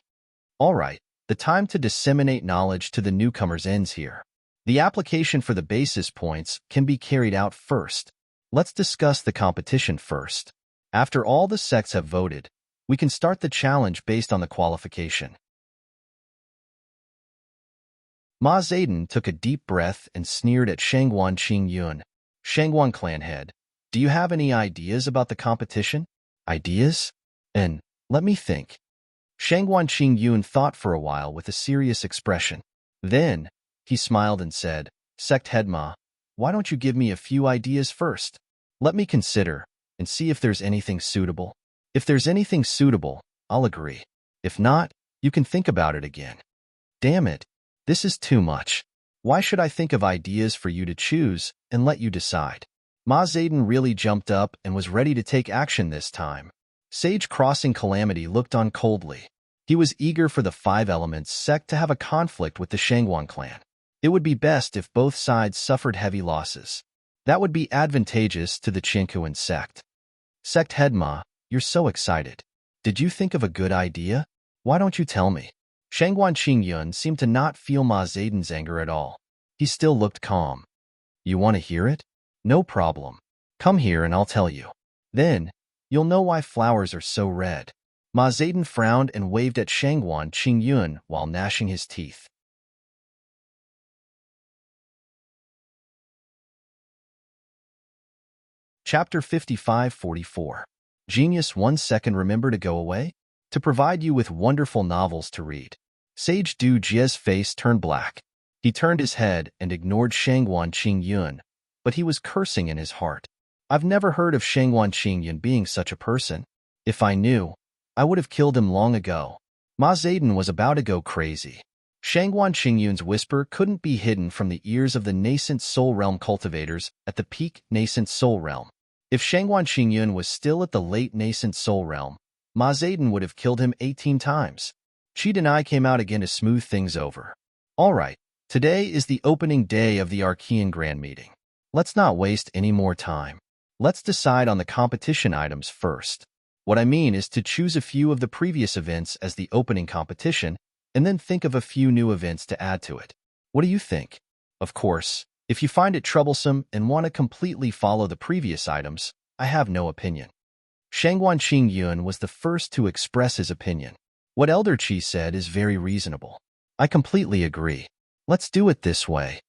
All right, the time to disseminate knowledge to the newcomers ends here. The application for the basis points can be carried out first. Let's discuss the competition first. After all the sects have voted, we can start the challenge based on the qualification. Ma Zaidan took a deep breath and sneered at Shangguan Qingyun. Shangguan clan head, do you have any ideas about the competition? Ideas? And let me think. Shangguan Qingyun thought for a while with a serious expression. Then, he smiled and said, Sect head Ma, why don't you give me a few ideas first? Let me consider and see if there's anything suitable. If there's anything suitable, I'll agree. If not, you can think about it again. Damn it, this is too much. Why should I think of ideas for you to choose and let you decide? Ma Zaidan really jumped up and was ready to take action this time. Sage Crossing Calamity looked on coldly. He was eager for the Five Elements sect to have a conflict with the Shangguan clan. It would be best if both sides suffered heavy losses. That would be advantageous to the Qinkuan sect. Sect head Ma, you're so excited. Did you think of a good idea? Why don't you tell me? Shangguan Qingyun seemed to not feel Ma Zaidan's anger at all. He still looked calm. You want to hear it? No problem. Come here and I'll tell you. Then, you'll know why flowers are so red. Ma Zaidan frowned and waved at Shangguan Qingyun while gnashing his teeth. Chapter 55-44. Genius 1 second remember to go away? To provide you with wonderful novels to read. Sage Du Jie's face turned black. He turned his head and ignored Shangguan Qingyun, but he was cursing in his heart. I've never heard of Shangguan Qingyun being such a person. If I knew, I would have killed him long ago. Ma Zaidan was about to go crazy. Shangguan Qingyun's whisper couldn't be hidden from the ears of the nascent soul realm cultivators at the peak nascent soul realm. If Shangguan Qingyun was still at the late nascent soul realm, Ma Zaidan would have killed him 18 times. Qi Denai came out again to smooth things over. All right, today is the opening day of the Archean Grand Meeting. Let's not waste any more time. Let's decide on the competition items first. What I mean is to choose a few of the previous events as the opening competition, and then think of a few new events to add to it. What do you think? Of course, if you find it troublesome and want to completely follow the previous items, I have no opinion. Shangguan Qingyun was the first to express his opinion. What Elder Qi said is very reasonable. I completely agree. Let's do it this way.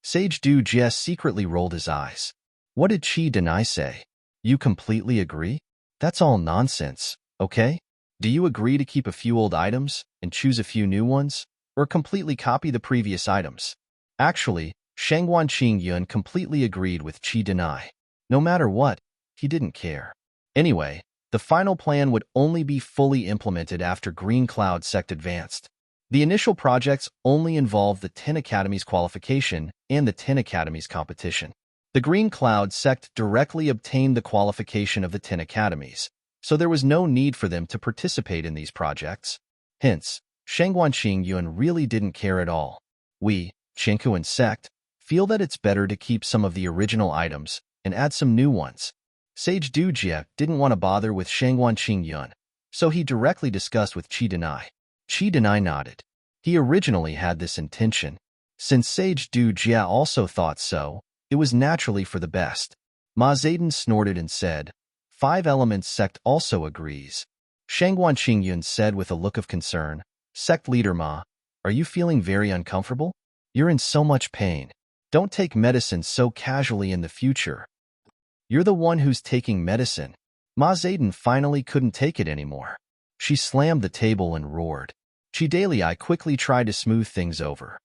Sage Du Jie secretly rolled his eyes. What did Qi Denai say? You completely agree? That's all nonsense, okay? Do you agree to keep a few old items and choose a few new ones, or completely copy the previous items? Actually, Shangguan Qingyun completely agreed with Qi Denai. No matter what, he didn't care. Anyway, the final plan would only be fully implemented after Green Cloud Sect advanced. The initial projects only involved the 10 Academies qualification and the 10 Academies competition. The Green Cloud Sect directly obtained the qualification of the 10 Academies, so there was no need for them to participate in these projects. Hence, Shangguan Qingyun really didn't care at all. We, Qinkuan Sect, feel that it's better to keep some of the original items and add some new ones. Sage Du Jie didn't want to bother with Shangguan Qingyun, so he directly discussed with Qi Denai. Qi Denai nodded. He originally had this intention. Since Sage Du Jie also thought so, it was naturally for the best. Ma Zaidan snorted and said, 5 Elements Sect also agrees. Shangguan Qingyun said with a look of concern, Sect Leader Ma, are you feeling very uncomfortable? You're in so much pain. Don't take medicine so casually in the future. You're the one who's taking medicine. Ma Zaidan finally couldn't take it anymore. She slammed the table and roared. Qi Dalai quickly tried to smooth things over.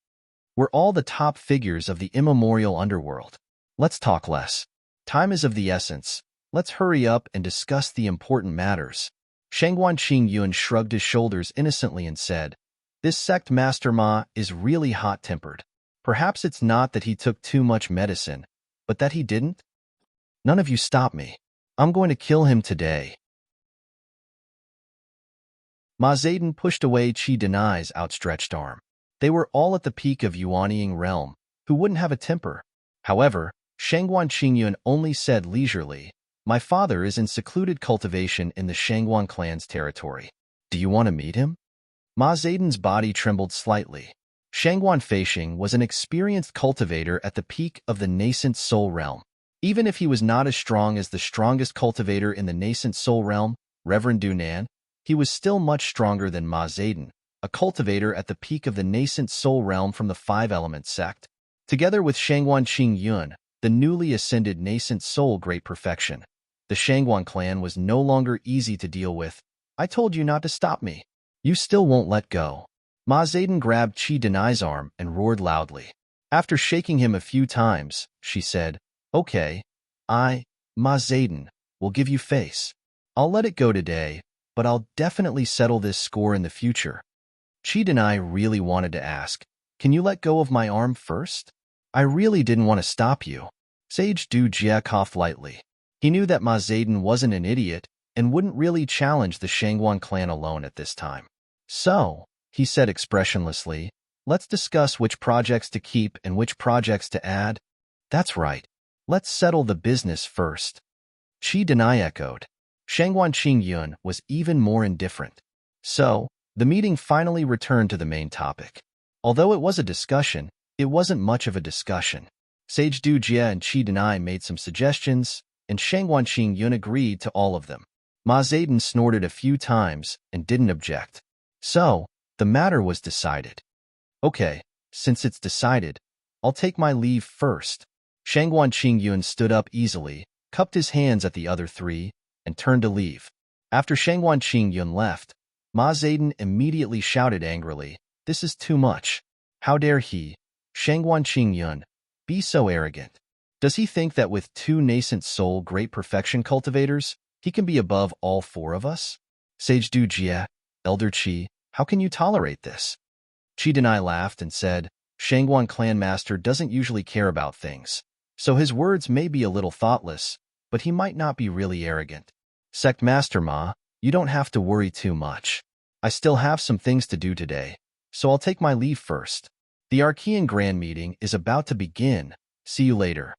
We're all the top figures of the immemorial underworld. Let's talk less. Time is of the essence. Let's hurry up and discuss the important matters. Shangguan Qingyun shrugged his shoulders innocently and said, "This sect master Ma is really hot-tempered. Perhaps it's not that he took too much medicine, but that he didn't? None of you stop me. I'm going to kill him today." Ma Zedong pushed away Qi Denai's outstretched arm. They were all at the peak of Yuanying realm. Who wouldn't have a temper? However, Shangguan Qingyun only said leisurely, "My father is in secluded cultivation in the Shangguan clan's territory. Do you want to meet him?" Ma Zedong's body trembled slightly. Shangguan Feishing was an experienced cultivator at the peak of the nascent soul realm. Even if he was not as strong as the strongest cultivator in the nascent soul realm, Reverend Dunan, he was still much stronger than Ma Zedong, a cultivator at the peak of the nascent soul realm from the five-element sect. Together with Shangguan Qingyun, the newly ascended nascent soul great perfection, the Shangguan clan was no longer easy to deal with. "I told you not to stop me. You still won't let go." Ma Zedong grabbed Qi Denai's arm and roared loudly. After shaking him a few times, she said, "Okay, Ma Zedong, will give you face. I'll let it go today, but I'll definitely settle this score in the future." Qi Denai really wanted to ask, "Can you let go of my arm first? I really didn't want to stop you." Sage Du Jie coughed lightly. He knew that Ma Zedong wasn't an idiot and wouldn't really challenge the Shangguan clan alone at this time. "So," he said expressionlessly, "let's discuss which projects to keep and which projects to add." "That's right. Let's settle the business first." Qi Denai echoed. Shangguan Qingyun was even more indifferent. So, the meeting finally returned to the main topic. Although it was a discussion, it wasn't much of a discussion. Sage Du Jie and Qi Denai made some suggestions, and Shangguan Qingyun agreed to all of them. Ma Zedong snorted a few times and didn't object. So, the matter was decided. "Okay, since it's decided, I'll take my leave first." Shangguan Qingyun stood up easily, cupped his hands at the other three, and turned to leave. After Shangguan Qingyun left, Ma Zedong immediately shouted angrily, "This is too much. How dare he, Shangguan Qingyun, be so arrogant? Does he think that with two nascent soul great perfection cultivators, he can be above all four of us? Sage Du Jie, Elder Qi, how can you tolerate this?" Qi Denai laughed and said, "Shangguan clan master doesn't usually care about things, so his words may be a little thoughtless, but he might not be really arrogant. Sect Master Ma, you don't have to worry too much. I still have some things to do today, so I'll take my leave first. The Archean Grand Meeting is about to begin. See you later."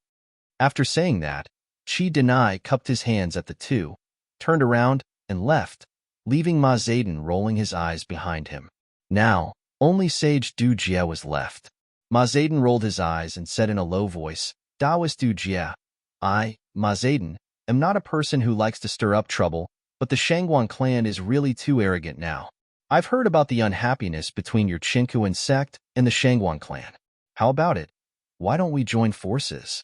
After saying that, Qi Denai cupped his hands at the two, turned around, and left, leaving Ma Zedong rolling his eyes behind him. Now, only Sage Du Jie was left. Ma Zedong rolled his eyes and said in a low voice, "Daoist Du Jie, I, Ma Zedong, am not a person who likes to stir up trouble, but the Shangguan clan is really too arrogant now. I've heard about the unhappiness between your Qinkuan sect and the Shangguan clan. How about it? Why don't we join forces?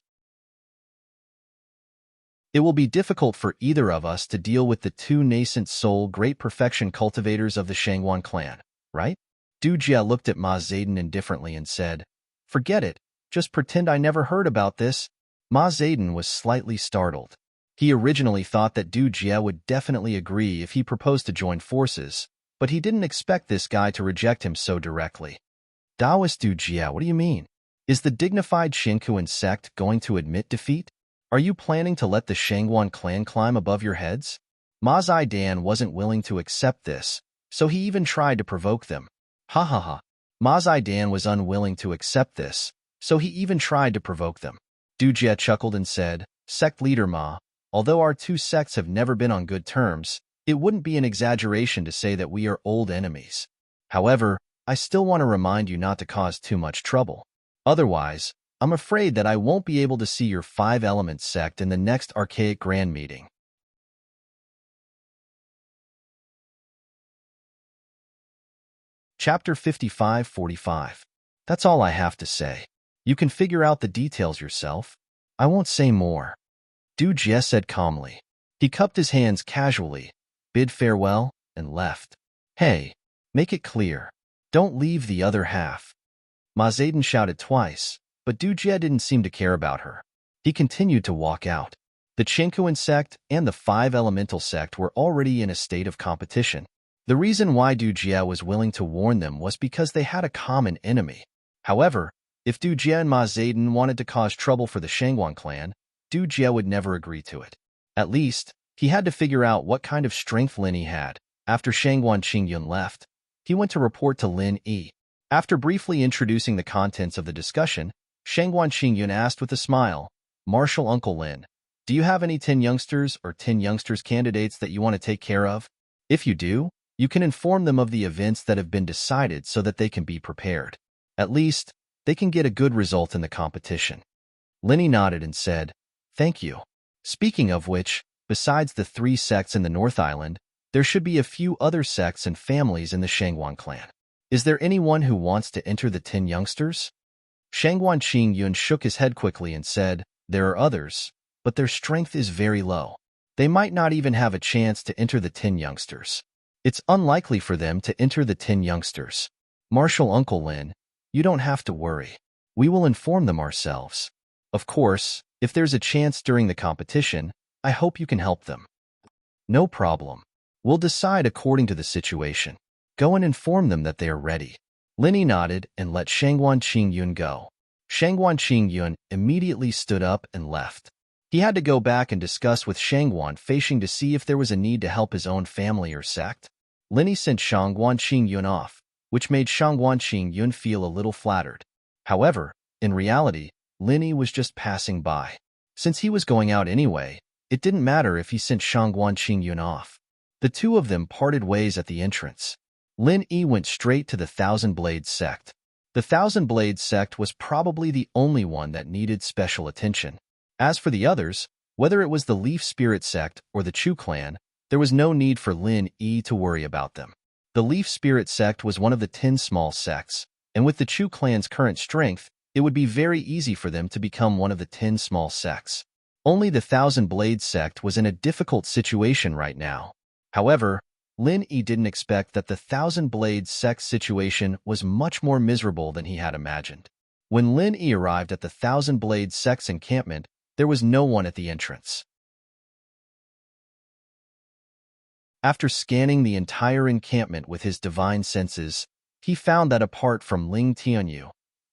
It will be difficult for either of us to deal with the two nascent soul great perfection cultivators of the Shangguan clan, right?" Du Jie looked at Ma Zedong indifferently and said, "Forget it. Just pretend I never heard about this." Ma Zedong was slightly startled. He originally thought that Du Jie would definitely agree if he proposed to join forces, but he didn't expect this guy to reject him so directly. "Daoist Du Jie, what do you mean? Is the dignified Qinkuan sect going to admit defeat? Are you planning to let the Shangguan clan climb above your heads?" Ma Zedong wasn't willing to accept this, so he even tried to provoke them. Ha ha ha. Ma Zedong was unwilling to accept this, so he even tried to provoke them. Du Jie chuckled and said, "Sect leader Ma, although our two sects have never been on good terms, it wouldn't be an exaggeration to say that we are old enemies. However, I still want to remind you not to cause too much trouble. Otherwise, I'm afraid that I won't be able to see your five-element sect in the next Archaic Grand Meeting." Chapter 55-45. That's all I have to say. You can figure out the details yourself. I won't say more. Du Jie said calmly. He cupped his hands casually, bid farewell, and left. "Hey, make it clear. Don't leave the other half." Ma Zedong shouted twice, but Du Jie didn't seem to care about her. He continued to walk out. The Chinkuan sect and the Five Elemental sect were already in a state of competition. The reason why Du Jie was willing to warn them was because they had a common enemy. However, if Du Jie and Ma Zedong wanted to cause trouble for the Shangguan clan, Du Jie would never agree to it. At least, he had to figure out what kind of strength Lin Yi had. After Shangguan Qingyun left, he went to report to Lin Yi. After briefly introducing the contents of the discussion, Shangguan Qingyun asked with a smile, "Marshal Uncle Lin, do you have any 10 youngsters or 10 youngsters candidates that you want to take care of? If you do, you can inform them of the events that have been decided so that they can be prepared. At least, they can get a good result in the competition." Lin Yi nodded and said, "Thank you. Speaking of which, besides the 3 sects in the North Island, there should be a few other sects and families in the Shangguan clan. Is there anyone who wants to enter the 10 youngsters?" Shangguan Qingyun shook his head quickly and said, "There are others, but their strength is very low. They might not even have a chance to enter the 10 youngsters. It's unlikely for them to enter the 10 youngsters. Marshal Uncle Lin, you don't have to worry. We will inform them ourselves. Of course, if there's a chance during the competition, I hope you can help them." "No problem. We'll decide according to the situation. Go and inform them that they are ready." Lin Yi nodded and let Shangguan Qingyun go. Shangguan Qingyun immediately stood up and left. He had to go back and discuss with Shangguan Feishing to see if there was a need to help his own family or sect. Lin Yi sent Shangguan Qingyun off, which made Shangguan Qingyun feel a little flattered. However, in reality, Lin Yi was just passing by. Since he was going out anyway, it didn't matter if he sent Shangguan Qingyun off. The two of them parted ways at the entrance. Lin Yi went straight to the Thousand Blades sect. The Thousand Blades sect was probably the only one that needed special attention. As for the others, whether it was the Leaf Spirit sect or the Chu clan, there was no need for Lin Yi to worry about them. The Leaf Spirit sect was one of the 10 small sects, and with the Chu clan's current strength, it would be very easy for them to become one of the 10 small sects. Only the Thousand Blades sect was in a difficult situation right now. However, Lin Yi didn't expect that the Thousand Blades sect's situation was much more miserable than he had imagined. When Lin Yi arrived at the Thousand Blades sect's encampment, there was no one at the entrance. After scanning the entire encampment with his divine senses, he found that apart from Ling Tianyu,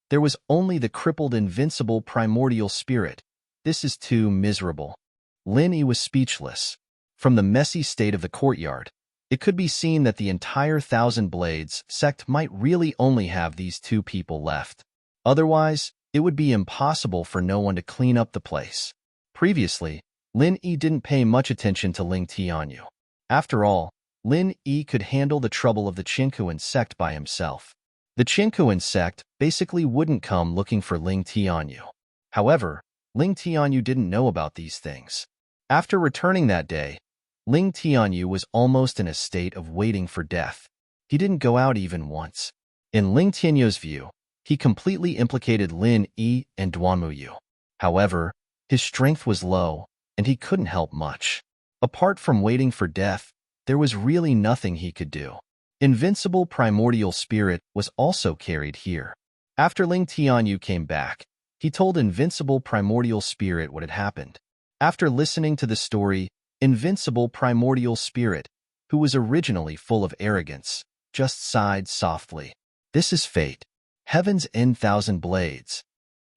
there was only the crippled invincible primordial spirit. This is too miserable. Lin Yi was speechless. From the messy state of the courtyard, it could be seen that the entire Thousand Blades sect might really only have these 2 people left. Otherwise, it would be impossible for no one to clean up the place. Previously, Lin Yi didn't pay much attention to Ling Tianyu. After all, Lin Yi could handle the trouble of the Chinkuan sect by himself. The Chinkuan sect basically wouldn't come looking for Ling Tianyu. However, Ling Tianyu didn't know about these things. After returning that day, Ling Tianyu was almost in a state of waiting for death. He didn't go out even once. In Ling Tianyu's view, he completely implicated Lin Yi and Duanmuyu. However, his strength was low, and he couldn't help much. Apart from waiting for death, there was really nothing he could do. Invincible primordial spirit was also carried here. After Ling Tianyu came back, he told Invincible Primordial Spirit what had happened. After listening to the story, Invincible Primordial Spirit, who was originally full of arrogance, just sighed softly. "This is fate. Heaven's end thousand blades."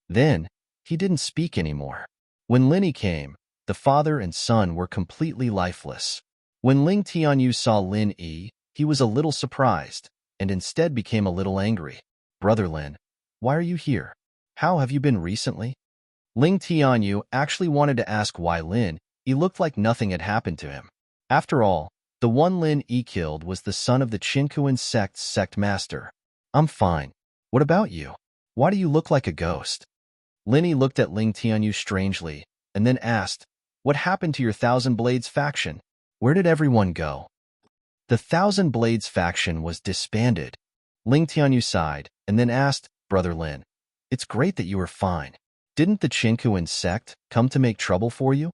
Then, he didn't speak anymore. When Lin Yi came, the father and son were completely lifeless. When Ling Tianyu saw Lin Yi, he was a little surprised, and instead became a little angry. "Brother Lin, why are you here? How have you been recently?" Ling Tianyu actually wanted to ask why Lin Yi looked like nothing had happened to him. After all, the one Lin Yi killed was the son of the Chinkuan sect's sect master. "I'm fine. What about you? Why do you look like a ghost?" Lin Yi looked at Ling Tianyu strangely, and then asked, "What happened to your Thousand Blades faction? Where did everyone go?" "The Thousand Blades faction was disbanded." Ling Tianyu sighed, and then asked, "Brother Lin, it's great that you are fine. Didn't the Chinkuan sect come to make trouble for you?"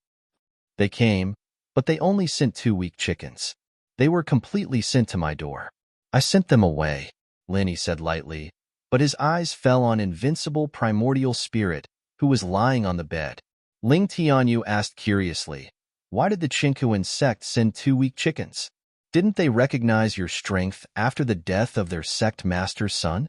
"They came, but they only sent 2 weak chickens. They were completely sent to my door. I sent them away," Lin Yi said lightly, but his eyes fell on Invincible Primordial Spirit, who was lying on the bed. Ling Tianyu asked curiously. Why did the Chinkuan sect send 2 weak chickens? Didn't they recognize your strength after the death of their sect master's son?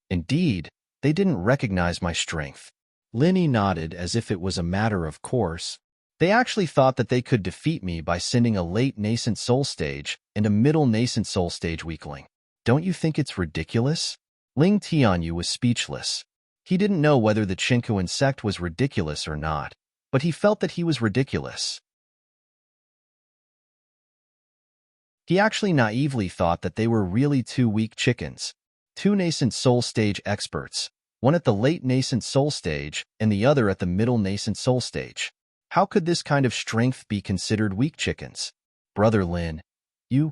Indeed, they didn't recognize my strength. Lin Yi nodded as if it was a matter of course. They actually thought that they could defeat me by sending a late nascent soul stage and a middle nascent soul stage weakling. Don't you think it's ridiculous? Ling Tianyu was speechless. He didn't know whether the Chinkuan sect was ridiculous or not, but he felt that he was ridiculous. He actually naively thought that they were really 2 weak chickens, 2 nascent soul stage experts, one at the late nascent soul stage and the other at the middle nascent soul stage. How could this kind of strength be considered weak chickens? Brother Lin,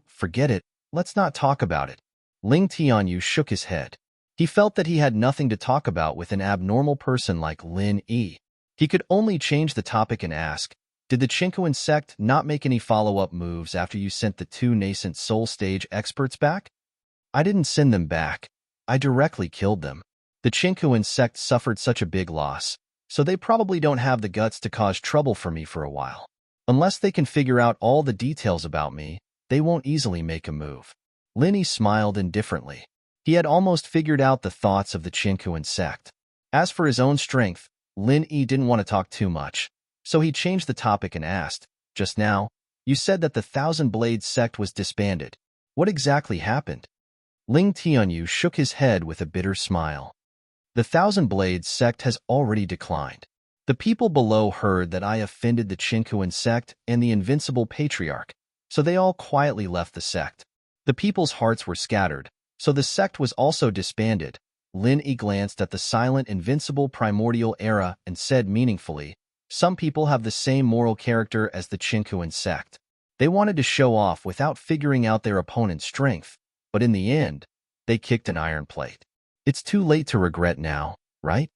forget it, let's not talk about it. Ling Tianyu shook his head. He felt that he had nothing to talk about with an abnormal person like Lin Yi. He could only change the topic and ask, did the Chinkuan sect not make any follow-up moves after you sent the 2 nascent soul stage experts back? I didn't send them back. I directly killed them. The Chinkuan sect suffered such a big loss, so they probably don't have the guts to cause trouble for me for a while. Unless they can figure out all the details about me, they won't easily make a move. Lin Yi smiled indifferently. He had almost figured out the thoughts of the Chinkuan sect. As for his own strength, Lin Yi didn't want to talk too much, so he changed the topic and asked, just now, you said that the Thousand Blades sect was disbanded. What exactly happened? Ling Tianyu shook his head with a bitter smile. The Thousand Blades sect has already declined. The people below heard that I offended the Chinkuan sect and the Invincible Patriarch, so they all quietly left the sect. The people's hearts were scattered, so the sect was also disbanded. Lin Yi glanced at the silent Invincible Primordial Era and said meaningfully, some people have the same moral character as the Chinkuan sect. They wanted to show off without figuring out their opponent's strength, but in the end, they kicked an iron plate. It's too late to regret now, right?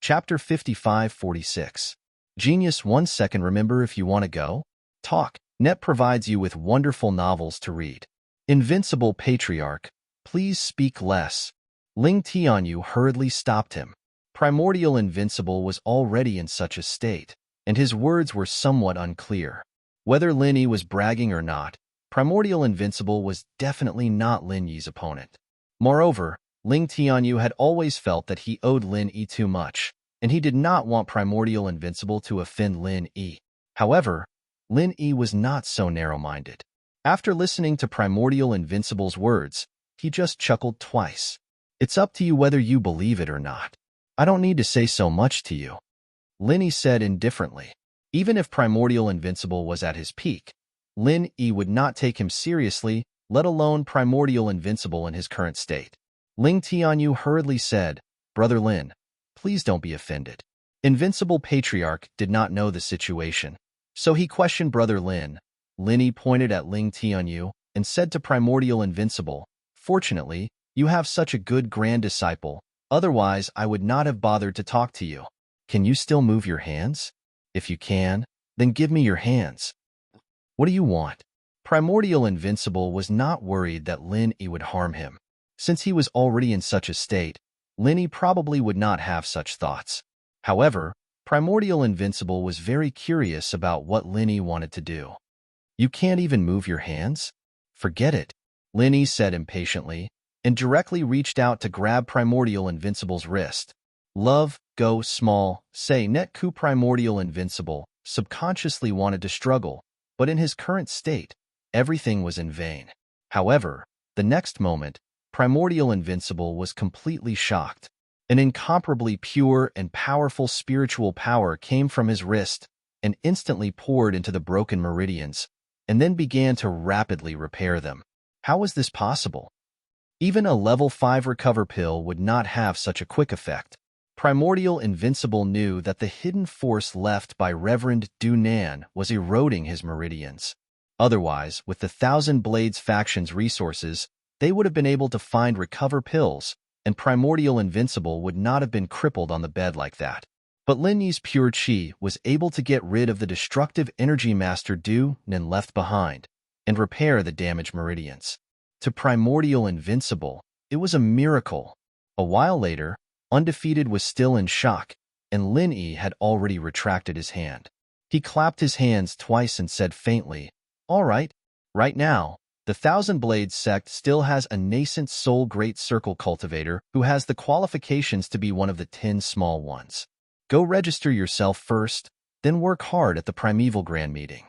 Chapter 55-46. Genius 1 second. Remember, if you want to go, talk. Net provides you with wonderful novels to read. Invincible Patriarch, please speak less. Ling Tianyu hurriedly stopped him. Primordial Invincible was already in such a state, and his words were somewhat unclear. Whether Lin Yi was bragging or not, Primordial Invincible was definitely not Lin Yi's opponent. Moreover, Ling Tianyu had always felt that he owed Lin Yi too much, and he did not want Primordial Invincible to offend Lin Yi. However, Lin Yi was not so narrow-minded. After listening to Primordial Invincible's words, he just chuckled twice. It's up to you whether you believe it or not. I don't need to say so much to you. Lin Yi said indifferently. Even if Primordial Invincible was at his peak, Lin Yi would not take him seriously, let alone Primordial Invincible in his current state. Ling Tianyu hurriedly said, Brother Lin, please don't be offended. Invincible Patriarch did not know the situation, so he questioned Brother Lin. Lin Yi pointed at Ling Tianyu and said to Primordial Invincible, fortunately, you have such a good grand disciple, otherwise I would not have bothered to talk to you. Can you still move your hands? If you can, then give me your hands. What do you want? Primordial Invincible was not worried that Lin Yi would harm him. Since he was already in such a state, Lin Yi probably would not have such thoughts. However, Primordial Invincible was very curious about what Lin Yi wanted to do. You can't even move your hands? Forget it, Lin Yi said impatiently, and directly reached out to grab Primordial Invincible's wrist. Love, go small, say net ku. Primordial Invincible subconsciously wanted to struggle, but in his current state, everything was in vain. However, the next moment, Primordial Invincible was completely shocked. An incomparably pure and powerful spiritual power came from his wrist and instantly poured into the broken meridians, and then began to rapidly repair them. How was this possible? Even a level 5 recover pill would not have such a quick effect. Primordial Invincible knew that the hidden force left by Reverend Du Nan was eroding his meridians. Otherwise, with the Thousand Blades faction's resources, they would have been able to find recover pills, and Primordial Invincible would not have been crippled on the bed like that. But Lin Yi's pure chi was able to get rid of the destructive energy Master Du Nan left behind, and repair the damaged meridians. to primordial invincible. It was a miracle. A while later, Undefeated was still in shock, and Lin Yi had already retracted his hand. He clapped his hands twice and said faintly, "All right. Right now, the Thousand Blades sect still has a nascent soul great circle cultivator who has the qualifications to be one of the 10 small ones. Go register yourself first, then work hard at the Primeval Grand Meeting.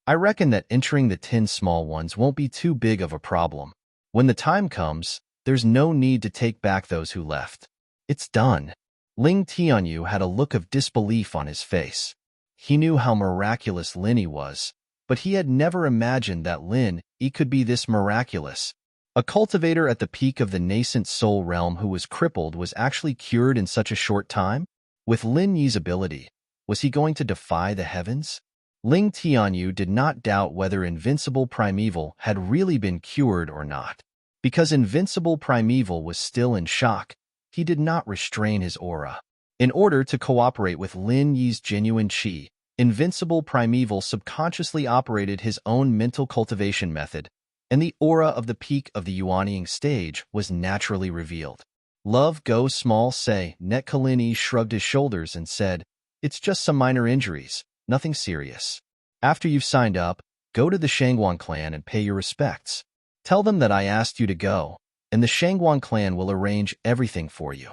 I reckon that entering the 10 small ones won't be too big of a problem. When the time comes, there's no need to take back those who left. It's done." Ling Tianyu had a look of disbelief on his face. He knew how miraculous Lin Yi was, but he had never imagined that Lin Yi could be this miraculous. A cultivator at the peak of the nascent soul realm who was crippled was actually cured in such a short time? With Lin Yi's ability, was he going to defy the heavens? Ling Tianyu did not doubt whether Invincible Primeval had really been cured or not. Because Invincible Primeval was still in shock, he did not restrain his aura. In order to cooperate with Lin Yi's genuine qi, Invincible Primeval subconsciously operated his own mental cultivation method, and the aura of the peak of the Yuanying stage was naturally revealed. Love Go Small Say. Lin Yi shrugged his shoulders and said, "It's just some minor injuries, nothing serious. After you've signed up, go to the Shangguan clan and pay your respects. Tell them that I asked you to go, and the Shangguan clan will arrange everything for you."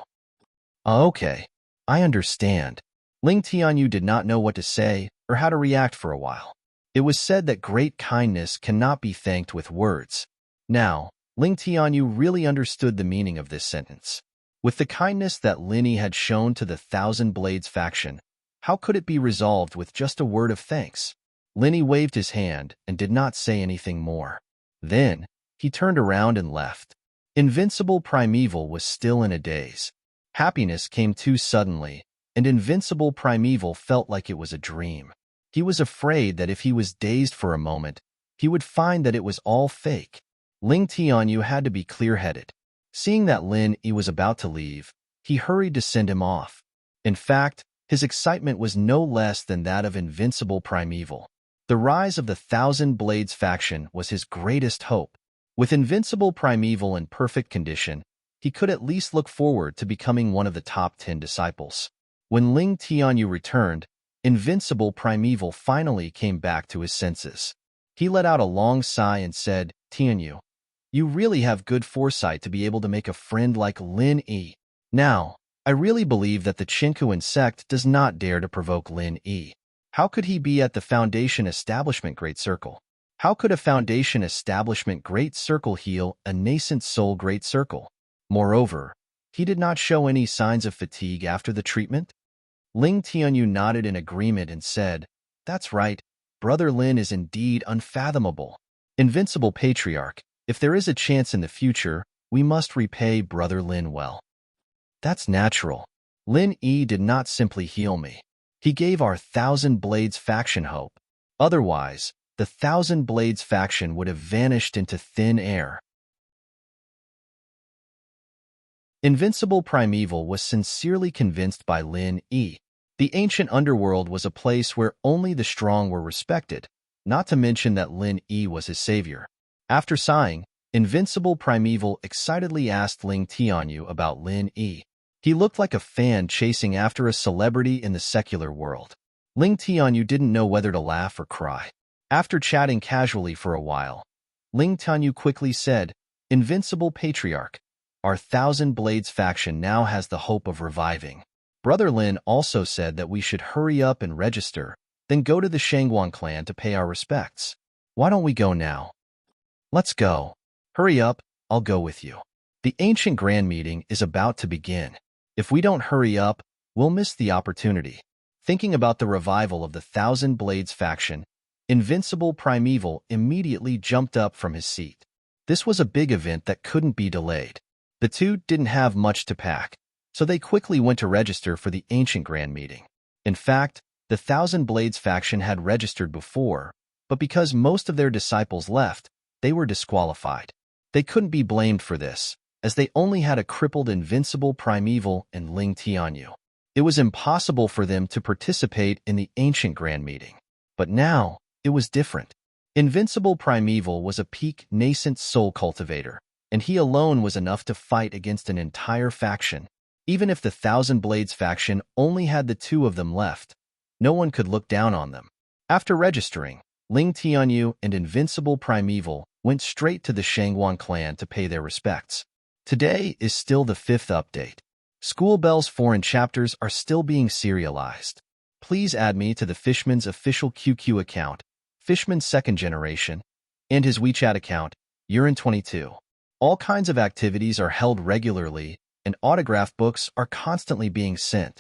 Okay, I understand. Ling Tianyu did not know what to say or how to react for a while. It was said that great kindness cannot be thanked with words. Now, Ling Tianyu really understood the meaning of this sentence. With the kindness that Lin Yi had shown to the Thousand Blades faction, how could it be resolved with just a word of thanks? Lin Yi waved his hand and did not say anything more. Then, he turned around and left. Invincible Primeval was still in a daze. Happiness came too suddenly, and Invincible Primeval felt like it was a dream. He was afraid that if he was dazed for a moment, he would find that it was all fake. Ling Tianyu had to be clear-headed. Seeing that Lin Yi was about to leave, he hurried to send him off. In fact, his excitement was no less than that of Invincible Primeval. The rise of the Thousand Blades faction was his greatest hope. With Invincible Primeval in perfect condition, he could at least look forward to becoming one of the top 10 disciples. When Ling Tianyu returned, Invincible Primeval finally came back to his senses. He let out a long sigh and said, "Tianyu, you really have good foresight to be able to make a friend like Lin Yi. Now, I really believe that the Qinkuan sect does not dare to provoke Lin Yi. How could he be at the Foundation Establishment Great Circle? How could a Foundation Establishment Great Circle heal a nascent soul Great Circle? Moreover, he did not show any signs of fatigue after the treatment." Ling Tianyu nodded in agreement and said, "That's right, Brother Lin is indeed unfathomable. Invincible Patriarch, if there is a chance in the future, we must repay Brother Lin well." "That's natural. Lin Yi did not simply heal me. He gave our Thousand Blades faction hope. Otherwise, the Thousand Blades faction would have vanished into thin air." Invincible Primeval was sincerely convinced by Lin Yi. The ancient underworld was a place where only the strong were respected, not to mention that Lin Yi was his savior. After sighing, Invincible Primeval excitedly asked Ling Tianyu about Lin Yi. He looked like a fan chasing after a celebrity in the secular world. Ling Tianyu didn't know whether to laugh or cry. After chatting casually for a while, Ling Tianyu quickly said, "Invincible Patriarch, our Thousand Blades faction now has the hope of reviving. Brother Lin also said that we should hurry up and register, then go to the Shangguan clan to pay our respects. Why don't we go now?" "Let's go. Hurry up, I'll go with you. The ancient grand meeting is about to begin. If we don't hurry up, we'll miss the opportunity." Thinking about the revival of the Thousand Blades faction, Invincible Primeval immediately jumped up from his seat. This was a big event that couldn't be delayed. The two didn't have much to pack, so they quickly went to register for the ancient grand meeting. In fact, the Thousand Blades faction had registered before, but because most of their disciples left, they were disqualified. They couldn't be blamed for this, as they only had a crippled Invincible Primeval and Ling Tianyu. It was impossible for them to participate in the ancient grand meeting. But now, it was different. Invincible Primeval was a peak nascent soul cultivator, and he alone was enough to fight against an entire faction. Even if the Thousand Blades faction only had the two of them left, no one could look down on them. After registering, Ling Tianyu and Invincible Primeval went straight to the Shangguan clan to pay their respects. Today is still the 5th update. School Bell's foreign chapters are still being serialized. Please add me to the Fishman's official QQ account, Fishman's 2nd generation, and his WeChat account, Urine22. All kinds of activities are held regularly, and autograph books are constantly being sent.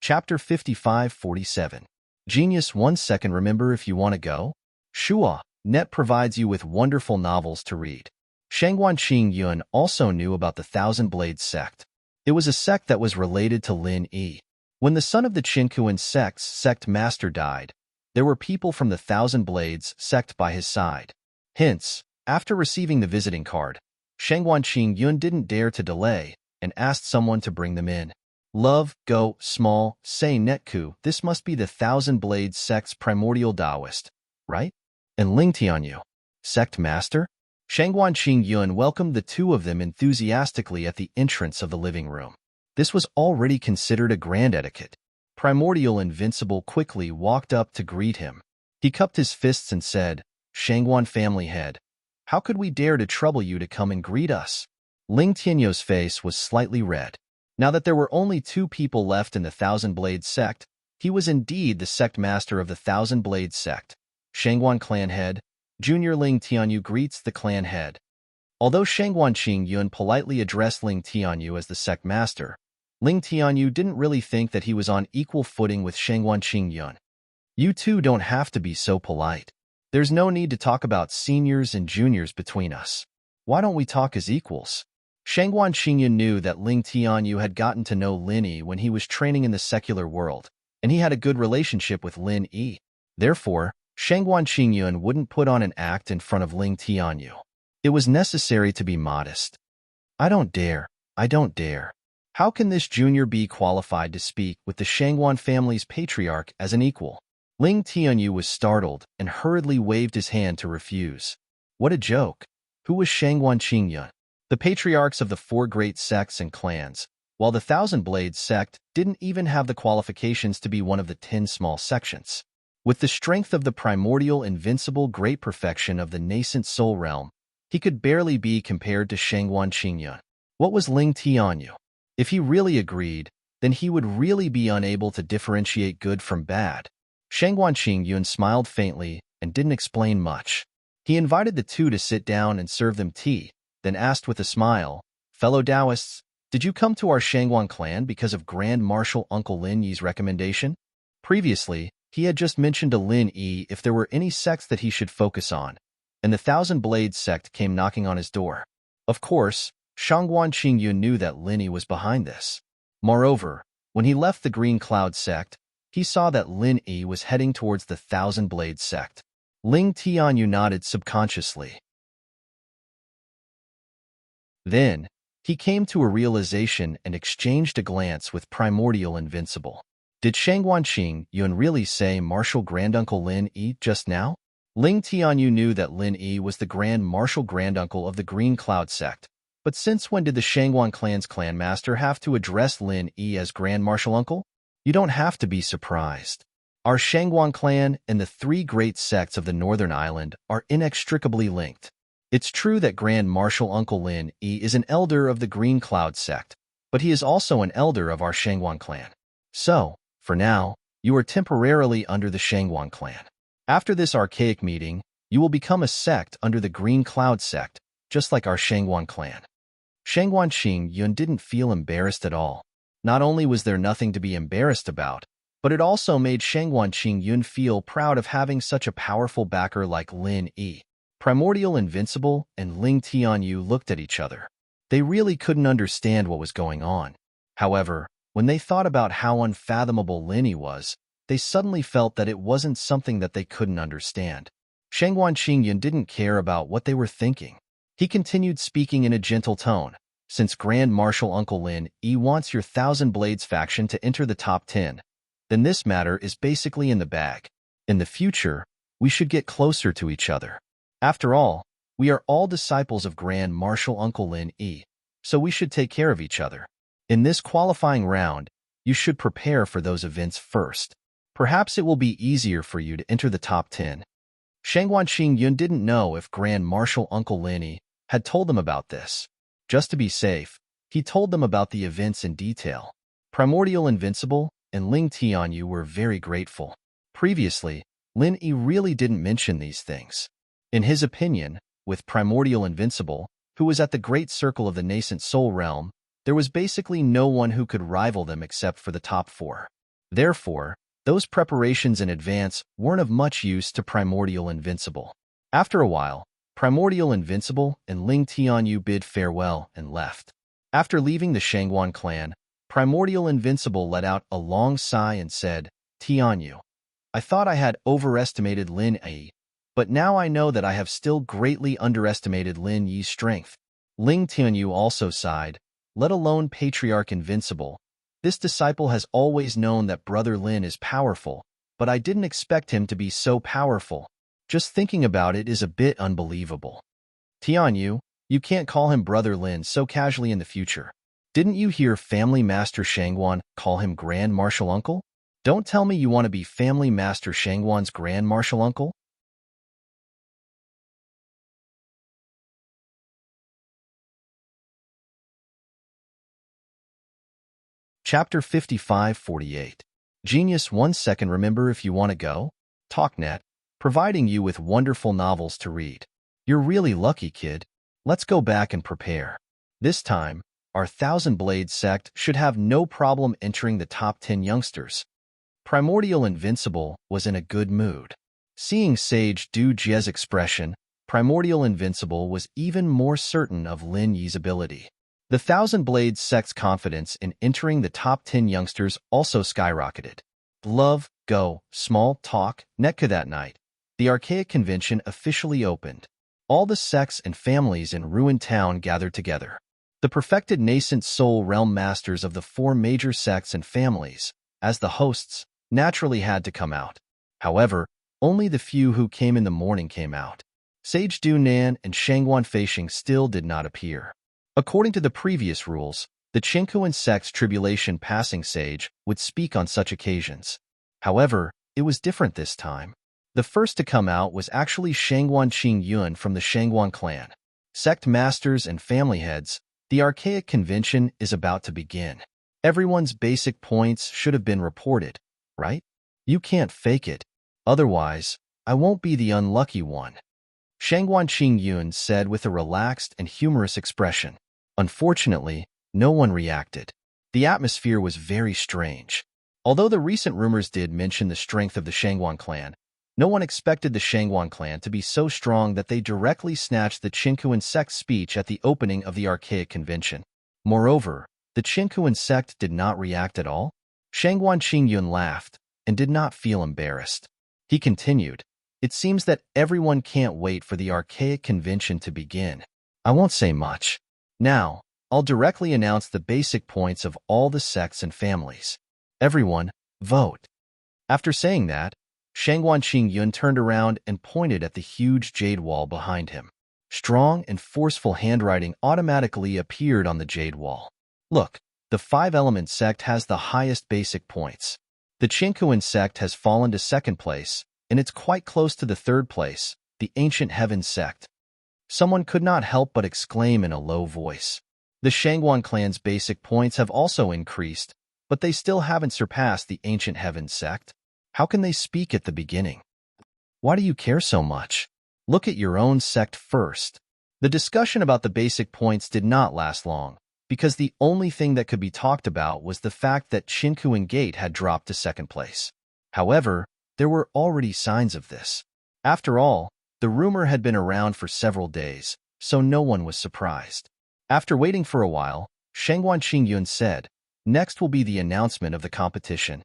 Chapter 55-47. Genius 1 second. Remember if you want to go? Shua Net provides you with wonderful novels to read. Shangguan Qingyun also knew about the Thousand Blades sect. It was a sect that was related to Lin Yi. When the son of the Qinkuan sect's sect master died, there were people from the Thousand Blades sect by his side. Hence, after receiving the visiting card, Shangguan Qingyun didn't dare to delay and asked someone to bring them in. Love, go, small, say Netku, this must be the Thousand Blades sect's primordial Taoist, right? And Ling Tianyu, sect master? Shangguan Qingyun welcomed the two of them enthusiastically at the entrance of the living room. This was already considered a grand etiquette. Primordial Invincible quickly walked up to greet him. He cupped his fists and said, Shangguan family head, how could we dare to trouble you to come and greet us? Ling Tianyu's face was slightly red. Now that there were only 2 people left in the Thousand Blades sect, he was indeed the sect master of the Thousand Blades sect. Shangguan clan head, Junior Ling Tianyu greets the clan head. Although Shangguan Qingyun politely addressed Ling Tianyu as the sect master, Ling Tianyu didn't really think that he was on equal footing with Shangguan Qingyun. You two don't have to be so polite. There's no need to talk about seniors and juniors between us. Why don't we talk as equals? Shangguan Qingyun knew that Ling Tianyu had gotten to know Lin Yi when he was training in the secular world, and he had a good relationship with Lin Yi. Therefore, Shangguan Qingyun wouldn't put on an act in front of Ling Tianyu. It was necessary to be modest. I don't dare. How can this junior be qualified to speak with the Shangguan family's patriarch as an equal? Ling Tianyu was startled and hurriedly waved his hand to refuse. What a joke. Who was Shangguan Qingyun? The patriarchs of the 4 great sects and clans, while the Thousand Blades sect didn't even have the qualifications to be one of the 10 small sections. With the strength of the primordial invincible great perfection of the nascent soul realm, he could barely be compared to Shangguan Qingyun. What was Ling Tianyu? If he really agreed, then he would really be unable to differentiate good from bad. Shangguan Qingyun smiled faintly and didn't explain much. He invited the two to sit down and serve them tea, then asked with a smile, Fellow Taoists, did you come to our Shangguan clan because of Grand Marshal Uncle Lin Yi's recommendation? Previously, he had just mentioned to Lin Yi if there were any sects that he should focus on, and the Thousand Blades sect came knocking on his door. Of course, Shangguan Qingyun knew that Lin Yi was behind this. Moreover, when he left the Green Cloud sect, he saw that Lin Yi was heading towards the Thousand Blades sect. Ling Tianyu nodded subconsciously. Then, he came to a realization and exchanged a glance with Primordial Invincible. Did Shangguan Qingyun really say Marshal Granduncle Lin Yi just now? Ling Tianyu knew that Lin Yi was the Grand Marshal Granduncle of the Green Cloud sect, but since when did the Shangguan clan's clan master have to address Lin Yi as Grand Marshal Uncle? You don't have to be surprised. Our Shangguan clan and the 3 great sects of the Northern Island are inextricably linked. It's true that Grand Marshal Uncle Lin Yi is an elder of the Green Cloud sect, but he is also an elder of our Shangguan clan. So, for now, you are temporarily under the Shangguan clan. After this archaic meeting, you will become a sect under the Green Cloud sect, just like our Shangguan clan. Shangguan Qingyun didn't feel embarrassed at all. Not only was there nothing to be embarrassed about, but it also made Shangguan Qingyun feel proud of having such a powerful backer like Lin Yi. Primordial Invincible and Ling Tianyu looked at each other. They really couldn't understand what was going on. However, when they thought about how unfathomable Lin Yi was, they suddenly felt that it wasn't something that they couldn't understand. Shangguan Qingyun didn't care about what they were thinking. He continued speaking in a gentle tone. Since Grand Marshal Uncle Lin Yi wants your Thousand Blades faction to enter the top 10, then this matter is basically in the bag. In the future, we should get closer to each other. After all, we are all disciples of Grand Marshal Uncle Lin Yi, so we should take care of each other. In this qualifying round, you should prepare for those events first. Perhaps it will be easier for you to enter the top 10. Shangguan Qingyun didn't know if Grand Marshal Uncle Lin Yi had told them about this. Just to be safe, he told them about the events in detail. Primordial Invincible and Ling Tianyu were very grateful. Previously, Lin Yi really didn't mention these things. In his opinion, with Primordial Invincible, who was at the Great Circle of the Nascent Soul Realm, there was basically no one who could rival them except for the top 4. Therefore, those preparations in advance weren't of much use to Primordial Invincible. After a while, Primordial Invincible and Ling Tianyu bid farewell and left. After leaving the Shangguan clan, Primordial Invincible let out a long sigh and said, "Tianyu, I thought I had overestimated Lin Yi, but now I know that I have still greatly underestimated Lin Yi's strength." Ling Tianyu also sighed, "Let alone Patriarch Invincible. This disciple has always known that Brother Lin is powerful, but I didn't expect him to be so powerful. Just thinking about it is a bit unbelievable. Tianyu, you can't call him Brother Lin so casually in the future. Didn't you hear Family Master Shangguan call him Grand Marshal Uncle? Don't tell me you want to be Family Master Shangguan's Grand Marshal Uncle?" Chapter 55-48. Genius 1 second. Remember, if you want to go? TalkNet, providing you with wonderful novels to read. You're really lucky, kid. Let's go back and prepare. This time, our Thousand Blades sect should have no problem entering the top 10 youngsters. Primordial Invincible was in a good mood. Seeing Sage Du Jie's expression, Primordial Invincible was even more certain of Lin Yi's ability. The Thousand Blades sect's confidence in entering the top 10 youngsters also skyrocketed. Love, go, small talk, Netka. That night, the Archaic Convention officially opened. All the sects and families in Ruined Town gathered together. The perfected nascent soul realm masters of the 4 major sects and families, as the hosts, naturally had to come out. However, only the few who came in the morning came out. Sage Du Nan and Shangguan Feishing still did not appear. According to the previous rules, the Qingkuan sect's tribulation passing sage would speak on such occasions. However, it was different this time. The first to come out was actually Shangguan Qingyun from the Shangguan clan. Sect masters and family heads, the Archaic Convention is about to begin. Everyone's basic points should have been reported, right? You can't fake it. Otherwise, I won't be the unlucky one. Shangguan Qingyun said with a relaxed and humorous expression. Unfortunately, no one reacted. The atmosphere was very strange. Although the recent rumors did mention the strength of the Shangguan clan, no one expected the Shangguan clan to be so strong that they directly snatched the Qingkuan sect's speech at the opening of the Archaic Convention. Moreover, the Qingkuan sect did not react at all. Shangguan Qingyun laughed and did not feel embarrassed. He continued, "It seems that everyone can't wait for the Archaic Convention to begin. I won't say much. Now, I'll directly announce the basic points of all the sects and families. Everyone, vote." After saying that, Shangguan Qingyun turned around and pointed at the huge jade wall behind him. Strong and forceful handwriting automatically appeared on the jade wall. "Look, the 5-element sect has the highest basic points. The Qingkuan sect has fallen to 2nd place, and it's quite close to the 3rd place, the Ancient Heaven sect." Someone could not help but exclaim in a low voice. The Shangguan clan's basic points have also increased, but they still haven't surpassed the Ancient Heaven sect. How can they speak at the beginning? Why do you care so much? Look at your own sect first. The discussion about the basic points did not last long, because the only thing that could be talked about was the fact that Qingkuan Gate had dropped to 2nd place. However, there were already signs of this. After all, the rumor had been around for several days, so no one was surprised. After waiting for a while, Shangguan Qingyun said, "Next will be the announcement of the competition.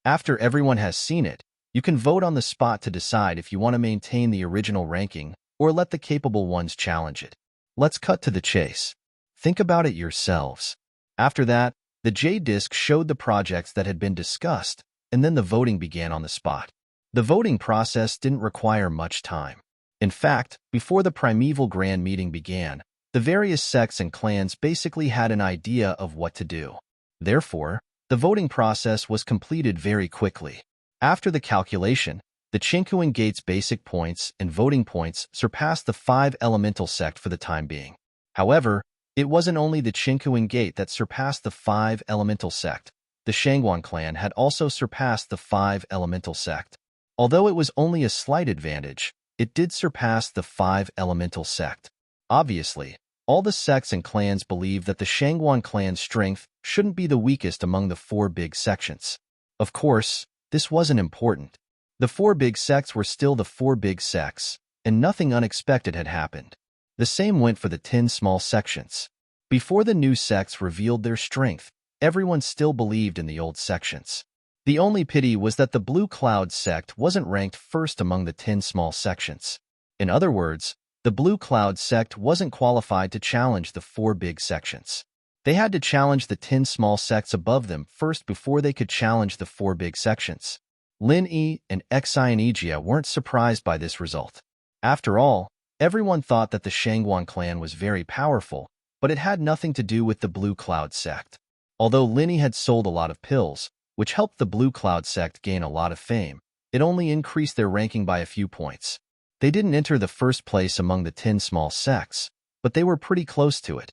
After everyone has seen it, you can vote on the spot to decide if you want to maintain the original ranking or let the capable ones challenge it. Let's cut to the chase. Think about it yourselves. After that, the J disc showed the projects that had been discussed, and then the voting began on the spot. The voting process didn't require much time. In fact, before the primeval grand meeting began, the various sects and clans basically had an idea of what to do. Therefore, the voting process was completed very quickly. After the calculation, the Chinkuan Gate's basic points and voting points surpassed the 5 elemental sect for the time being. However, it wasn't only the Chinkuan Gate that surpassed the 5 elemental sect. The Shangguan clan had also surpassed the 5 elemental sect. Although it was only a slight advantage, it did surpass the 5 elemental sect. Obviously, all the sects and clans believed that the Shangguan clan's strength shouldn't be the weakest among the 4 big sections. Of course, this wasn't important. The 4 big sects were still the 4 big sects, and nothing unexpected had happened. The same went for the 10 small sections. Before the new sects revealed their strength, everyone still believed in the old sections. The only pity was that the Blue Cloud sect wasn't ranked first among the 10 small sections. In other words, the Blue Cloud sect wasn't qualified to challenge the 4 big sections. They had to challenge the 10 small sects above them first before they could challenge the 4 big sections. Lin Yi and Xianijia weren't surprised by this result. After all, everyone thought that the Shangguan clan was very powerful, but it had nothing to do with the Blue Cloud sect. Although Lin Yi had sold a lot of pills, which helped the Blue Cloud sect gain a lot of fame, it only increased their ranking by a few points. They didn't enter the first place among the 10 small sects, but they were pretty close to it.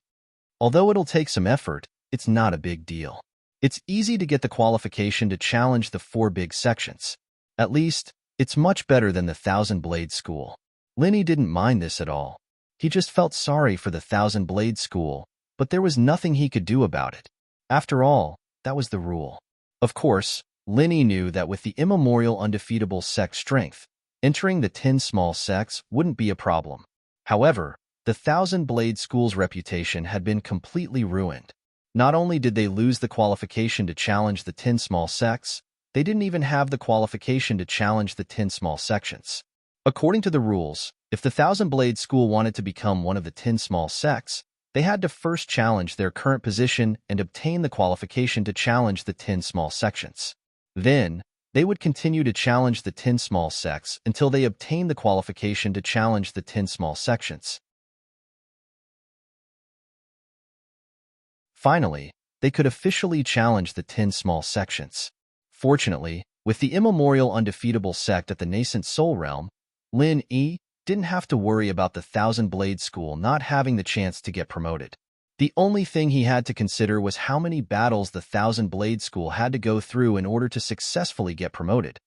Although it'll take some effort, it's not a big deal. It's easy to get the qualification to challenge the 4 big sections. At least, it's much better than the Thousand Blade School. Lin Yi didn't mind this at all. He just felt sorry for the Thousand Blade School, but there was nothing he could do about it. After all, that was the rule. Of course, Lin Yi knew that with the immemorial undefeatable sect strength, entering the 10 small sects wouldn't be a problem. However, the Thousand Blade School's reputation had been completely ruined. Not only did they lose the qualification to challenge the 10 small sects, they didn't even have the qualification to challenge the 10 small sections. According to the rules, if the Thousand Blade School wanted to become one of the 10 small sects, they had to first challenge their current position and obtain the qualification to challenge the 10 small sections. Then, they would continue to challenge the 10 small sects until they obtained the qualification to challenge the 10 small sections. Finally, they could officially challenge the 10 small sections. Fortunately, with the immemorial undefeatable sect at the nascent Soul Realm, Lin Yi didn't have to worry about the Thousand Blade School not having the chance to get promoted. The only thing he had to consider was how many battles the Thousand Blade School had to go through in order to successfully get promoted.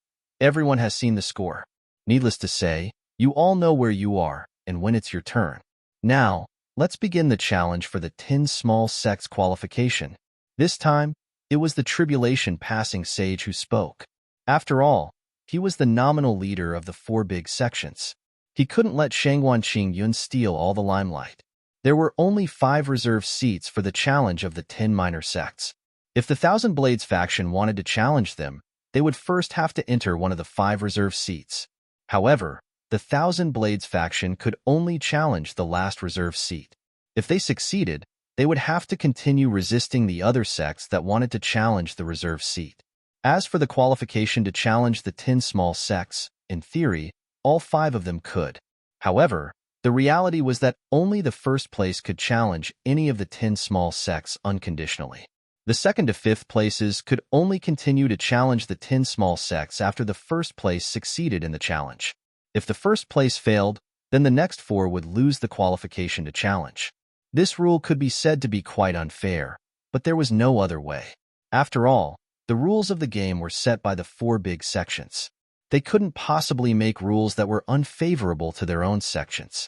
Everyone has seen the score. Needless to say, you all know where you are and when it's your turn. Now, let's begin the challenge for the 10 small sects qualification. This time, it was the Tribulation Passing Sage who spoke. After all, he was the nominal leader of the 4 big sections. He couldn't let Shangguan Qingyun steal all the limelight. There were only 5 reserved seats for the challenge of the 10 minor sects. If the Thousand Blades faction wanted to challenge them, they would first have to enter one of the 5 reserved seats. However, the Thousand Blades faction could only challenge the last reserved seat. If they succeeded, they would have to continue resisting the other sects that wanted to challenge the reserved seat. As for the qualification to challenge the 10 small sects, in theory, all 5 of them could. However, the reality was that only the first place could challenge any of the 10 small sects unconditionally. The second to 5th places could only continue to challenge the 10 small sects after the first place succeeded in the challenge. If the first place failed, then the next 4 would lose the qualification to challenge. This rule could be said to be quite unfair, but there was no other way. After all, the rules of the game were set by the 4 big sections. They couldn't possibly make rules that were unfavorable to their own sections.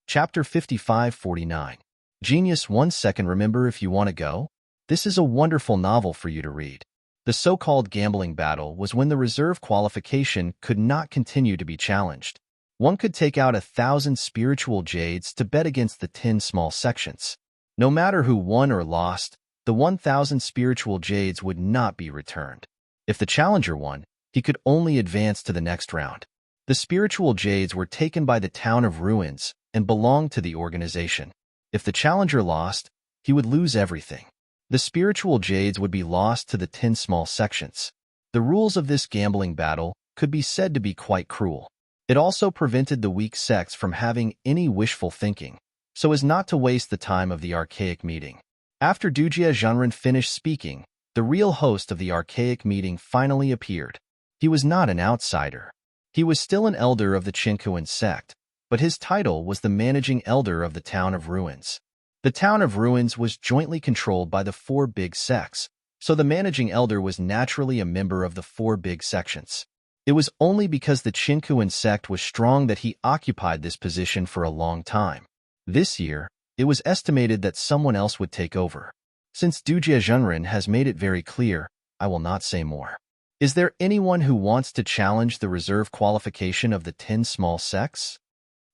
Chapter 55-49. Genius 1 second. Remember if you want to go? This is a wonderful novel for you to read. The so-called gambling battle was when the reserve qualification could not continue to be challenged. One could take out 1,000 spiritual jades to bet against the 10 small sections. No matter who won or lost, the 1,000 spiritual jades would not be returned. If the challenger won, he could only advance to the next round. The spiritual jades were taken by the town of ruins and belonged to the organization. If the challenger lost, he would lose everything. The spiritual jades would be lost to the 10 small sections. The rules of this gambling battle could be said to be quite cruel. It also prevented the weak sects from having any wishful thinking, so as not to waste the time of the archaic meeting. After Dujia Zhenren finished speaking, the real host of the archaic meeting finally appeared. He was not an outsider. He was still an elder of the Qinkuan sect, but his title was the managing elder of the town of ruins. The town of ruins was jointly controlled by the 4 big sects, so the managing elder was naturally a member of the 4 big sections. It was only because the Qinkuan sect was strong that he occupied this position for a long time. This year, it was estimated that someone else would take over. Since Dujia Zhenren has made it very clear, I will not say more. Is there anyone who wants to challenge the reserve qualification of the 10 small sects?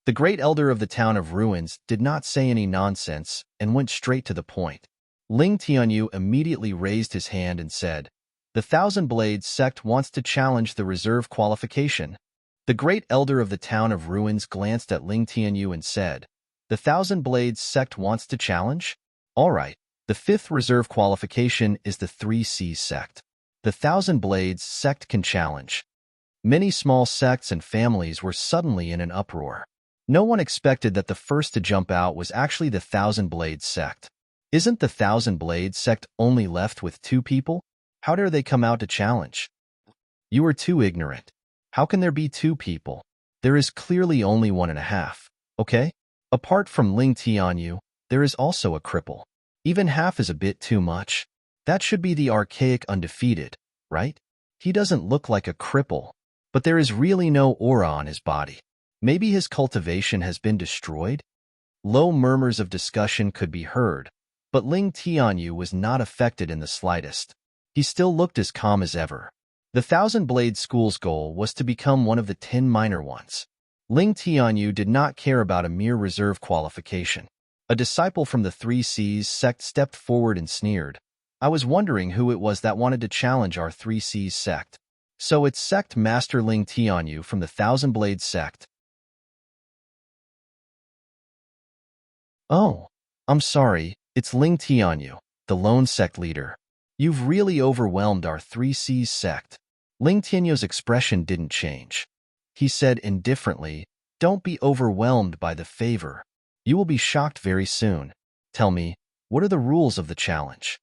The great elder of the town of ruins did not say any nonsense and went straight to the point. Ling Tianyu immediately raised his hand and said, "The Thousand Blades sect wants to challenge the reserve qualification." The great elder of the town of ruins glanced at Ling Tianyu and said, "The Thousand Blades sect wants to challenge? All right. The 5th reserve qualification is the 3 Seas sect. The Thousand Blades sect can challenge." Many small sects and families were suddenly in an uproar. No one expected that the first to jump out was actually the Thousand Blades sect. Isn't the Thousand Blades sect only left with 2 people? How dare they come out to challenge? You are too ignorant. How can there be 2 people? There is clearly only 1.5, okay? Apart from Ling Tianyu, there is also a cripple. Even half is a bit too much. That should be the archaic undefeated, right? He doesn't look like a cripple, but there is really no aura on his body. Maybe his cultivation has been destroyed? Low murmurs of discussion could be heard, but Ling Tianyu was not affected in the slightest. He still looked as calm as ever. The Thousand Blade School's goal was to become one of the 10 minor ones. Ling Tianyu did not care about a mere reserve qualification. A disciple from the 3 Seas sect stepped forward and sneered, "I was wondering who it was that wanted to challenge our 3 Seas sect. So it's sect master Ling Tianyu from the Thousand Blade sect." "Oh, I'm sorry, it's Ling Tianyu, the lone sect leader. You've really overwhelmed our 3 Seas sect." Ling Tianyu's expression didn't change. He said indifferently, "Don't be overwhelmed by the favor. You will be shocked very soon. Tell me, what are the rules of the challenge?"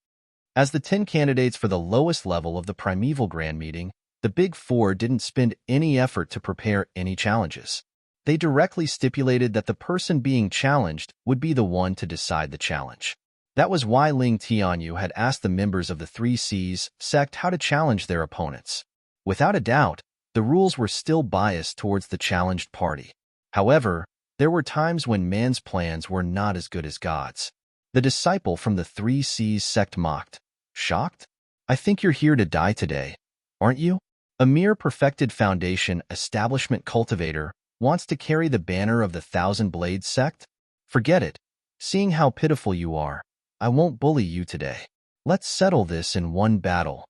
As the 10 candidates for the lowest level of the Primeval Grand Meeting, the Big Four didn't spend any effort to prepare any challenges. They directly stipulated that the person being challenged would be the one to decide the challenge. That was why Ling Tianyu had asked the members of the 3 Seas sect how to challenge their opponents. Without a doubt, the rules were still biased towards the challenged party. However, there were times when man's plans were not as good as God's. The disciple from the 3 Seas sect mocked, "Shocked? I think you're here to die today, aren't you? A mere perfected foundation establishment cultivator wants to carry the banner of the Thousand Blades sect? Forget it. Seeing how pitiful you are, I won't bully you today. Let's settle this in one battle."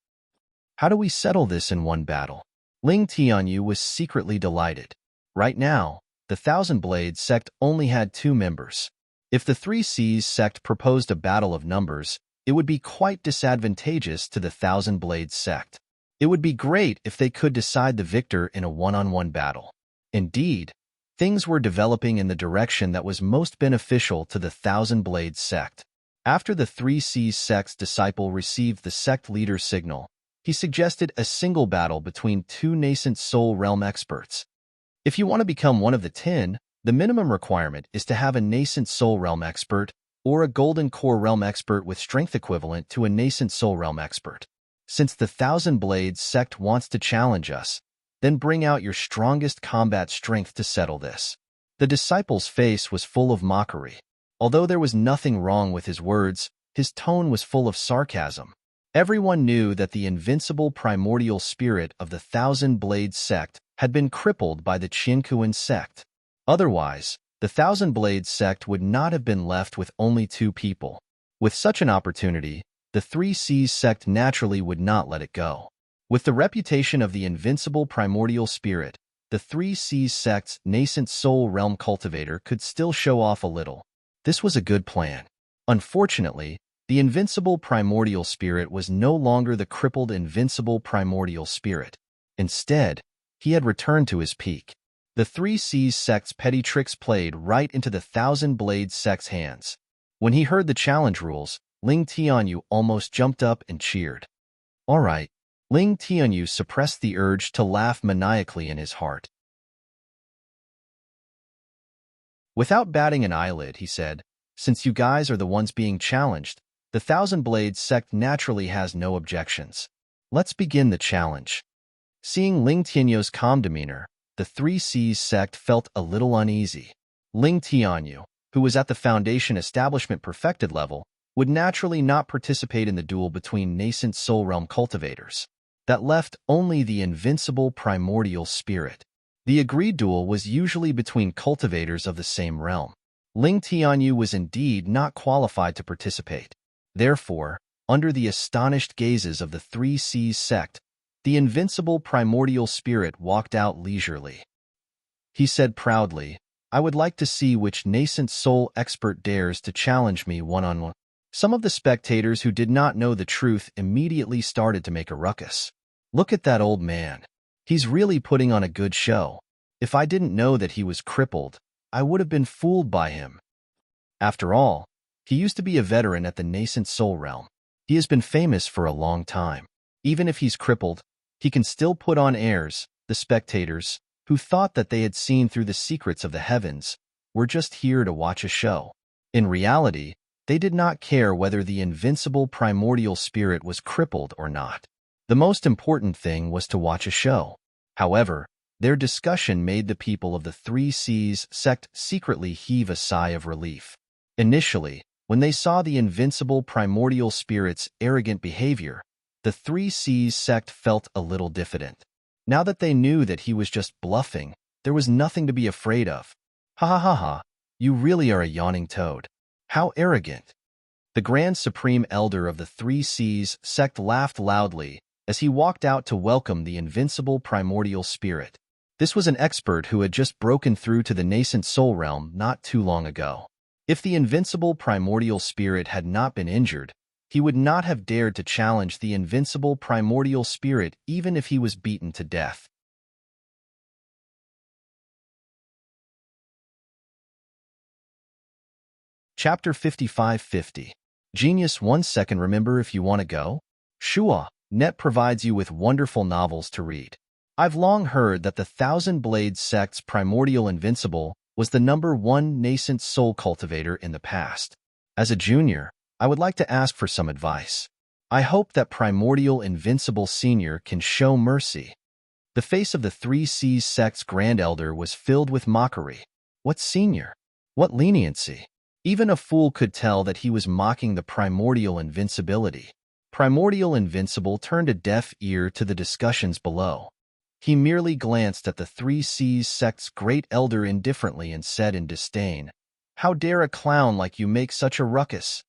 How do we settle this in one battle? Ling Tianyu was secretly delighted. Right now, the Thousand Blades sect only had 2 members. If the 3 Seas sect proposed a battle of numbers, it would be quite disadvantageous to the Thousand Blades sect. It would be great if they could decide the victor in a one-on-one battle. Indeed, things were developing in the direction that was most beneficial to the Thousand Blades sect. After the 3 Seas sect's disciple received the sect leader's signal, he suggested a single battle between 2 nascent soul realm experts. If you want to become one of the 10, the minimum requirement is to have a nascent soul realm expert or a golden core realm expert with strength equivalent to a nascent soul realm expert. Since the Thousand Blades sect wants to challenge us, then bring out your strongest combat strength to settle this. The disciple's face was full of mockery. Although there was nothing wrong with his words, his tone was full of sarcasm. Everyone knew that the invincible primordial spirit of the Thousand Blades sect had been crippled by the Qinkuan sect. Otherwise, the Thousand Blades sect would not have been left with only 2 people. With such an opportunity, the Three Seas sect naturally would not let it go. With the reputation of the invincible primordial spirit, the Three Seas sect's nascent soul realm cultivator could still show off a little. This was a good plan. Unfortunately, the invincible primordial spirit was no longer the crippled invincible primordial spirit. Instead, he had returned to his peak. The Three Seas sect's petty tricks played right into the Thousand Blades sect's hands. When he heard the challenge rules, Ling Tianyu almost jumped up and cheered. All right. Ling Tianyu suppressed the urge to laugh maniacally in his heart. Without batting an eyelid, he said, since you guys are the ones being challenged, the Thousand Blades sect naturally has no objections. Let's begin the challenge. Seeing Ling Tianyu's calm demeanor, the Three Seas sect felt a little uneasy. Ling Tianyu, who was at the Foundation Establishment Perfected level, would naturally not participate in the duel between nascent soul realm cultivators. That left only the invincible primordial spirit. The agreed duel was usually between cultivators of the same realm. Ling Tianyu was indeed not qualified to participate. Therefore, under the astonished gazes of the Three Seas sect, the invincible primordial spirit walked out leisurely. He said proudly, I would like to see which nascent soul expert dares to challenge me one-on-one. Some of the spectators who did not know the truth immediately started to make a ruckus. Look at that old man. He's really putting on a good show. If I didn't know that he was crippled, I would have been fooled by him. After all, he used to be a veteran at the nascent soul realm. He has been famous for a long time. Even if he's crippled, he can still put on airs. The spectators, who thought that they had seen through the secrets of the heavens, were just here to watch a show. In reality, they did not care whether the invincible primordial spirit was crippled or not. The most important thing was to watch a show. However, their discussion made the people of the Three Seas sect secretly heave a sigh of relief. Initially, when they saw the invincible primordial spirit's arrogant behavior, the Three Seas sect felt a little diffident. Now that they knew that he was just bluffing, there was nothing to be afraid of. Ha ha ha ha, you really are a yawning toad. How arrogant. The Grand Supreme Elder of the Three Seas sect laughed loudly as he walked out to welcome the invincible primordial spirit. This was an expert who had just broken through to the nascent soul realm not too long ago. If the invincible primordial spirit had not been injured, he would not have dared to challenge the invincible primordial spirit even if he was beaten to death. Chapter 5550. Genius 1 second. Remember if you want to go? Shua, Net provides you with wonderful novels to read. I've long heard that the Thousand Blades sect's primordial invincible was the #1 nascent soul cultivator in the past. As a junior, I would like to ask for some advice. I hope that primordial invincible senior can show mercy. The face of the Three Seas sect's Grand Elder was filled with mockery. What senior? What leniency? Even a fool could tell that he was mocking the primordial invincibility. Primordial Invincible turned a deaf ear to the discussions below. He merely glanced at the Three Seas sect's great elder indifferently and said in disdain, How dare a clown like you make such a ruckus?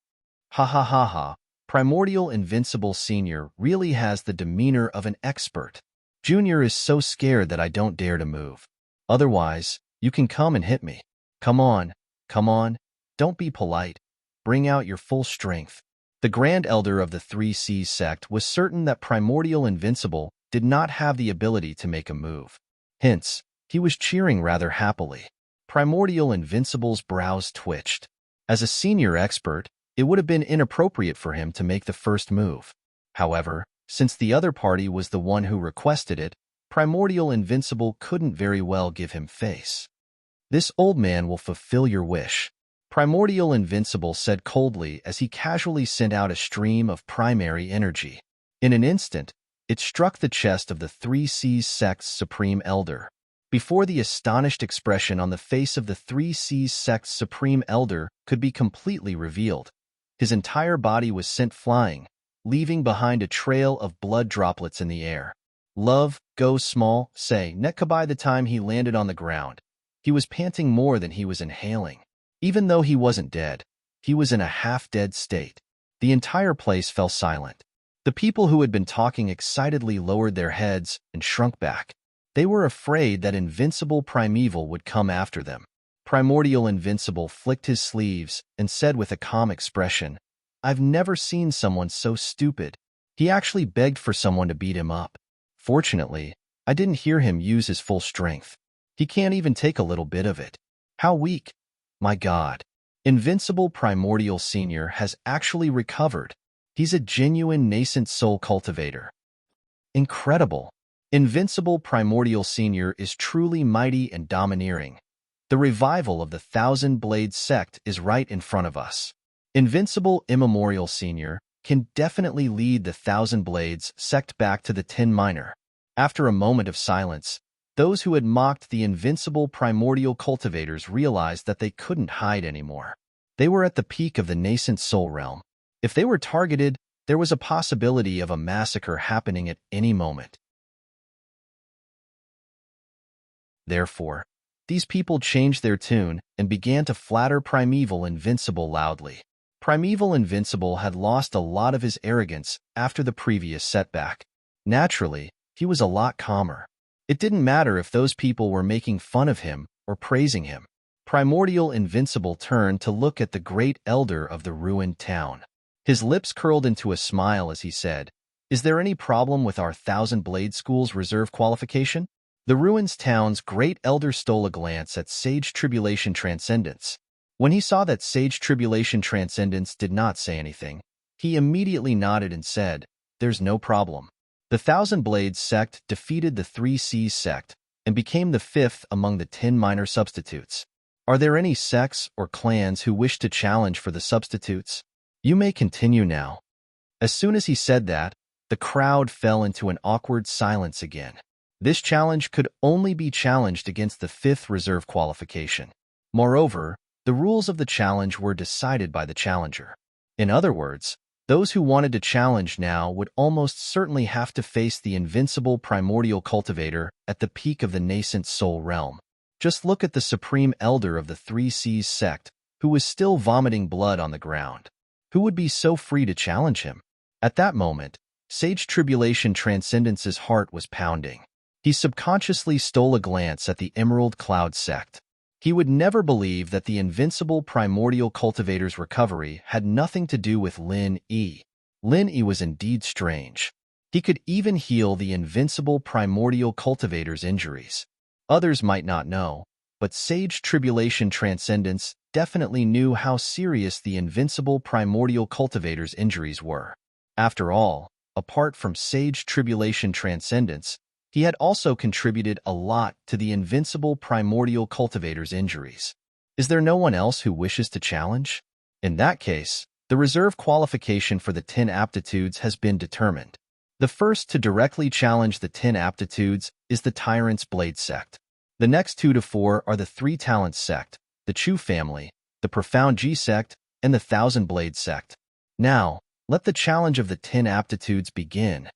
Ha ha ha ha, Primordial Invincible Senior really has the demeanor of an expert. Junior is so scared that I don't dare to move. Otherwise, you can come and hit me. Come on, don't be polite. Bring out your full strength. The Grand Elder of the Three Seas sect was certain that Primordial Invincible did not have the ability to make a move. Hence, he was cheering rather happily. Primordial Invincible's brows twitched. As a senior expert, it would have been inappropriate for him to make the first move. However, since the other party was the one who requested it, Primordial Invincible couldn't very well give him face. This old man will fulfill your wish. Primordial Invincible said coldly as he casually sent out a stream of primary energy. In an instant, it struck the chest of the Three Seas sect's Supreme Elder. Before the astonished expression on the face of the Three Seas sect's Supreme Elder could be completely revealed, his entire body was sent flying, leaving behind a trail of blood droplets in the air. Love, go small, say, Netka. By the time he landed on the ground, he was panting more than he was inhaling. Even though he wasn't dead, he was in a half-dead state. The entire place fell silent. The people who had been talking excitedly lowered their heads and shrunk back. They were afraid that Invincible Primeval would come after them. Primordial Invincible flicked his sleeves and said with a calm expression, "I've never seen someone so stupid." He actually begged for someone to beat him up. Fortunately, I didn't hear him use his full strength. He can't even take a little bit of it. How weak. My God. Invincible Primordial Senior has actually recovered. He's a genuine nascent soul cultivator. Incredible. Invincible Primordial Senior is truly mighty and domineering. The revival of the Thousand Blades sect is right in front of us. Invincible Immemorial Senior can definitely lead the Thousand Blades sect back to the Tin Miner. After a moment of silence, those who had mocked the invincible primordial cultivators realized that they couldn't hide anymore. They were at the peak of the nascent soul realm. If they were targeted, there was a possibility of a massacre happening at any moment. Therefore, these people changed their tune and began to flatter Primeval Invincible loudly. Primeval Invincible had lost a lot of his arrogance after the previous setback. Naturally, he was a lot calmer. It didn't matter if those people were making fun of him or praising him. Primordial Invincible turned to look at the great elder of the ruined town. His lips curled into a smile as he said, "Is there any problem with our Thousand Blade School's reserve qualification?" The ruins town's great elder stole a glance at Sage Tribulation Transcendence. When he saw that Sage Tribulation Transcendence did not say anything, he immediately nodded and said, "There's no problem." The Thousand Blades sect defeated the Three Seas sect and became the fifth among the 10 minor substitutes. Are there any sects or clans who wish to challenge for the substitutes? You may continue now. As soon as he said that, the crowd fell into an awkward silence again. This challenge could only be challenged against the fifth reserve qualification. Moreover, the rules of the challenge were decided by the challenger. In other words, those who wanted to challenge now would almost certainly have to face the invincible primordial cultivator at the peak of the nascent soul realm. Just look at the supreme elder of the Three Seas sect, who was still vomiting blood on the ground. Who would be so free to challenge him? At that moment, Sage Tribulation Transcendence's heart was pounding. He subconsciously stole a glance at the Emerald Cloud sect. He would never believe that the invincible primordial cultivator's recovery had nothing to do with Lin Yi. Lin Yi was indeed strange. He could even heal the invincible primordial cultivator's injuries. Others might not know, but Sage Tribulation Transcendence definitely knew how serious the invincible primordial cultivator's injuries were. After all, apart from Sage Tribulation Transcendence, he had also contributed a lot to the invincible primordial cultivator's injuries. Is there no one else who wishes to challenge? In that case, the reserve qualification for the 10 aptitudes has been determined. The first to directly challenge the 10 aptitudes is the Tyrant's Blade sect. The next 2 to 4 are the Three Talents sect, the Chu family, the Profound G sect, and the Thousand Blade sect. Now, let the challenge of the 10 aptitudes begin.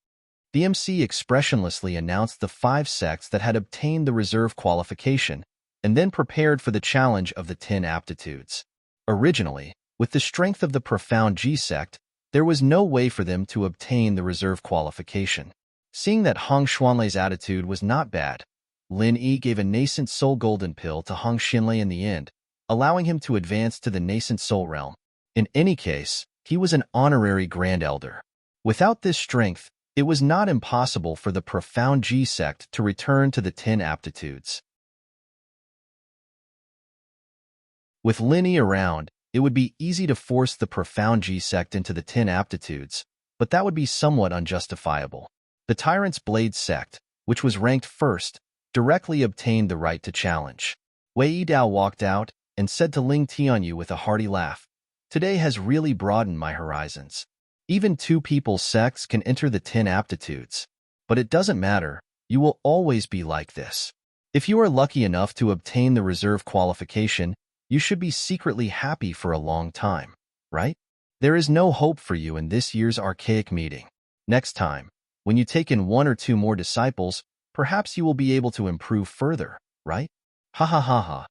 The MC expressionlessly announced the 5 sects that had obtained the reserve qualification, and then prepared for the challenge of the 10 aptitudes. Originally, with the strength of the Profound G sect, there was no way for them to obtain the reserve qualification. Seeing that Hong Xuanlei's attitude was not bad, Lin Yi gave a nascent soul golden pill to Hong Xinlei in the end, allowing him to advance to the nascent soul realm. In any case, he was an honorary Grand Elder. Without this strength, it was not impossible for the Profound G sect to return to the 10 aptitudes. With Lin Yi around, it would be easy to force the Profound G sect into the 10 aptitudes, but that would be somewhat unjustifiable. The Tyrant's Blade sect, which was ranked first, directly obtained the right to challenge. Wei Yidao walked out and said to Ling Tianyu with a hearty laugh, "Today has really broadened my horizons. Even 2 people's sects can enter the 10 aptitudes. But it doesn't matter, you will always be like this. If you are lucky enough to obtain the reserve qualification, you should be secretly happy for a long time, right? There is no hope for you in this year's archaic meeting. Next time, when you take in 1 or 2 more disciples, perhaps you will be able to improve further, right? Ha ha ha ha.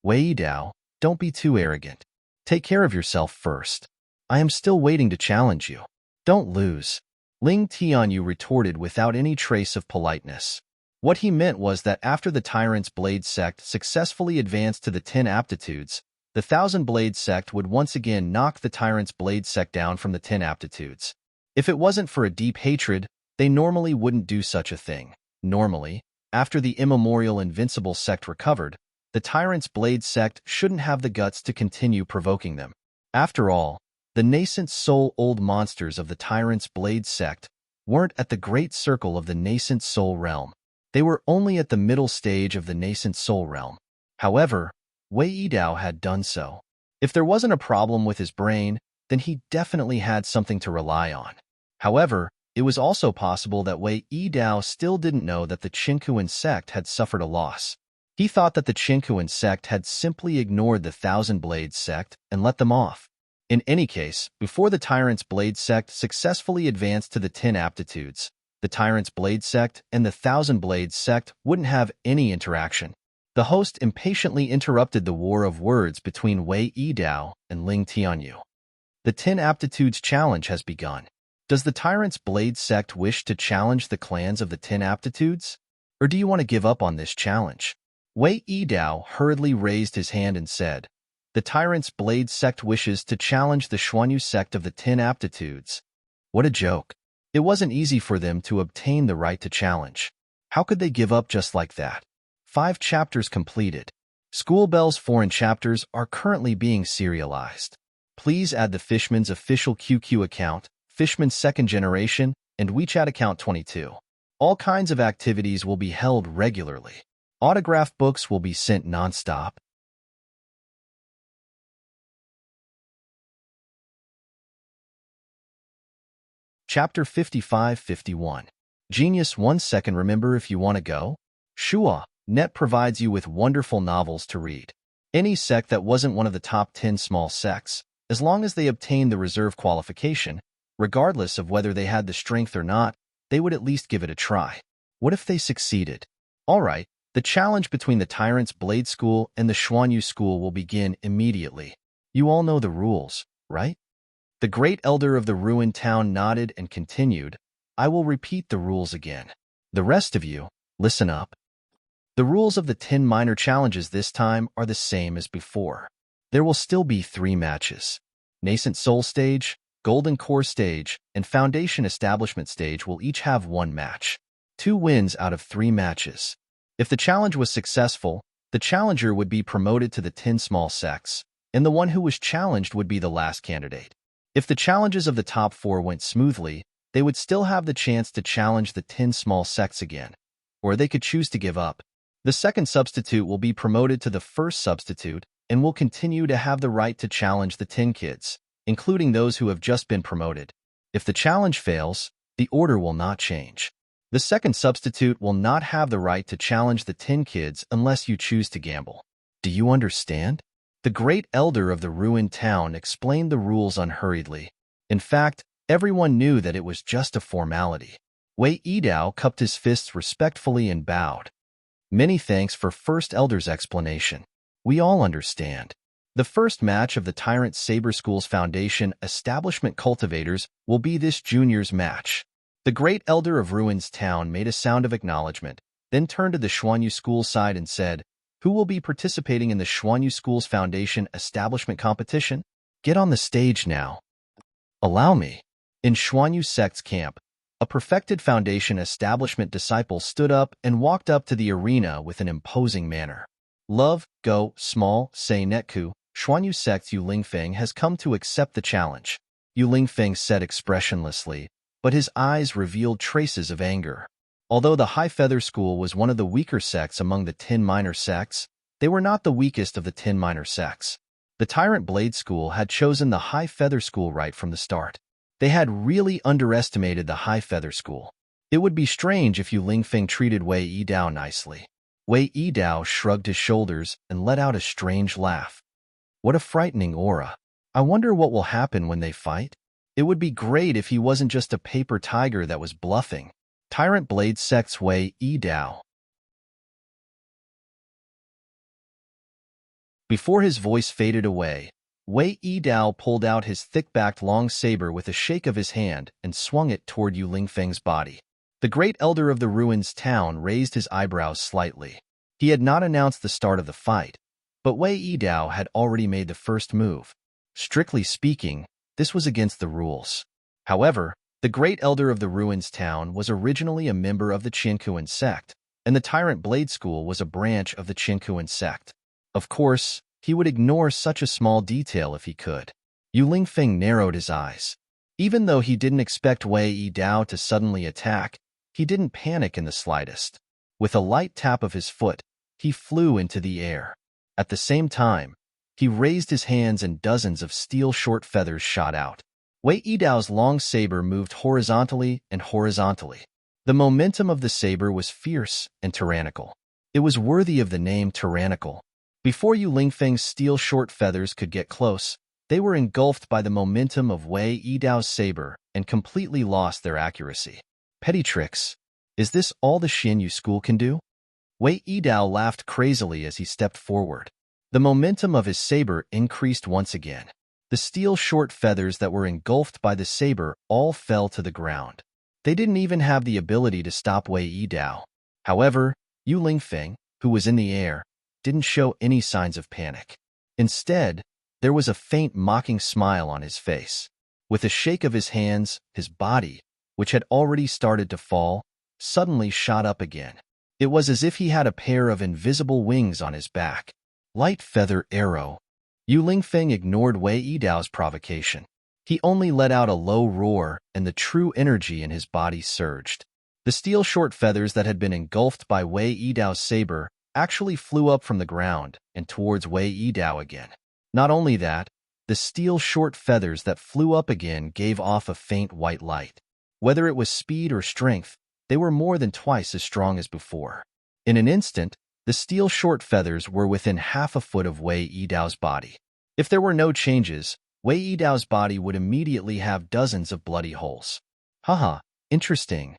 Wei Yidao, don't be too arrogant. Take care of yourself first. I am still waiting to challenge you. Don't lose. Ling Tianyu retorted without any trace of politeness. What he meant was that after the Tyrant's Blade sect successfully advanced to the 10 aptitudes, the Thousand Blade sect would once again knock the Tyrant's Blade sect down from the 10 aptitudes. If it wasn't for a deep hatred, they normally wouldn't do such a thing. Normally, after the immemorial Invincible sect recovered, the Tyrant's Blade sect shouldn't have the guts to continue provoking them. After all, the nascent soul-old monsters of the Tyrant's Blade sect weren't at the great circle of the nascent soul realm. They were only at the middle stage of the nascent soul realm. However, Wei Yidao had done so. If there wasn't a problem with his brain, then he definitely had something to rely on. However, it was also possible that Wei Yidao still didn't know that the Qinkuan sect had suffered a loss. He thought that the Qinkuan sect had simply ignored the Thousand Blades sect and let them off. In any case, before the Tyrant's Blade sect successfully advanced to the 10 aptitudes, the Tyrant's Blade sect and the Thousand Blades sect wouldn't have any interaction. The host impatiently interrupted the war of words between Wei Yidao and Ling Tianyu. The 10 aptitudes challenge has begun. Does the Tyrant's Blade sect wish to challenge the clans of the 10 aptitudes? Or do you want to give up on this challenge? Wei Yidao hurriedly raised his hand and said, "The Tyrant's Blade sect wishes to challenge the Xuanyu sect of the 10 aptitudes." What a joke. It wasn't easy for them to obtain the right to challenge. How could they give up just like that? 5 chapters completed. School Bell's foreign chapters are currently being serialized. Please add the Fishman's official QQ account, Fishman's second generation, and WeChat account 22. All kinds of activities will be held regularly. Autographed books will be sent non-stop. Chapter 55-51. Genius 1 second. Remember if you want to go? Shua Net provides you with wonderful novels to read. Any sect that wasn't one of the top 10 small sects, as long as they obtained the reserve qualification, regardless of whether they had the strength or not, they would at least give it a try. What if they succeeded? Alright, the challenge between the Tyrant's Blade School and the Xuanyu School will begin immediately. You all know the rules, right? The great elder of the ruined town nodded and continued, "I will repeat the rules again. The rest of you, listen up. The rules of the 10 minor challenges this time are the same as before. There will still be 3 matches. Nascent Soul Stage, Golden Core Stage, and Foundation Establishment Stage will each have 1 match. 2 wins out of 3 matches. If the challenge was successful, the challenger would be promoted to the 10 small sects, and the one who was challenged would be the last candidate. If the challenges of the top 4 went smoothly, they would still have the chance to challenge the 10 small sects again, or they could choose to give up. The second substitute will be promoted to the first substitute and will continue to have the right to challenge the 10 kids, including those who have just been promoted. If the challenge fails, the order will not change. The second substitute will not have the right to challenge the 10 kids unless you choose to gamble. Do you understand? The great elder of the ruined town explained the rules unhurriedly. In fact, everyone knew that it was just a formality. Wei Yidao cupped his fists respectfully and bowed. "Many thanks for First Elder's explanation. We all understand. The first match of the Tyrant Saber School's Foundation Establishment Cultivators will be this junior's match." The great elder of Ruins Town made a sound of acknowledgement, then turned to the Xuanyu School side and said, "Who will be participating in the Xuanyu School's Foundation Establishment Competition? Get on the stage now." "Allow me." In Xuanyu Sect's camp, a perfected Foundation Establishment disciple stood up and walked up to the arena with an imposing manner. "Love, go, small, say Netku, Xuanyu Sect's Yu Lingfeng has come to accept the challenge." Yu Lingfeng said expressionlessly, but his eyes revealed traces of anger. Although the High Feather School was one of the weaker sects among the 10 minor sects, they were not the weakest of the 10 minor sects. The Tyrant Blade School had chosen the High Feather School right from the start. They had really underestimated the High Feather School. It would be strange if Yu Lingfeng treated Wei Yidao nicely. Wei Yidao shrugged his shoulders and let out a strange laugh. What a frightening aura. I wonder what will happen when they fight? It would be great if he wasn't just a paper tiger that was bluffing. Tyrant Blade Sect's Wei Yidao. Before his voice faded away, Wei Yidao pulled out his thick-backed long saber with a shake of his hand and swung it toward Yu Lingfeng's body. The great elder of the ruins town raised his eyebrows slightly. He had not announced the start of the fight, but Wei Yidao had already made the first move. Strictly speaking, this was against the rules. However, the great elder of the ruins town was originally a member of the Qinkuan sect, and the Tyrant Blade School was a branch of the Qinkuan sect. Of course, he would ignore such a small detail if he could. Yu Lingfeng narrowed his eyes. Even though he didn't expect Wei Yidao to suddenly attack, he didn't panic in the slightest. With a light tap of his foot, he flew into the air. At the same time, he raised his hands and dozens of steel short feathers shot out. Wei Yidao's long saber moved horizontally and horizontally. The momentum of the saber was fierce and tyrannical. It was worthy of the name tyrannical. Before Yu Lingfeng's steel short feathers could get close, they were engulfed by the momentum of Wei Yidao's saber and completely lost their accuracy. Petty tricks. Is this all the Xianyu school can do? Wei Yidao laughed crazily as he stepped forward. The momentum of his saber increased once again. The steel short feathers that were engulfed by the saber all fell to the ground. They didn't even have the ability to stop Wei Yidao. However, Yu Lingfeng, who was in the air, didn't show any signs of panic. Instead, there was a faint mocking smile on his face. With a shake of his hands, his body, which had already started to fall, suddenly shot up again. It was as if he had a pair of invisible wings on his back. Light feather arrow. Yu Lingfeng ignored Wei Yidao's provocation. He only let out a low roar, and the true energy in his body surged. The steel short feathers that had been engulfed by Wei Yidao's saber actually flew up from the ground and towards Wei Yidao again. Not only that, the steel short feathers that flew up again gave off a faint white light. Whether it was speed or strength, they were more than twice as strong as before. In an instant, the steel short feathers were within half a foot of Wei Yidao's body. If there were no changes, Wei Yidao's body would immediately have dozens of bloody holes. Haha, interesting.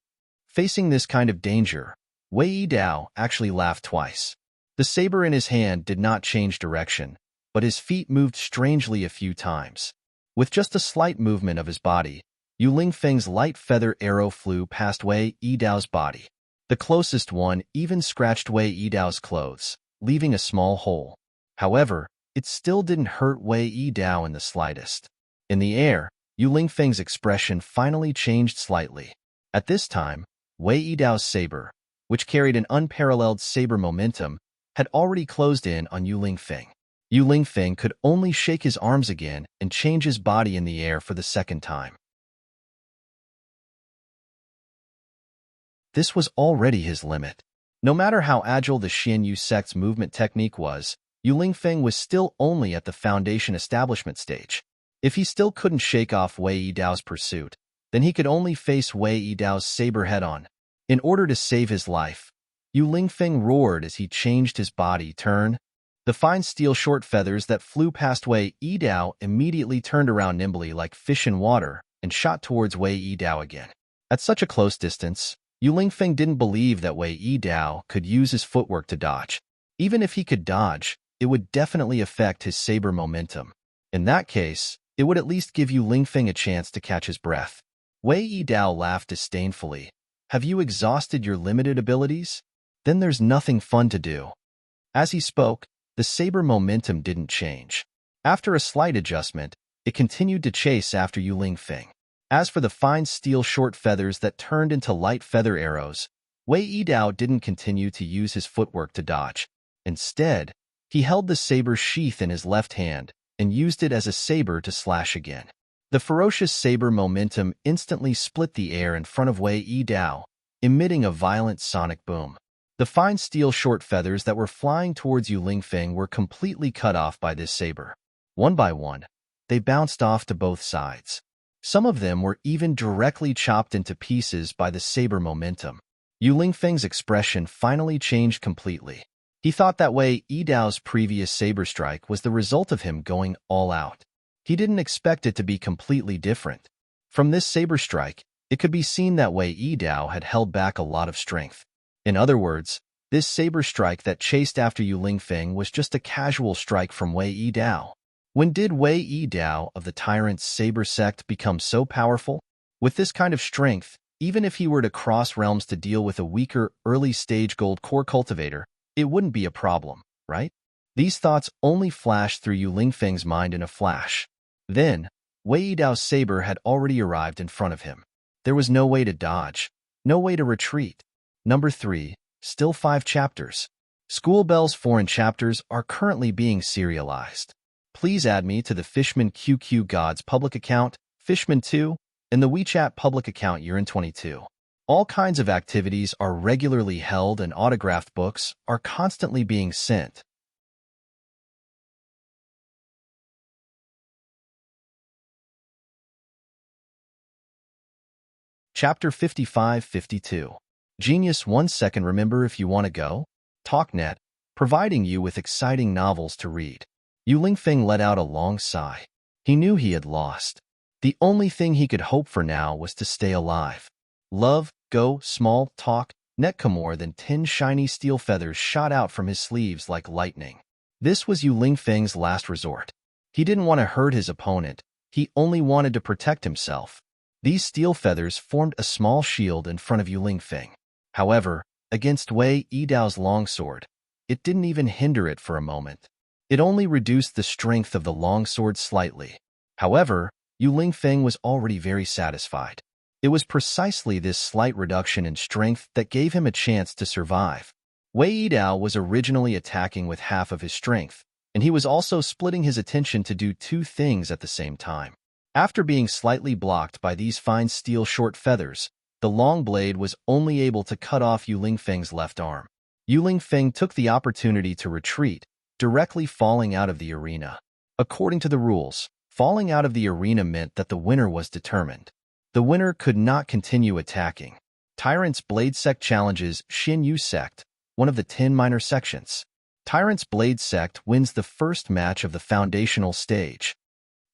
Facing this kind of danger, Wei Yidao actually laughed twice. The saber in his hand did not change direction, but his feet moved strangely a few times. With just a slight movement of his body, Yu Lingfeng's light feather arrow flew past Wei Yidao's body. The closest one even scratched Wei Yidao's clothes, leaving a small hole. However, it still didn't hurt Wei Yidao in the slightest. In the air, Yu Lingfeng's expression finally changed slightly. At this time, Wei Yidao's saber, which carried an unparalleled saber momentum, had already closed in on Yu Lingfeng. Yu Lingfeng could only shake his arms again and change his body in the air for the second time. This was already his limit. No matter how agile the Xianyu sect's movement technique was, Yu Lingfeng was still only at the foundation establishment stage. If he still couldn't shake off Wei Yidao's pursuit, then he could only face Wei Yidao's saber head-on. In order to save his life, Yu Lingfeng roared as he changed his body turn. The fine steel short feathers that flew past Wei Yidao immediately turned around nimbly like fish in water and shot towards Wei Yidao again. At such a close distance, Yu Lingfeng didn't believe that Wei Yidao could use his footwork to dodge. Even if he could dodge, it would definitely affect his saber momentum. In that case, it would at least give Yu Lingfeng a chance to catch his breath. Wei Yidao laughed disdainfully. Have you exhausted your limited abilities? Then there's nothing fun to do. As he spoke, the saber momentum didn't change. After a slight adjustment, it continued to chase after Yu Lingfeng. As for the fine steel short feathers that turned into light feather arrows, Wei Yidao didn't continue to use his footwork to dodge. Instead, he held the saber sheath in his left hand and used it as a saber to slash again. The ferocious saber momentum instantly split the air in front of Wei Yidao, emitting a violent sonic boom. The fine steel short feathers that were flying towards Yu Lingfeng were completely cut off by this saber. One by one, they bounced off to both sides. Some of them were even directly chopped into pieces by the saber momentum. Yu Lingfeng's expression finally changed completely. He thought that Wei Yidao's previous saber strike was the result of him going all out. He didn't expect it to be completely different. From this saber strike, it could be seen that Wei Yidao had held back a lot of strength. In other words, this saber strike that chased after Yu Lingfeng was just a casual strike from Wei Yidao. When did Wei Yi Dao of the Tyrant's Saber sect become so powerful? With this kind of strength, even if he were to cross realms to deal with a weaker, early-stage gold core cultivator, it wouldn't be a problem, right? These thoughts only flashed through Yu Lingfeng's mind in a flash. Then, Wei Yidao's saber had already arrived in front of him. There was no way to dodge, no way to retreat. Number 3. Still 5 chapters. School Bell's foreign chapters are currently being serialized. Please add me to the Fishman QQ Gods public account, Fishman2, and the WeChat public account Urin22. All kinds of activities are regularly held and autographed books are constantly being sent. Chapter 55-52. Genius 1 second. Remember if you want to go? TalkNet, providing you with exciting novels to read. Yu Lingfeng let out a long sigh. He knew he had lost. The only thing he could hope for now was to stay alive. Love, go, small, talk, net. More than 10 shiny steel feathers shot out from his sleeves like lightning. This was Yu Lingfeng's last resort. He didn't want to hurt his opponent. He only wanted to protect himself. These steel feathers formed a small shield in front of Yu Lingfeng. However, against Wei Yidao's longsword, it didn't even hinder it for a moment. It only reduced the strength of the longsword slightly. However, Yu Lingfeng was already very satisfied. It was precisely this slight reduction in strength that gave him a chance to survive. Wei Yidao was originally attacking with half of his strength, and he was also splitting his attention to do 2 things at the same time. After being slightly blocked by these fine steel short feathers, the long blade was only able to cut off Yu Lingfeng's left arm. Yu Lingfeng took the opportunity to retreat, directly falling out of the arena. According to the rules, falling out of the arena meant that the winner was determined. The winner could not continue attacking. Tyrant's Blade Sect challenges Xin Yu Sect, one of the 10 minor sections. Tyrant's Blade Sect wins the first match of the foundational stage.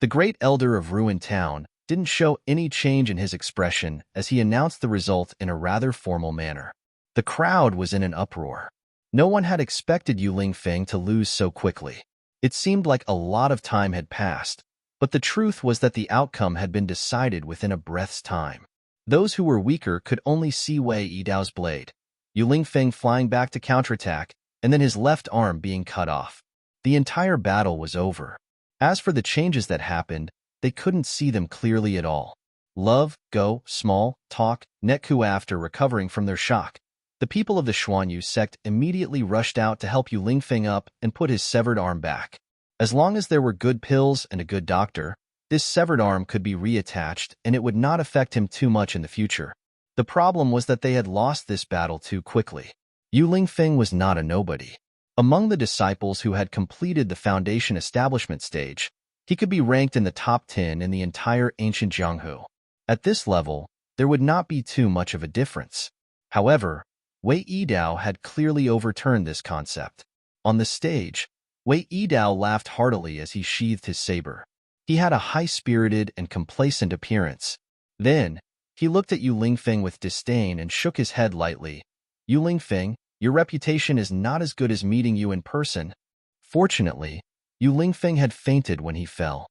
The Great Elder of Ruined Town didn't show any change in his expression as he announced the result in a rather formal manner. The crowd was in an uproar. No one had expected Yu Lingfeng to lose so quickly. It seemed like a lot of time had passed, but the truth was that the outcome had been decided within a breath's time. Those who were weaker could only see Wei Yidao's blade, Yu Lingfeng flying back to counterattack, and then his left arm being cut off. The entire battle was over. As for the changes that happened, they couldn't see them clearly at all. Love, go, small, talk, netku. After recovering from their shock, the people of the Xuanyu sect immediately rushed out to help Yu Lingfeng up and put his severed arm back. As long as there were good pills and a good doctor, this severed arm could be reattached and it would not affect him too much in the future. The problem was that they had lost this battle too quickly. Yu Lingfeng was not a nobody. Among the disciples who had completed the foundation establishment stage, he could be ranked in the top 10 in the entire ancient Jianghu. At this level, there would not be too much of a difference. However, Wei Yidao had clearly overturned this concept. On the stage, Wei Yidao laughed heartily as he sheathed his saber. He had a high-spirited and complacent appearance. Then, he looked at Yu Lingfeng with disdain and shook his head lightly. Yu Lingfeng, your reputation is not as good as meeting you in person. Fortunately, Yu Lingfeng had fainted when he fell.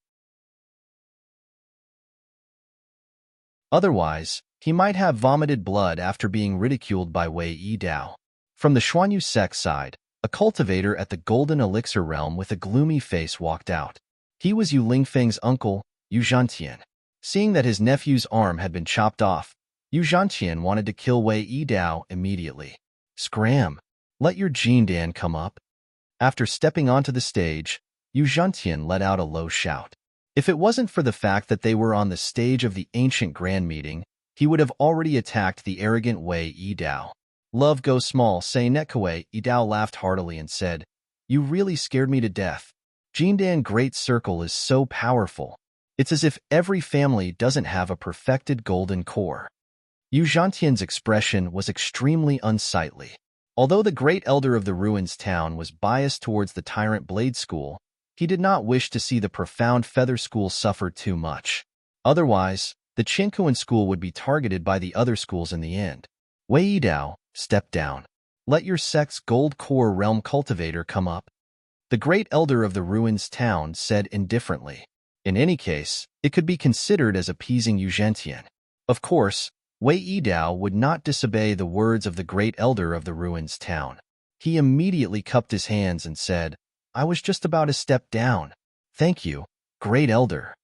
Otherwise, he might have vomited blood after being ridiculed by Wei Yidao. From the Xuanyu sect side, a cultivator at the Golden Elixir realm with a gloomy face walked out. He was Yu Lingfeng's uncle, Yu Zhantian. Seeing that his nephew's arm had been chopped off, Yu Zhantian wanted to kill Wei Yidao immediately. Scram! Let your Jindan come up. After stepping onto the stage, Yu Zhantian let out a low shout. If it wasn't for the fact that they were on the stage of the ancient grand meeting, he would have already attacked the arrogant Wei Yidao. Love go small, say Netkawe. Yidao laughed heartily and said, You really scared me to death. Jindan Great Circle is so powerful. It's as if every family doesn't have a perfected golden core. Yu Zhantian's expression was extremely unsightly. Although the Great Elder of the Ruins Town was biased towards the Tyrant Blade School, he did not wish to see the profound Feather School suffer too much. Otherwise, the Qinkuan School would be targeted by the other schools in the end. Wei Yidao, step down. Let your sect's gold core realm cultivator come up. The great elder of the ruins town said indifferently. In any case, it could be considered as appeasing Yu Zhentian. Of course, Wei Yidao would not disobey the words of the great elder of the ruins town. He immediately cupped his hands and said, "I was just about to step down. Thank you, great elder."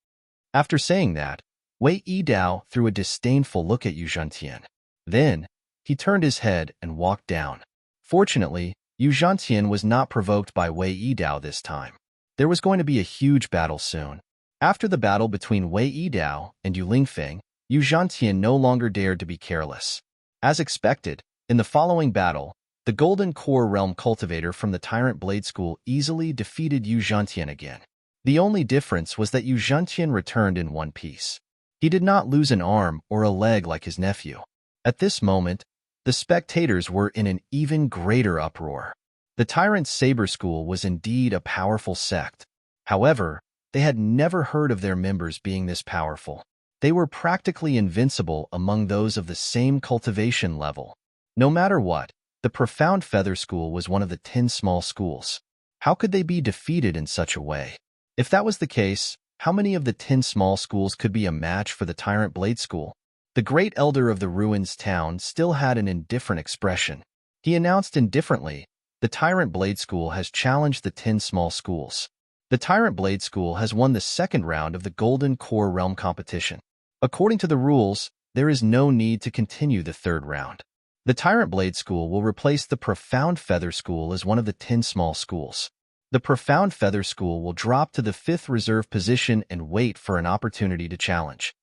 After saying that, Wei Yidao threw a disdainful look at Yu Zhentian. Then, he turned his head and walked down. Fortunately, Yu Zhentian was not provoked by Wei Yidao this time. There was going to be a huge battle soon. After the battle between Wei Yidao and Yu Lingfeng, Yu Zhentian no longer dared to be careless. As expected, in the following battle, the Golden Core Realm Cultivator from the Tyrant Blade School easily defeated Yu Zhentian again. The only difference was that Yu Zhentian returned in one piece. He did not lose an arm or a leg like his nephew. At this moment, the spectators were in an even greater uproar. The Tyrant Saber School was indeed a powerful sect. However, they had never heard of their members being this powerful. They were practically invincible among those of the same cultivation level. No matter what, the Profound Feather School was one of the 10 small schools. How could they be defeated in such a way? If that was the case, how many of the 10 small schools could be a match for the Tyrant Blade School? The great elder of the ruins town still had an indifferent expression. He announced indifferently, "The Tyrant Blade School has challenged the 10 small schools. The Tyrant Blade School has won the second round of the Golden Core Realm competition. According to the rules, there is no need to continue the third round. The Tyrant Blade School will replace the Profound Feather School as one of the 10 small schools. The Profound Feather School will drop to the 5th reserve position and wait for an opportunity to challenge."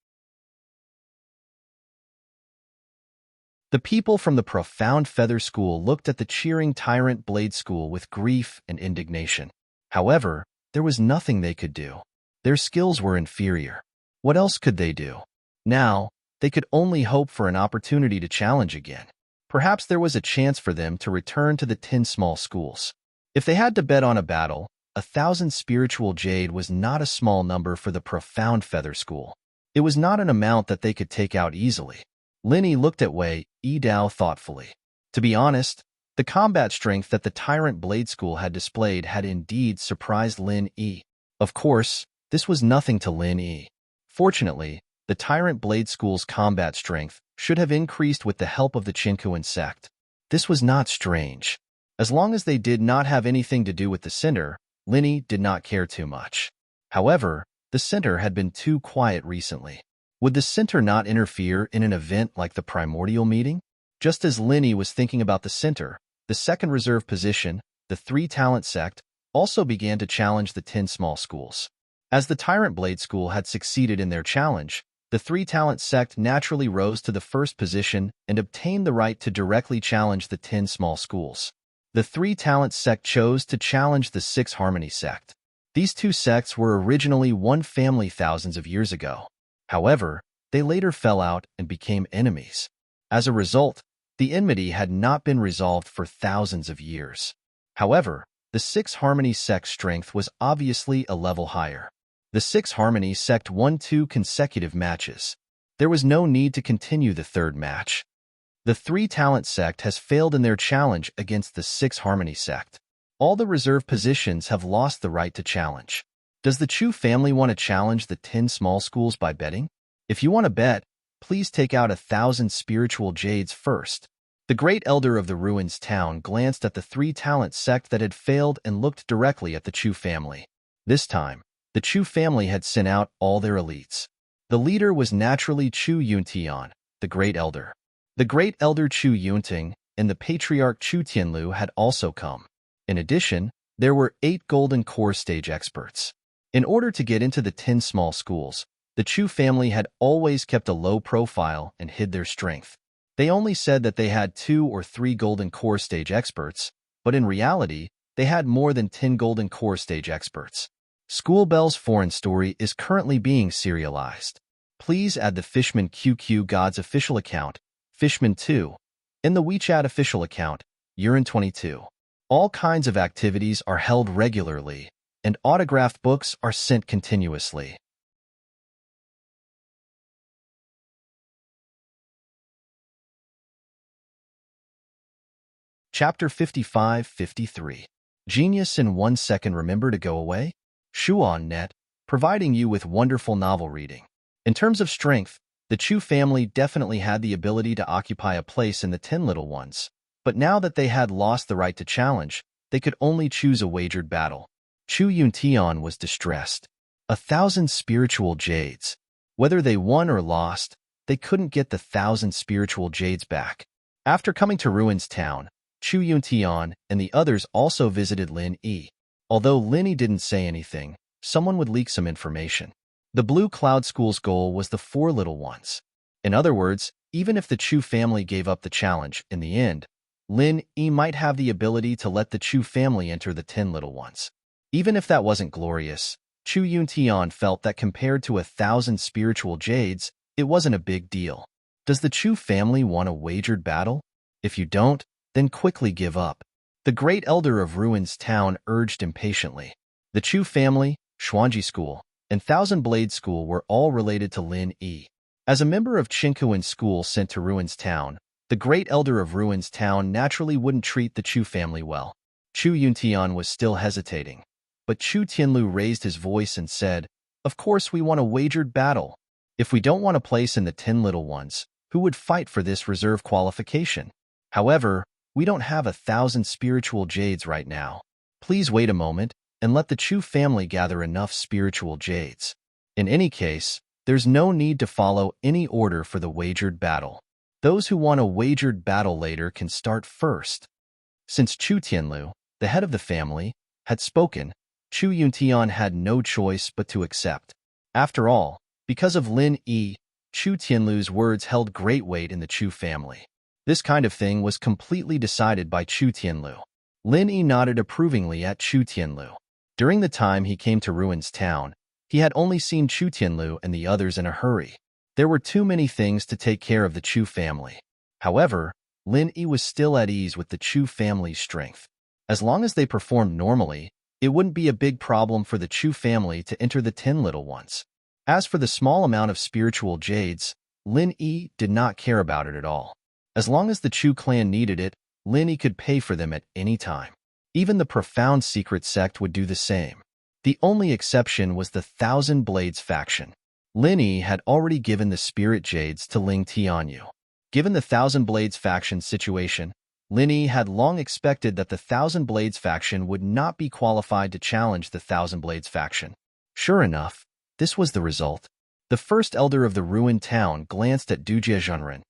The people from the Profound Feather School looked at the cheering Tyrant Blade School with grief and indignation. However, there was nothing they could do. Their skills were inferior. What else could they do? Now, they could only hope for an opportunity to challenge again. Perhaps there was a chance for them to return to the 10 small schools. If they had to bet on a battle, 1,000 spiritual jade was not a small number for the Profound Feather School. It was not an amount that they could take out easily. Linny looked at Wei Yidao thoughtfully. To be honest, the combat strength that the Tyrant Blade School had displayed had indeed surprised Lin Yi. Of course, this was nothing to Lin Yi. Fortunately, the Tyrant Blade School's combat strength should have increased with the help of the Qinkuan sect. This was not strange. As long as they did not have anything to do with the center, Linny did not care too much. However, the center had been too quiet recently. Would the center not interfere in an event like the primordial meeting? Just as Linny was thinking about the center, the second reserve position, the 3-talent sect, also began to challenge the 10 small schools. As the Tyrant Blade School had succeeded in their challenge, the 3-talent sect naturally rose to the first position and obtained the right to directly challenge the 10 small schools. The 3-talent sect chose to challenge the 6 Harmony sect. These two sects were originally one family thousands of years ago. However, they later fell out and became enemies. As a result, the enmity had not been resolved for thousands of years. However, the 6 Harmony sect's strength was obviously a level higher. The 6 Harmony sect won 2 consecutive matches. There was no need to continue the third match. The 3-talent sect has failed in their challenge against the 6 Harmony sect. All the reserve positions have lost the right to challenge. Does the Chu family want to challenge the 10 small schools by betting? If you want to bet, please take out 1,000 spiritual jades first. The great elder of the ruins town glanced at the 3-talent sect that had failed and looked directly at the Chu family. This time, the Chu family had sent out all their elites. The leader was naturally Chu Yuntian, the great elder. The great elder Chu Yunting and the patriarch Chu Tianlu had also come. In addition, there were 8 golden core stage experts. In order to get into the 10 small schools, the Chu family had always kept a low profile and hid their strength. They only said that they had 2 or 3 golden core stage experts, but in reality, they had more than 10 golden core stage experts. School Bell's foreign story is currently being serialized. Please add the Fishman QQ Gods official account, Fishman2, in the WeChat official account, Urine22. All kinds of activities are held regularly, and autographed books are sent continuously. Chapter 55-53 Genius in 1 second. Remember to go away? Shuon.net, providing you with wonderful novel reading. In terms of strength, the Chu family definitely had the ability to occupy a place in the 10 Little Ones. But now that they had lost the right to challenge, they could only choose a wagered battle. Chu Yuntian was distressed. 1,000 spiritual jades. Whether they won or lost, they couldn't get the 1,000 spiritual jades back. After coming to Ruins Town, Chu Yuntian and the others also visited Lin Yi. Although Lin Yi didn't say anything, someone would leak some information. The Blue Cloud School's goal was the 4 Little Ones. In other words, even if the Chu family gave up the challenge, in the end, Lin Yi might have the ability to let the Chu family enter the 10 Little Ones. Even if that wasn't glorious, Chu Yuntian felt that compared to 1,000 spiritual jades, it wasn't a big deal. Does the Chu family want a wagered battle? If you don't, then quickly give up. The Great Elder of Ruins Town urged impatiently. The Chu family, Xuanji School, and Thousand Blade School were all related to Lin Yi. As a member of Qinkuan School sent to Ruins Town, the Great Elder of Ruins Town naturally wouldn't treat the Chu family well. Chu Yuntian was still hesitating, but Chu Tianlu raised his voice and said, "Of course we want a wagered battle. If we don't want a place in the 10 Little Ones, who would fight for this reserve qualification? However, we don't have 1,000 spiritual jades right now. Please wait a moment and let the Chu family gather enough spiritual jades. In any case, there's no need to follow any order for the wagered battle. Those who want a wagered battle later can start first." Since Chu Tianlu, the head of the family, had spoken, Chu Yuntian had no choice but to accept. After all, because of Lin Yi, Chu Tianlu's words held great weight in the Chu family. This kind of thing was completely decided by Chu Tianlu. Lin Yi nodded approvingly at Chu Tianlu. During the time he came to Ruins Town, he had only seen Chu Tianlu and the others in a hurry. There were too many things to take care of the Chu family. However, Lin Yi was still at ease with the Chu family's strength. As long as they performed normally, it wouldn't be a big problem for the Chu family to enter the 10 Little Ones. As for the small amount of spiritual jades, Lin Yi did not care about it at all. As long as the Chu clan needed it, Lin Yi could pay for them at any time. Even the profound secret sect would do the same. The only exception was the Thousand Blades faction. Lin Yi had already given the spirit jades to Ling Tianyu. Given the Thousand Blades faction situation, Lin Yi had long expected that the Thousand Blades faction would not be qualified to challenge the Thousand Blades faction. Sure enough, this was the result. The first elder of the ruined town glanced at Dujie Zhenren.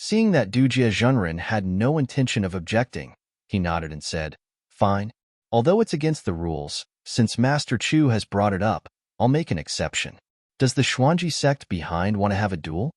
Seeing that Dujie Zhenren had no intention of objecting, he nodded and said, "Fine. Although it's against the rules, since Master Chu has brought it up, I'll make an exception. Does the Xuanji sect behind want to have a duel?"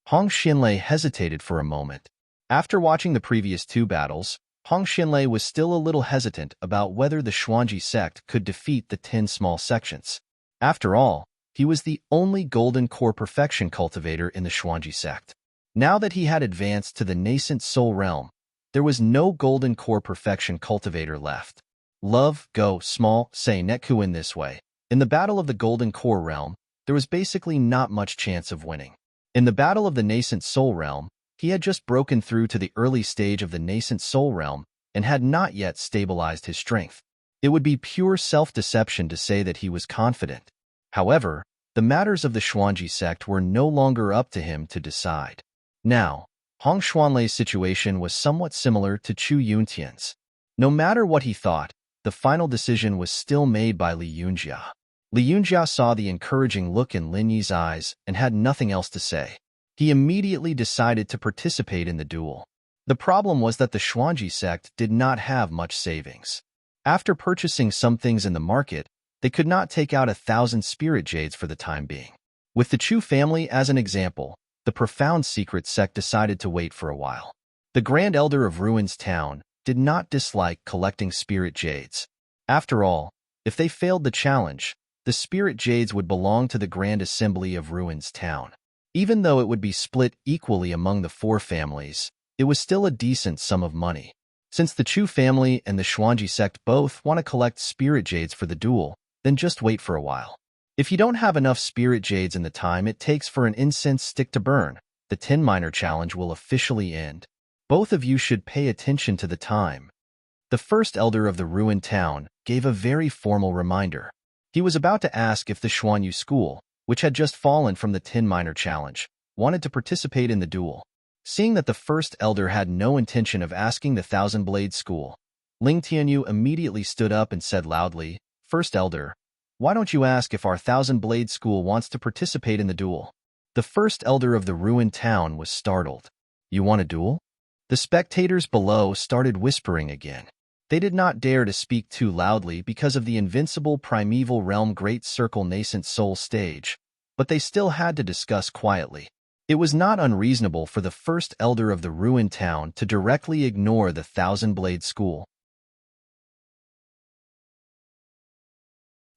Hong Xinlei hesitated for a moment. After watching the previous 2 battles, Hong Xinlei was still a little hesitant about whether the Xuanji sect could defeat the 10 small sections. After all, he was the only golden core perfection cultivator in the Xuanji sect. Now that he had advanced to the nascent soul realm, there was no golden core perfection cultivator left. Love, go, small, say Netku in this way. In the battle of the golden core realm, there was basically not much chance of winning. In the battle of the nascent soul realm, he had just broken through to the early stage of the nascent soul realm and had not yet stabilized his strength. It would be pure self-deception to say that he was confident. However, the matters of the Xuanji sect were no longer up to him to decide. Now, Hong Xuanlei's situation was somewhat similar to Chu Yuntian's. No matter what he thought, the final decision was still made by Li Yunjia. Li Yunjia saw the encouraging look in Lin Yi's eyes and had nothing else to say. He immediately decided to participate in the duel. The problem was that the Xuanji sect did not have much savings. After purchasing some things in the market, they could not take out 1,000 spirit jades for the time being. With the Chu family as an example, the profound secret sect decided to wait for a while. The Grand Elder of Ruins Town did not dislike collecting spirit jades. After all, if they failed the challenge, the spirit jades would belong to the Grand Assembly of Ruins Town. Even though it would be split equally among the 4 families, it was still a decent sum of money. Since the Chu family and the Xuanji sect both want to collect spirit jades for the duel, then just wait for a while. If you don't have enough spirit jades in the time it takes for an incense stick to burn, the 10 Miner challenge will officially end. Both of you should pay attention to the time. The first elder of the ruined town gave a very formal reminder. He was about to ask if the Xuanyu school, which had just fallen from the Tin Miner Challenge, wanted to participate in the duel. Seeing that the first elder had no intention of asking the Thousand Blade School, Ling Tianyu immediately stood up and said loudly, "First elder, why don't you ask if our Thousand Blade School wants to participate in the duel?" The first elder of the ruined town was startled. "You want a duel?" The spectators below started whispering again. They did not dare to speak too loudly because of the invincible primeval realm Great Circle Nascent Soul stage, but they still had to discuss quietly. It was not unreasonable for the first elder of the ruined town to directly ignore the Thousand Blade School.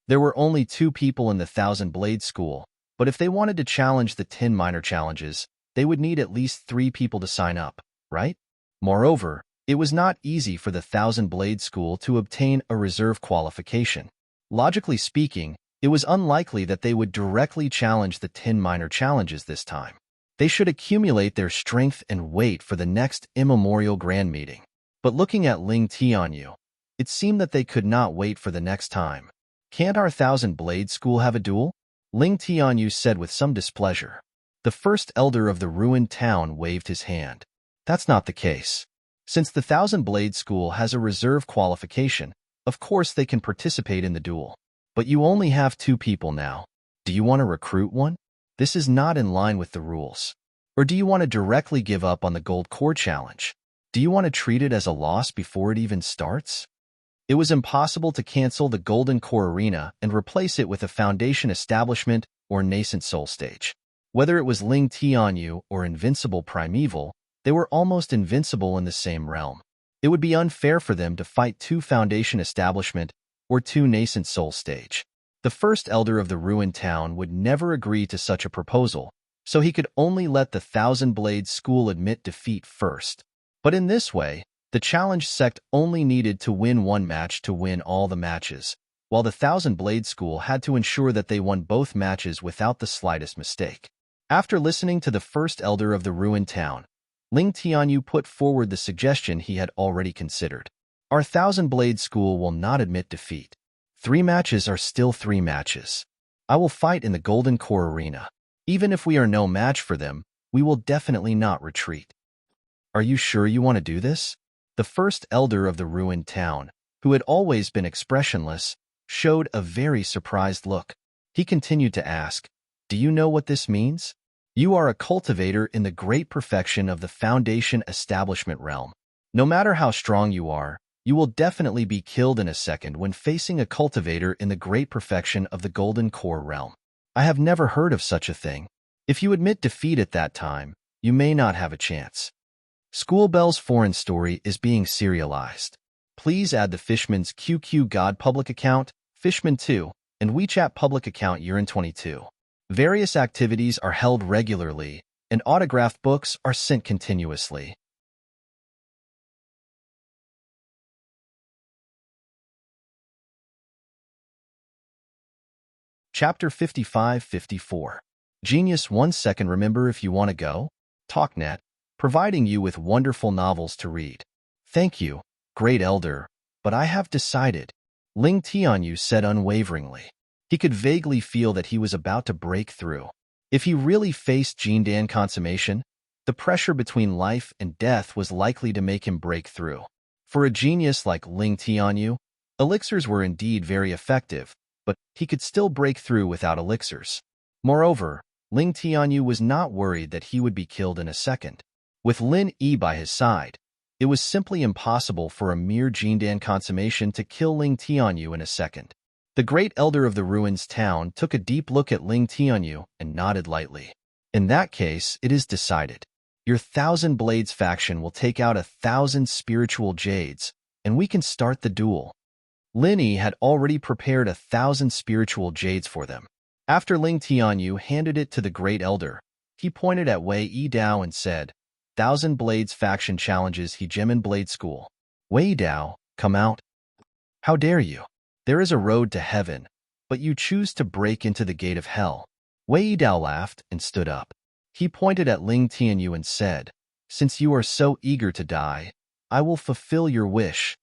There were only 2 people in the Thousand Blade School, but if they wanted to challenge the 10 minor challenges, they would need at least 3 people to sign up, right? Moreover, it was not easy for the Thousand Blade School to obtain a reserve qualification. Logically speaking, it was unlikely that they would directly challenge the 10 minor challenges this time. They should accumulate their strength and weight for the next immemorial grand meeting. But looking at Ling Tianyu, it seemed that they could not wait for the next time. "Can't our Thousand Blade School have a duel?" Ling Tianyu said with some displeasure. The first elder of the ruined town waved his hand. "That's not the case. Since the Thousand Blade School has a reserve qualification, of course they can participate in the duel. But you only have 2 people now. Do you want to recruit one? This is not in line with the rules. Or do you want to directly give up on the Gold Core Challenge? Do you want to treat it as a loss before it even starts?" It was impossible to cancel the Golden Core Arena and replace it with a Foundation Establishment or Nascent Soul Stage. Whether it was Ling Tianyu or Invincible Primeval, they were almost invincible in the same realm. It would be unfair for them to fight 2 Foundation Establishment or 2 Nascent Soul Stage. The first elder of the ruined town would never agree to such a proposal, so he could only let the Thousand Blade School admit defeat first. But in this way, the challenge sect only needed to win 1 match to win all the matches, while the Thousand Blade School had to ensure that they won both matches without the slightest mistake. After listening to the first elder of the ruined town, Ling Tianyu put forward the suggestion he had already considered. "Our Thousand Blade School will not admit defeat. 3 matches are still 3 matches. I will fight in the Golden Core Arena. Even if we are no match for them, we will definitely not retreat." "Are you sure you want to do this?" The first elder of the ruined town, who had always been expressionless, showed a very surprised look. He continued to ask, "Do you know what this means? You are a cultivator in the great perfection of the Foundation Establishment realm. No matter how strong you are, you will definitely be killed in a second when facing a cultivator in the great perfection of the Golden Core realm. I have never heard of such a thing. If you admit defeat at that time, you may not have a chance." Schoolbell's foreign story is being serialized. Please add the Fishman's QQ God public account, Fishman2, and WeChat public account Urin22. Various activities are held regularly, and autographed books are sent continuously. Chapter 55-54. Genius 1 second. Remember if you want to go? TalkNet, providing you with wonderful novels to read. "Thank you, Great Elder, but I have decided," Ling Tianyu said unwaveringly. He could vaguely feel that he was about to break through. If he really faced Jindan consummation, the pressure between life and death was likely to make him break through. For a genius like Ling Tianyu, elixirs were indeed very effective, but he could still break through without elixirs. Moreover, Ling Tianyu was not worried that he would be killed in a second. With Lin Yi by his side, it was simply impossible for a mere Jindan consummation to kill Ling Tianyu in a second. The great elder of the ruins town took a deep look at Ling Tianyu and nodded lightly. "In that case, it is decided. Your Thousand Blades faction will take out 1,000 spiritual jades, and we can start the duel." Lin Yi had already prepared 1,000 spiritual jades for them. After Ling Tianyu handed it to the great elder, he pointed at Wei Yidao and said, "Thousand Blades faction challenges Hegemon Blade School. Wei Yidao, come out." "How dare you? There is a road to heaven, but you choose to break into the gate of hell." Wei Yidao laughed and stood up. He pointed at Ling Tianyu and said, since you are so eager to die, I will fulfill your wish."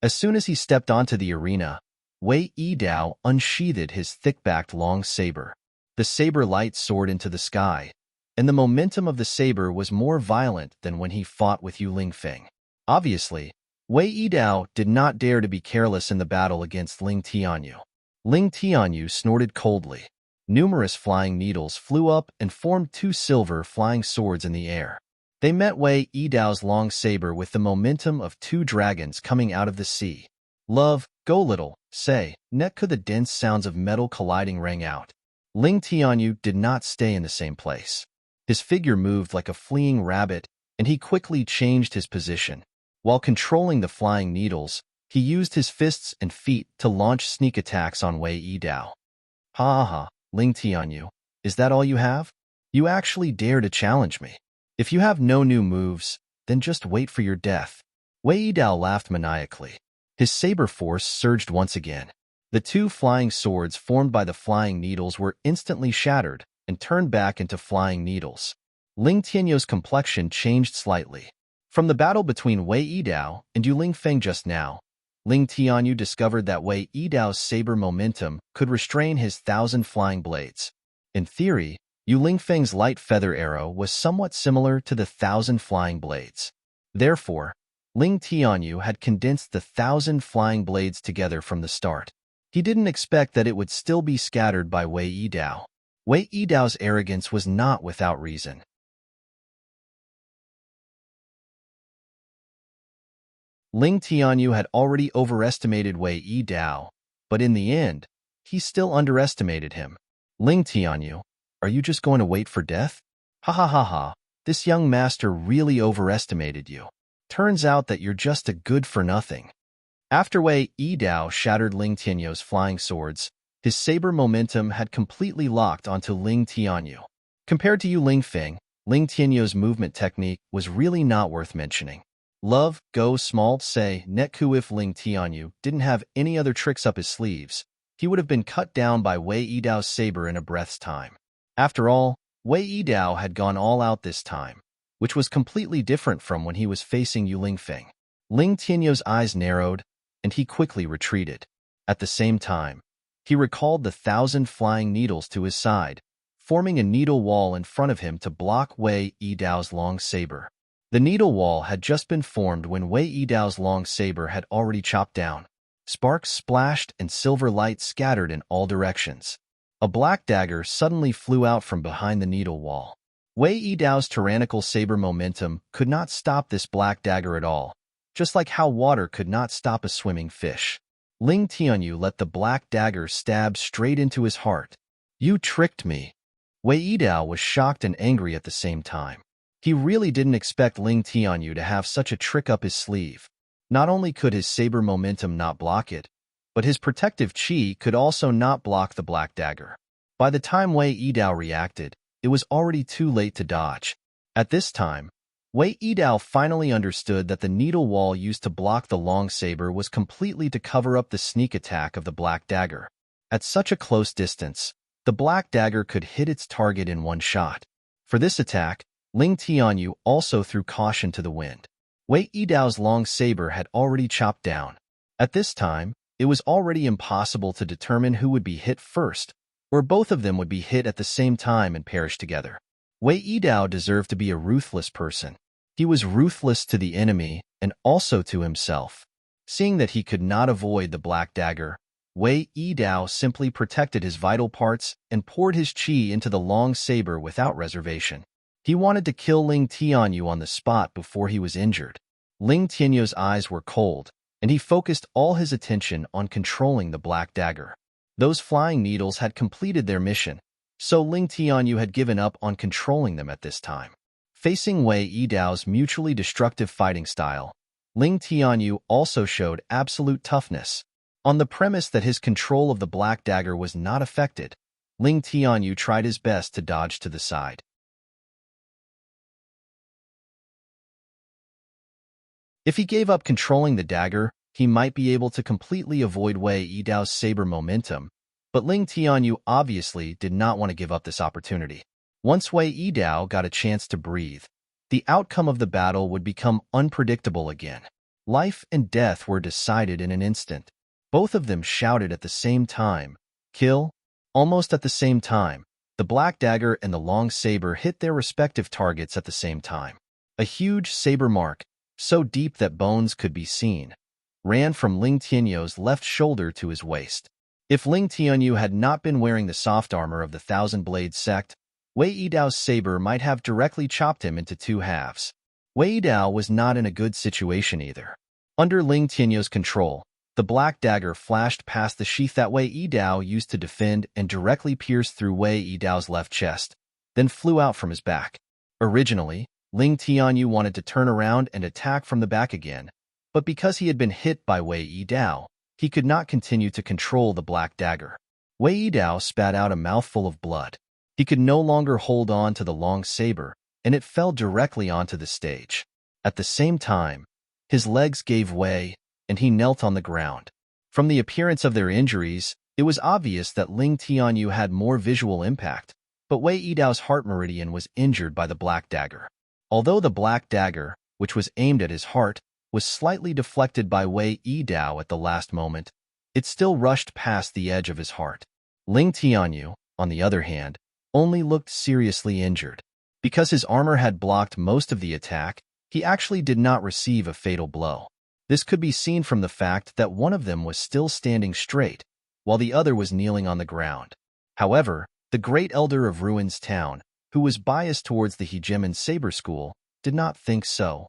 As soon as he stepped onto the arena, Wei Yidao unsheathed his thick-backed long saber. The saber light soared into the sky, and the momentum of the saber was more violent than when he fought with Yu Lingfeng. Obviously, Wei Yidao did not dare to be careless in the battle against Ling Tianyu. Ling Tianyu snorted coldly. Numerous flying needles flew up and formed two silver flying swords in the air. They met Wei Yidao's long saber with the momentum of two dragons coming out of the sea. "Love, go little, say," Netku the dense sounds of metal colliding rang out. Ling Tianyu did not stay in the same place. His figure moved like a fleeing rabbit, and he quickly changed his position. While controlling the flying needles, he used his fists and feet to launch sneak attacks on Wei Yidao. "Ha ha ha, Ling Tianyu, is that all you have? You actually dare to challenge me? If you have no new moves, then just wait for your death." Wei Yidao laughed maniacally. His saber force surged once again. The two flying swords formed by the flying needles were instantly shattered and turned back into flying needles. Ling Tianyu's complexion changed slightly. From the battle between Wei Yidao and Yu Lingfeng just now, Ling Tianyu discovered that Wei Yidao's saber momentum could restrain his 1,000 flying blades. In theory, Yu Lingfeng's light feather arrow was somewhat similar to the 1,000 flying blades. Therefore, Ling Tianyu had condensed the 1,000 flying blades together from the start. He didn't expect that it would still be scattered by Wei Yidao. Wei Yidao's arrogance was not without reason. Ling Tianyu had already overestimated Wei Yidao, but in the end, he still underestimated him. "Ling Tianyu, are you just going to wait for death? Ha ha ha ha, this young master really overestimated you. Turns out that you're just a good-for-nothing." After Wei Yidao shattered Ling Tianyu's flying swords, his saber momentum had completely locked onto Ling Tianyu. Compared to Yu Lingfeng, Ling Tianyu's movement technique was really not worth mentioning. Love, go small, say, Netku. If Ling Tianyu didn't have any other tricks up his sleeves, he would have been cut down by Wei Yidao's saber in a breath's time. After all, Wei Yidao had gone all out this time, which was completely different from when he was facing Yu Lingfeng. Ling Tianyu's eyes narrowed, and he quickly retreated. At the same time, he recalled the 1,000 flying needles to his side, forming a needle wall in front of him to block Wei Yidao's long saber. The needle wall had just been formed when Wei Yidao's long saber had already chopped down. Sparks splashed and silver light scattered in all directions. A black dagger suddenly flew out from behind the needle wall. Wei Yidao's tyrannical saber momentum could not stop this black dagger at all, just like how water could not stop a swimming fish. Ling Tianyu let the black dagger stab straight into his heart. "You tricked me." Wei Yidao was shocked and angry at the same time. He really didn't expect Ling Tianyu to have such a trick up his sleeve. Not only could his saber momentum not block it, but his protective chi could also not block the black dagger. By the time Wei Yidao reacted, it was already too late to dodge. At this time, Wei Yidao finally understood that the needle wall used to block the long saber was completely to cover up the sneak attack of the black dagger. At such a close distance, the black dagger could hit its target in one shot. For this attack, Ling Tianyu also threw caution to the wind. Wei Yidao's long saber had already chopped down. At this time, it was already impossible to determine who would be hit first, or both of them would be hit at the same time and perish together. Wei Yidao deserved to be a ruthless person. He was ruthless to the enemy and also to himself. Seeing that he could not avoid the black dagger, Wei Yidao simply protected his vital parts and poured his chi into the long saber without reservation. He wanted to kill Ling Tianyu on the spot before he was injured. Ling Tianyu's eyes were cold, and he focused all his attention on controlling the black dagger. Those flying needles had completed their mission, so Ling Tianyu had given up on controlling them at this time. Facing Wei Yidao's mutually destructive fighting style, Ling Tianyu also showed absolute toughness. On the premise that his control of the black dagger was not affected, Ling Tianyu tried his best to dodge to the side. If he gave up controlling the dagger, he might be able to completely avoid Wei Yidao's saber momentum, but Ling Tianyu obviously did not want to give up this opportunity. Once Wei Yidao got a chance to breathe, The outcome of the battle would become unpredictable again. Life and death were decided in an instant. Both of them shouted at the same time, "Kill!" Almost at the same time, the black dagger and the long saber hit their respective targets at the same time. A huge saber mark, so deep that bones could be seen, ran from Ling Tianyu's left shoulder to his waist. If Ling Tianyu had not been wearing the soft armor of the Thousand Blade sect, Wei Yidao's saber might have directly chopped him into two halves. Wei Yidao was not in a good situation either. Under Ling Tianyu's control, the black dagger flashed past the sheath that Wei Yidao used to defend and directly pierced through Wei Yidao's left chest, then flew out from his back. Originally, Ling Tianyu wanted to turn around and attack from the back again, but because he had been hit by Wei Yidao, he could not continue to control the black dagger. Wei Yidao spat out a mouthful of blood. He could no longer hold on to the long saber, and it fell directly onto the stage. At the same time, his legs gave way, and he knelt on the ground. From the appearance of their injuries, it was obvious that Ling Tianyu had more visual impact, but Wei Yidao's heart meridian was injured by the black dagger. Although the black dagger, which was aimed at his heart, was slightly deflected by Wei Yidao at the last moment, it still rushed past the edge of his heart. Ling Tianyu, on the other hand, only looked seriously injured. Because his armor had blocked most of the attack, he actually did not receive a fatal blow. This could be seen from the fact that one of them was still standing straight, while the other was kneeling on the ground. However, the great elder of Ruins Town, who was biased towards the Hegemon Saber School, did not think so.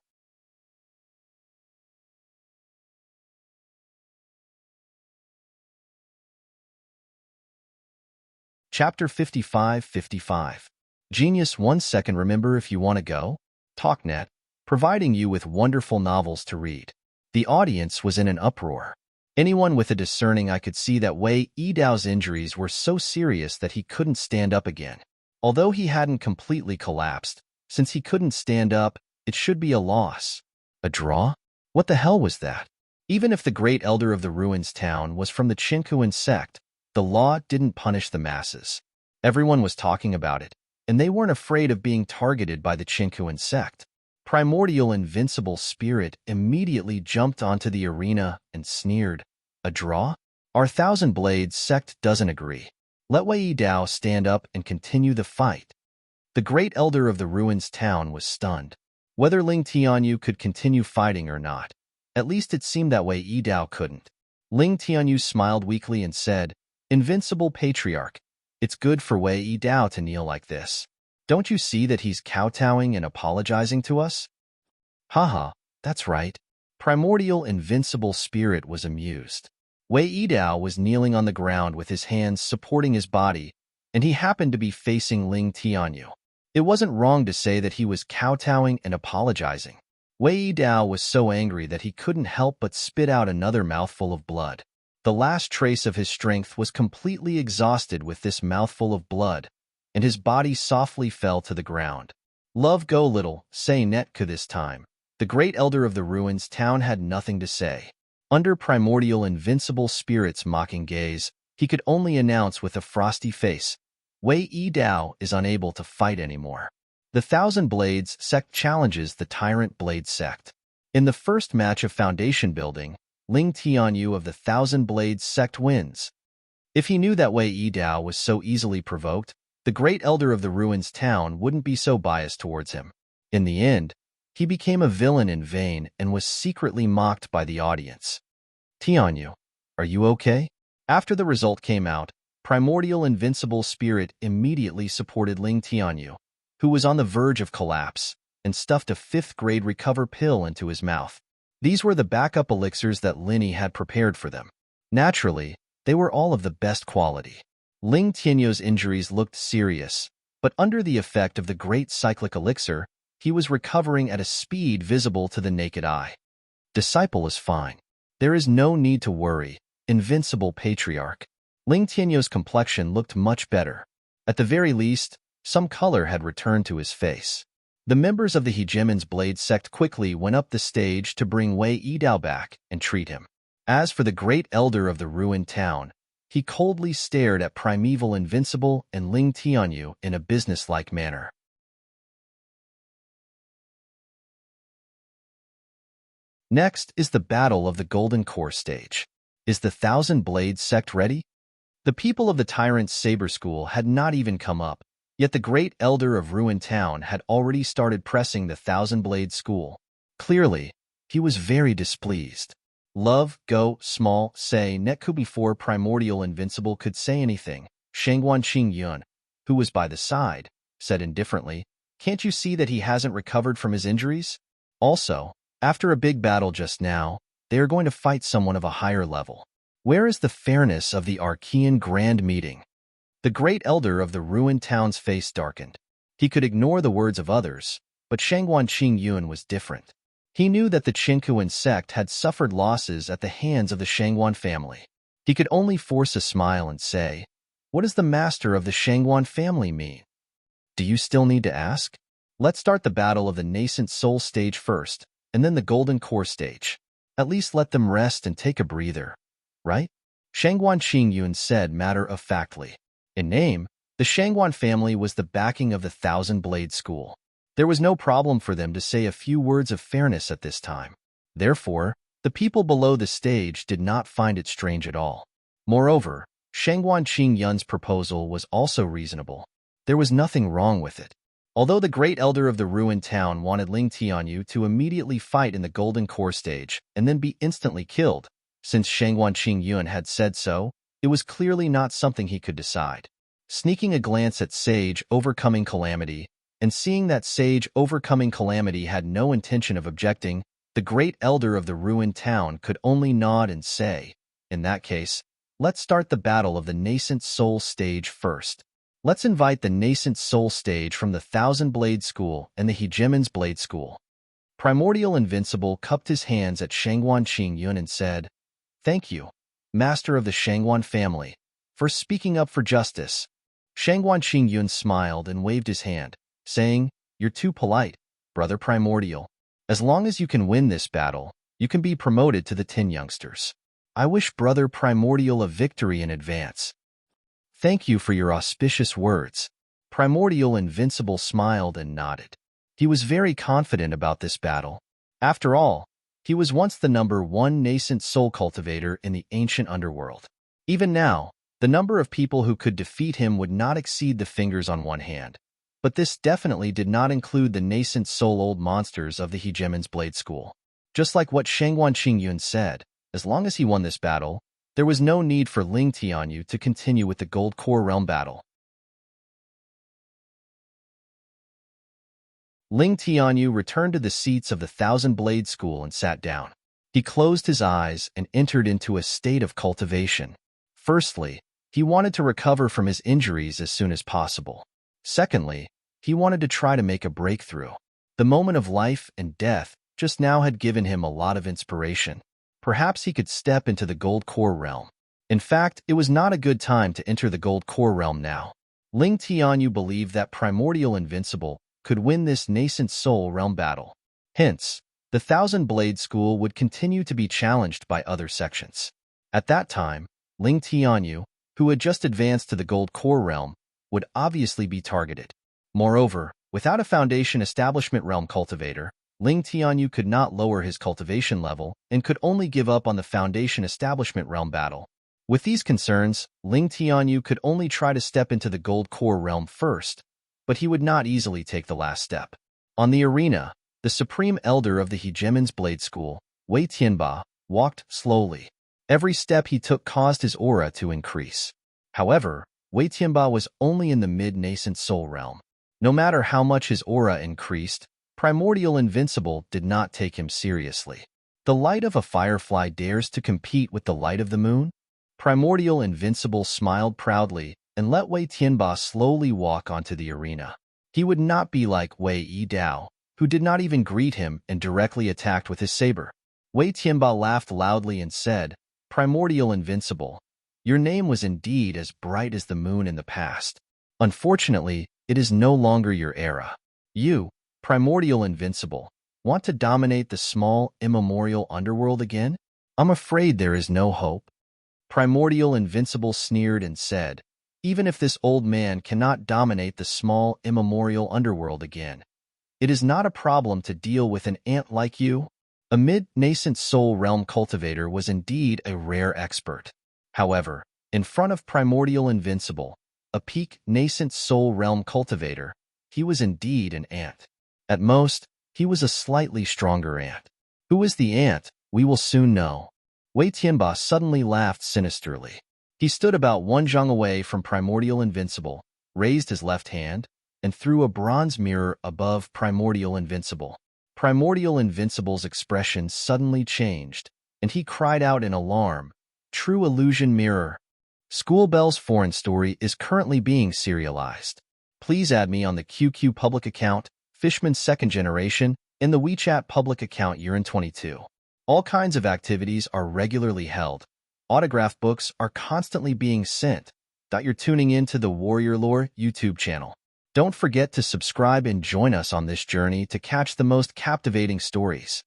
Chapter 55-55. Genius 1 second. Remember if you want to go? TalkNet, providing you with wonderful novels to read. The audience was in an uproar. Anyone with a discerning eye could see that Wei Yidao's injuries were so serious that he couldn't stand up again. Although he hadn't completely collapsed, since he couldn't stand up, it should be a loss. A draw? What the hell was that? Even if the great elder of the Ruins Town was from the Chinkuan sect, the law didn't punish the masses. Everyone was talking about it, and they weren't afraid of being targeted by the Chinkuan sect. Primordial Invincible Spirit immediately jumped onto the arena and sneered, "A draw? Our Thousand Blades sect doesn't agree. Let Wei Yidao stand up and continue the fight." The great elder of the Ruins Town was stunned. Whether Ling Tianyu could continue fighting or not, at least it seemed that Wei Yidao couldn't. Ling Tianyu smiled weakly and said, "Invincible Patriarch, it's good for Wei Yidao to kneel like this. Don't you see that he's kowtowing and apologizing to us?" Haha, that's right. Primordial Invincible Spirit was amused. Wei Yidao was kneeling on the ground with his hands supporting his body, and he happened to be facing Ling Tianyu. It wasn't wrong to say that he was kowtowing and apologizing. Wei Yidao was so angry that he couldn't help but spit out another mouthful of blood. The last trace of his strength was completely exhausted with this mouthful of blood, and his body softly fell to the ground. Love go little, say Netku this time. The great elder of the Ruins Town had nothing to say. Under Primordial Invincible Spirit's mocking gaze, he could only announce with a frosty face, "Wei Yidao is unable to fight anymore." The Thousand Blades sect challenges the Tyrant Blade sect. In the first match of foundation building, Ling Tianyu of the Thousand Blades sect wins. If he knew that Wei Yidao was so easily provoked, the great elder of the Ruins Town wouldn't be so biased towards him. In the end, he became a villain in vain and was secretly mocked by the audience. "Tianyu, are you okay?" After the result came out, Primordial Invincible Spirit immediately supported Ling Tianyu, who was on the verge of collapse, and stuffed a 5th-grade recover pill into his mouth. These were the backup elixirs that Linny had prepared for them. Naturally, they were all of the best quality. Ling Tianyu's injuries looked serious, but under the effect of the great cyclic elixir, he was recovering at a speed visible to the naked eye. Disciple is fine. There is no need to worry, Invincible Patriarch. Ling Tianyu's complexion looked much better. At the very least, some color had returned to his face. The members of the Hegemon's Blade sect quickly went up the stage to bring Wei Yidao back and treat him. As for the great elder of the ruined town, he coldly stared at Primeval Invincible and Ling Tianyu in a businesslike manner. Next is the Battle of the Golden Core stage. Is the Thousand Blades sect ready? The people of the Tyrant's Saber School had not even come up, yet the great elder of Ruined Town had already started pressing the Thousand Blade School. Clearly, he was very displeased. Love, go, small, say, Netku before Primordial Invincible could say anything. Shangguan Qingyun, who was by the side, said indifferently, "Can't you see that he hasn't recovered from his injuries? Also, after a big battle just now, they are going to fight someone of a higher level. Where is the fairness of the Archean Grand Meeting?" The great elder of the ruined town's face darkened. He could ignore the words of others, but Shangguan Qingyun was different. He knew that the Qinkuan sect had suffered losses at the hands of the Shangguan family. He could only force a smile and say, "What does the master of the Shangguan family mean?" "Do you still need to ask? Let's start the battle of the nascent soul stage first, and then the golden core stage. At least let them rest and take a breather, right?" Shangguan Qingyun said matter-of-factly. In name, the Shangguan family was the backing of the Thousand Blade School. There was no problem for them to say a few words of fairness at this time. Therefore, the people below the stage did not find it strange at all. Moreover, Shangguan Qingyun's proposal was also reasonable. There was nothing wrong with it. Although the great elder of the ruined town wanted Ling Tianyu to immediately fight in the golden core stage and then be instantly killed, since Shangguan Qingyun had said so, it was clearly not something he could decide. Sneaking a glance at Sage overcoming Calamity, and seeing that Sage overcoming Calamity had no intention of objecting, the great elder of the ruined town could only nod and say, "In that case, let's start the battle of the nascent soul stage first. Let's invite the nascent soul stage from the Thousand Blade School and the Hegemon's Blade School." Primordial Invincible cupped his hands at Shangguan Qingyun and said, "Thank you, master of the Shangguan family, for speaking up for justice." Shangguan Qingyun smiled and waved his hand, saying, "You're too polite, Brother Primordial. As long as you can win this battle, you can be promoted to the 10 youngsters. I wish Brother Primordial a victory in advance." "Thank you for your auspicious words." Primordial Invincible smiled and nodded. He was very confident about this battle. After all, he was once the #1 nascent soul cultivator in the ancient underworld. Even now, the number of people who could defeat him would not exceed the fingers on one hand. But this definitely did not include the nascent soul old monsters of the Hegemon's Blade School. Just like what Shangguan Qingyun said, as long as he won this battle, there was no need for Ling Tianyu to continue with the Gold Core Realm battle. Ling Tianyu returned to the seats of the Thousand Blade School and sat down. He closed his eyes and entered into a state of cultivation. Firstly, he wanted to recover from his injuries as soon as possible. Secondly, he wanted to try to make a breakthrough. The moment of life and death just now had given him a lot of inspiration. Perhaps he could step into the Gold Core Realm. In fact, it was not a good time to enter the Gold Core Realm now. Ling Tianyu believed that Primordial Invincible could win this nascent soul realm battle. Hence, the Thousand Blade School would continue to be challenged by other sections. At that time, Ling Tianyu, who had just advanced to the Gold Core Realm, would obviously be targeted. Moreover, without a Foundation Establishment Realm cultivator, Ling Tianyu could not lower his cultivation level and could only give up on the Foundation Establishment Realm battle. With these concerns, Ling Tianyu could only try to step into the Gold Core Realm first, but he would not easily take the last step. On the arena, the Supreme Elder of the Hegemon's Blade School, Wei Tianba, walked slowly. Every step he took caused his aura to increase. However, Wei Tianba was only in the mid-nascent soul realm. No matter how much his aura increased, Primordial Invincible did not take him seriously. The light of a firefly dares to compete with the light of the moon? Primordial Invincible smiled proudly and let Wei Tianba slowly walk onto the arena. He would not be like Wei Yidao, who did not even greet him and directly attacked with his saber. Wei Tianba laughed loudly and said, "Primordial Invincible, your name was indeed as bright as the moon in the past. Unfortunately, it is no longer your era. You, Primordial Invincible, want to dominate the small, immemorial underworld again? I'm afraid there is no hope." Primordial Invincible sneered and said, "Even if this old man cannot dominate the small, immemorial underworld again, it is not a problem to deal with an ant like you." A mid-nascent soul realm cultivator was indeed a rare expert. However, in front of primordial invincible, a peak nascent soul realm cultivator, he was indeed an ant. At most, he was a slightly stronger ant. Who is the ant? We will soon know. Wei Tianba suddenly laughed sinisterly. He stood about 1 zhang away from primordial invincible, raised his left hand, and threw a bronze mirror above primordial invincible. Primordial invincible's expression suddenly changed, and he cried out in alarm, "True illusion mirror." Schoolbell's foreign story is currently being serialized. Please add me on the QQ public account, Fishman's second generation, in the WeChat public account Urin22. All kinds of activities are regularly held. Autograph books are constantly being sent. You're tuning in to the Warrior Lore YouTube channel. Don't forget to subscribe and join us on this journey to catch the most captivating stories.